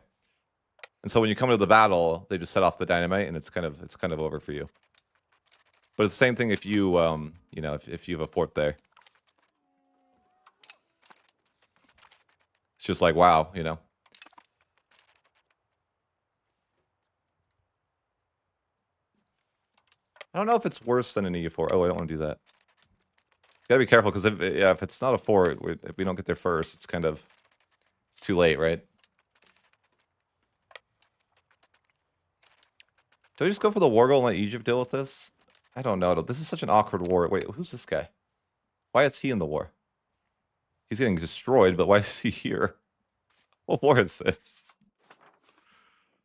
And so when you come to the battle, they just set off the dynamite and it's kind of over for you. But it's the same thing if you you know, if you have a fort there. It's just like, wow, you know. I don't know if it's worse than an EU4. Oh, I don't want to do that. Gotta be careful because if it's not a fort, if we don't get there first, it's kind of it's too late, right? Do I just go for the war goal and let Egypt deal with this? I don't know. This is such an awkward war. Wait, who's this guy? Why is he in the war? He's getting destroyed, but why is he here? What war is this?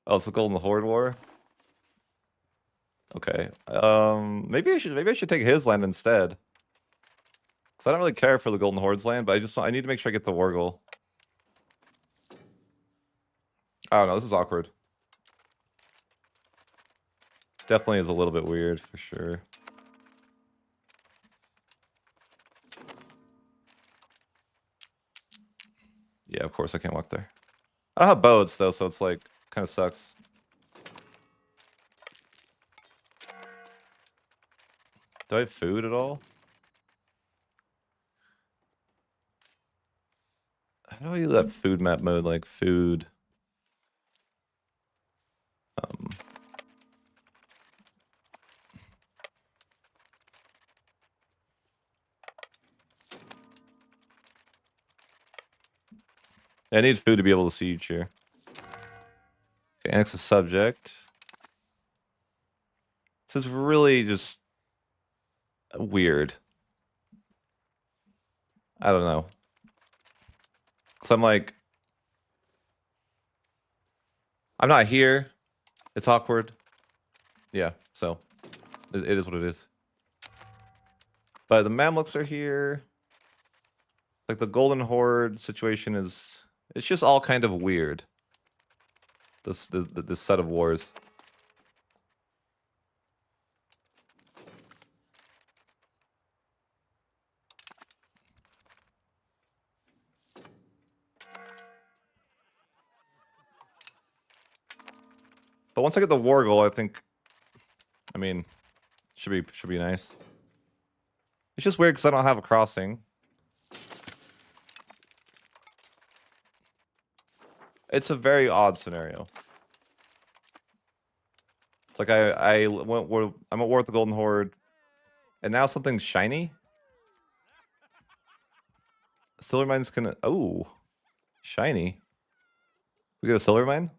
Oh, it's the Golden Horde War. Okay. Maybe I should take his land instead. Because I don't really care for the Golden Horde's land, but I need to make sure I get the war goal. I don't know. This is awkward. Definitely is a little bit weird for sure. Yeah, of course I can't walk there. I don't have boats though, so it's like kind of sucks. Do I have food at all? How do I use that food map mode? Like food. I need food to be able to siege here. Okay, annex a subject. This is really just weird. I don't know. So I'm like, I'm not here. It's awkward. Yeah, so it is what it is. But the Mamluks are here. Like the Golden Horde situation is, it's just all kind of weird. This set of wars. But once I get the war goal, I think, I mean, should be nice. It's just weird because I don't have a crossing. It's a very odd scenario. It's like I'm at war with the Golden Horde, and now something shiny. Silver mine's gonna. Oh, shiny. We got a silver mine.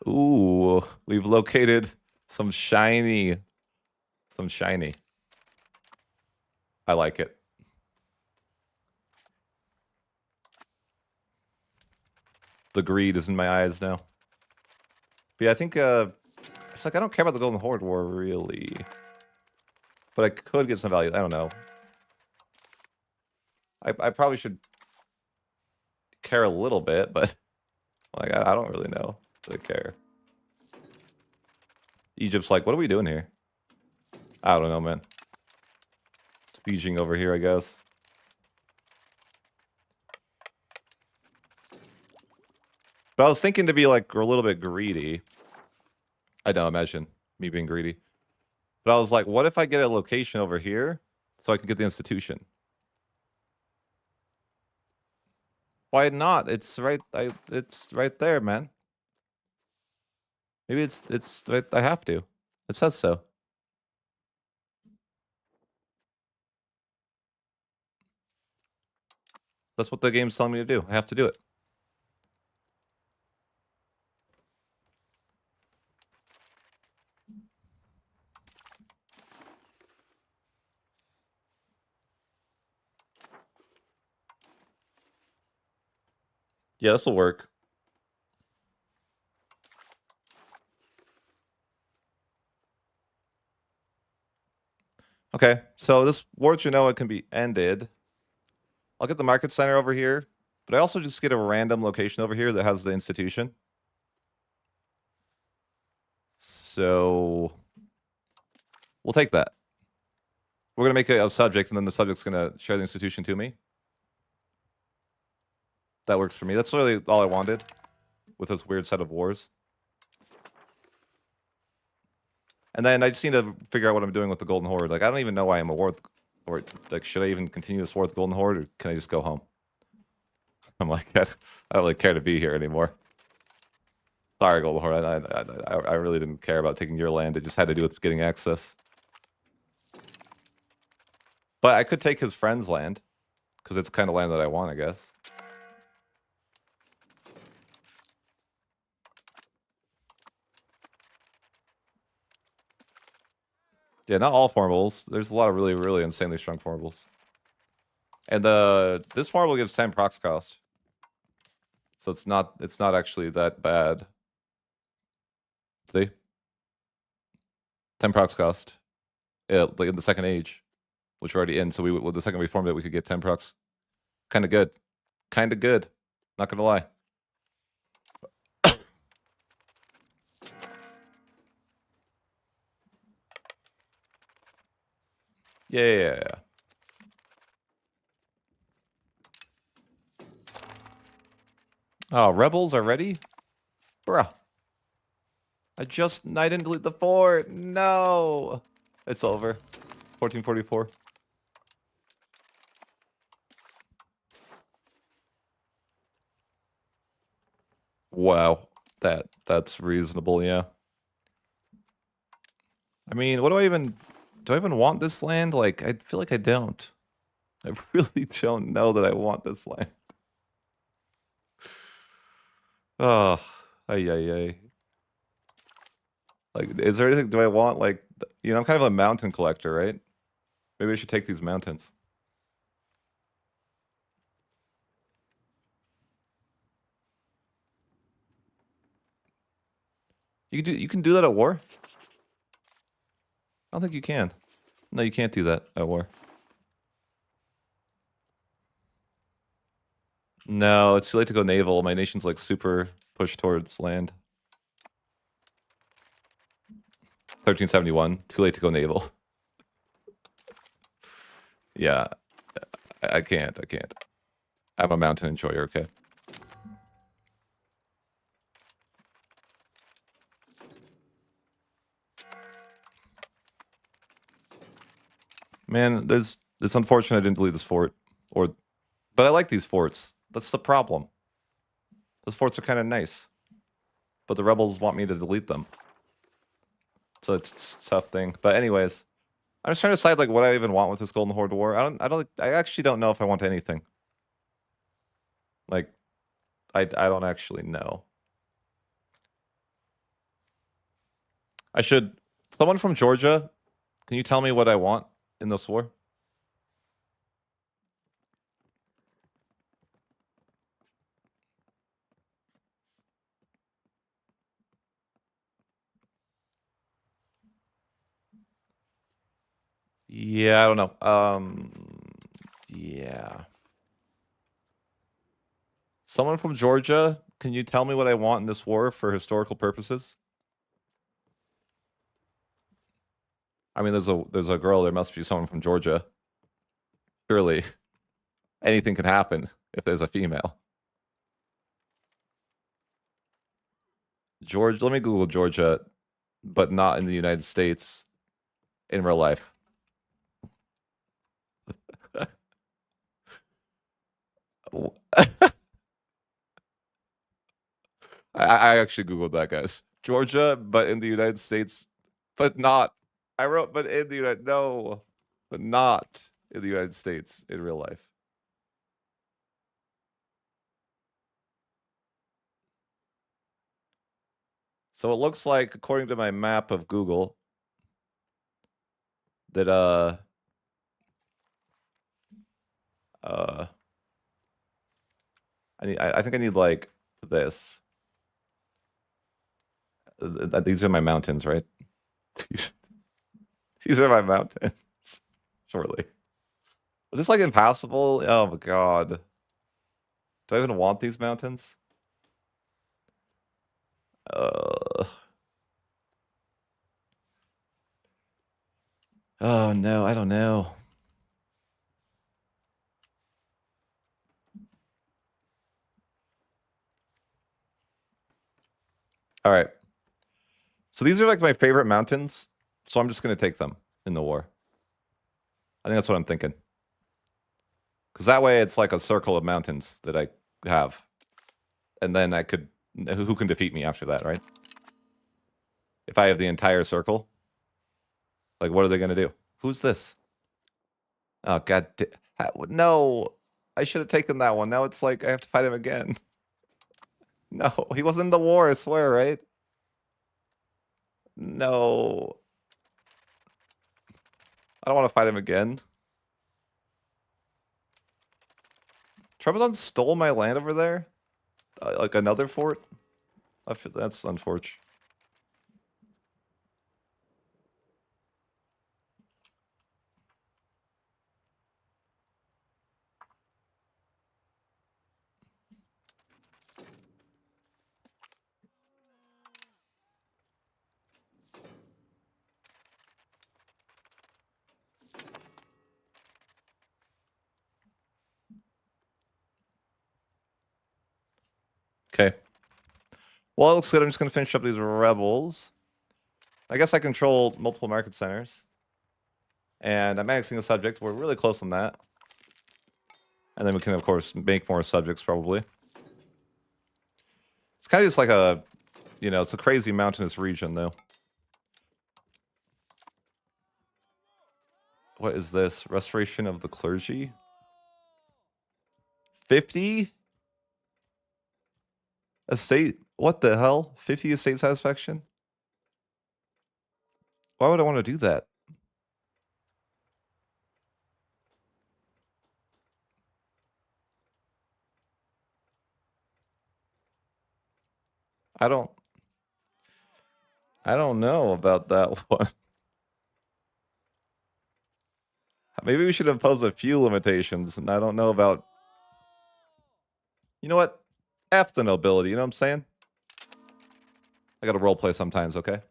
Ooh, we've located some shiny. Some shiny. I like it. The greed is in my eyes now. But yeah, I think it's like I don't care about the Golden Horde War really. But I could get some value. I don't know. I probably should care a little bit, but like I don't really know if I care. Egypt's like, what are we doing here? I don't know, man. Sieging over here, I guess. But I was thinking to be like a little bit greedy. I don't imagine me being greedy. But I was like, what if I get a location over here so I can get the institution? Why not? It's right there, man. Maybe it's right, I have to. It says so. That's what the game's telling me to do. I have to do it. Yeah, this will work. Okay, so this war Genoa can be ended. I'll get the market center over here, but I also just get a random location over here that has the institution. So we'll take that. We're gonna make it a subject, and then the subject's gonna share the institution to me. That works for me. That's really all I wanted with this weird set of wars. And then I just need to figure out what I'm doing with the Golden Horde. Like, I don't even know why I'm a war with, or like, should I even continue this war with the Golden Horde, or can I just go home? I'm like, I don't really care to be here anymore. Sorry, Golden Horde. I really didn't care about taking your land. It just had to do with getting access. But I could take his friend's land, because it's kind of land that I want, I guess. Yeah, not all formables. There's a lot of really, really insanely strong formables. And this formable gives 10 procs cost. So it's not actually that bad. See? 10 procs cost. Yeah, like in the second age, which we're already in. So the second we formed it, we could get 10 procs. Kind of good. Kind of good. Not gonna lie. Yeah. Oh, rebels are ready? Bruh. I didn't delete the fort. No. It's over. 1444. Wow. That's reasonable, yeah. I mean, do I even want this land? Like, I feel like I don't. I really don't know that I want this land. Oh, ay. Like, is there anything, do I want, like, I'm kind of a mountain collector, right? Maybe I should take these mountains. You can do that at war? I don't think you can. No, you can't do that at war. No, it's too late to go naval. My nation's like super pushed towards land. 1371. Too late to go naval. Yeah, I can't. I can't. I'm a mountain enjoyer, okay? Man, it's unfortunate I didn't delete this fort. But I like these forts. That's the problem. Those forts are kind of nice. But the rebels want me to delete them. So it's a tough thing. But anyways, I'm just trying to decide like what I even want with this Golden Horde War. I actually don't know if I want anything. Like, I don't actually know. I should. Someone from Georgia, can you tell me what I want in this war? Yeah, I don't know. Yeah. Someone from Georgia, can you tell me what I want in this war for historical purposes? I mean, there's a girl. There must be someone from Georgia. Surely, anything can happen if there's a female. George, let me Google Georgia, but not in the United States, in real life. I actually Googled that, guys. Georgia, but in the United States, but not. I wrote, but in the United, no, but not in the United States in real life. So it looks like, according to my map of Google, that I think I need like this. These are my mountains, right? These are my mountains. Surely. Is this like impassable? Oh my god. Do I even want these mountains? Oh no, I don't know. All right. So these are like my favorite mountains. So I'm just going to take them in the war. I think that's what I'm thinking. Because that way it's like a circle of mountains that I have. And then I could... Who can defeat me after that, right? If I have the entire circle. Like, what are they going to do? Who's this? Oh, god. No. I should have taken that one. Now it's like I have to fight him again. No, he wasn't in the war, I swear, right? No. I don't want to fight him again. Trebizond stole my land over there? Like another fort? That's unfortunate. Okay. Well, it looks good. I'm just going to finish up these rebels. I guess I control multiple market centers. And I'm annexing a subject. We're really close on that. And then we can, of course, make more subjects, probably. It's kind of just like a, you know, it's a crazy mountainous region, though. What is this? Restoration of the clergy? 50? Estate? What the hell? 50 estate satisfaction? Why would I want to do that? I don't know about that one. Maybe we should impose a few limitations, and I don't know about... You know what? F the nobility, you know what I'm saying? I gotta roleplay sometimes, okay?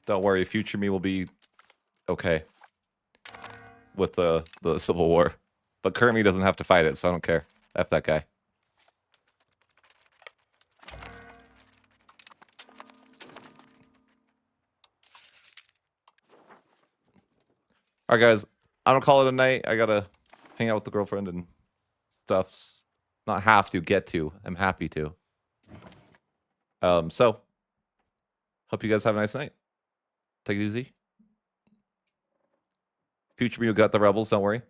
Don't worry, future me will be okay with the Civil War. But current me doesn't have to fight it, so I don't care. F that guy. Alright, guys. I'm gonna call it a night. I gotta hang out with the girlfriend and stuffs. Not have to, get to. I'm happy to. So hope you guys have a nice night. Take it easy. Future me, you got the rebels, don't worry.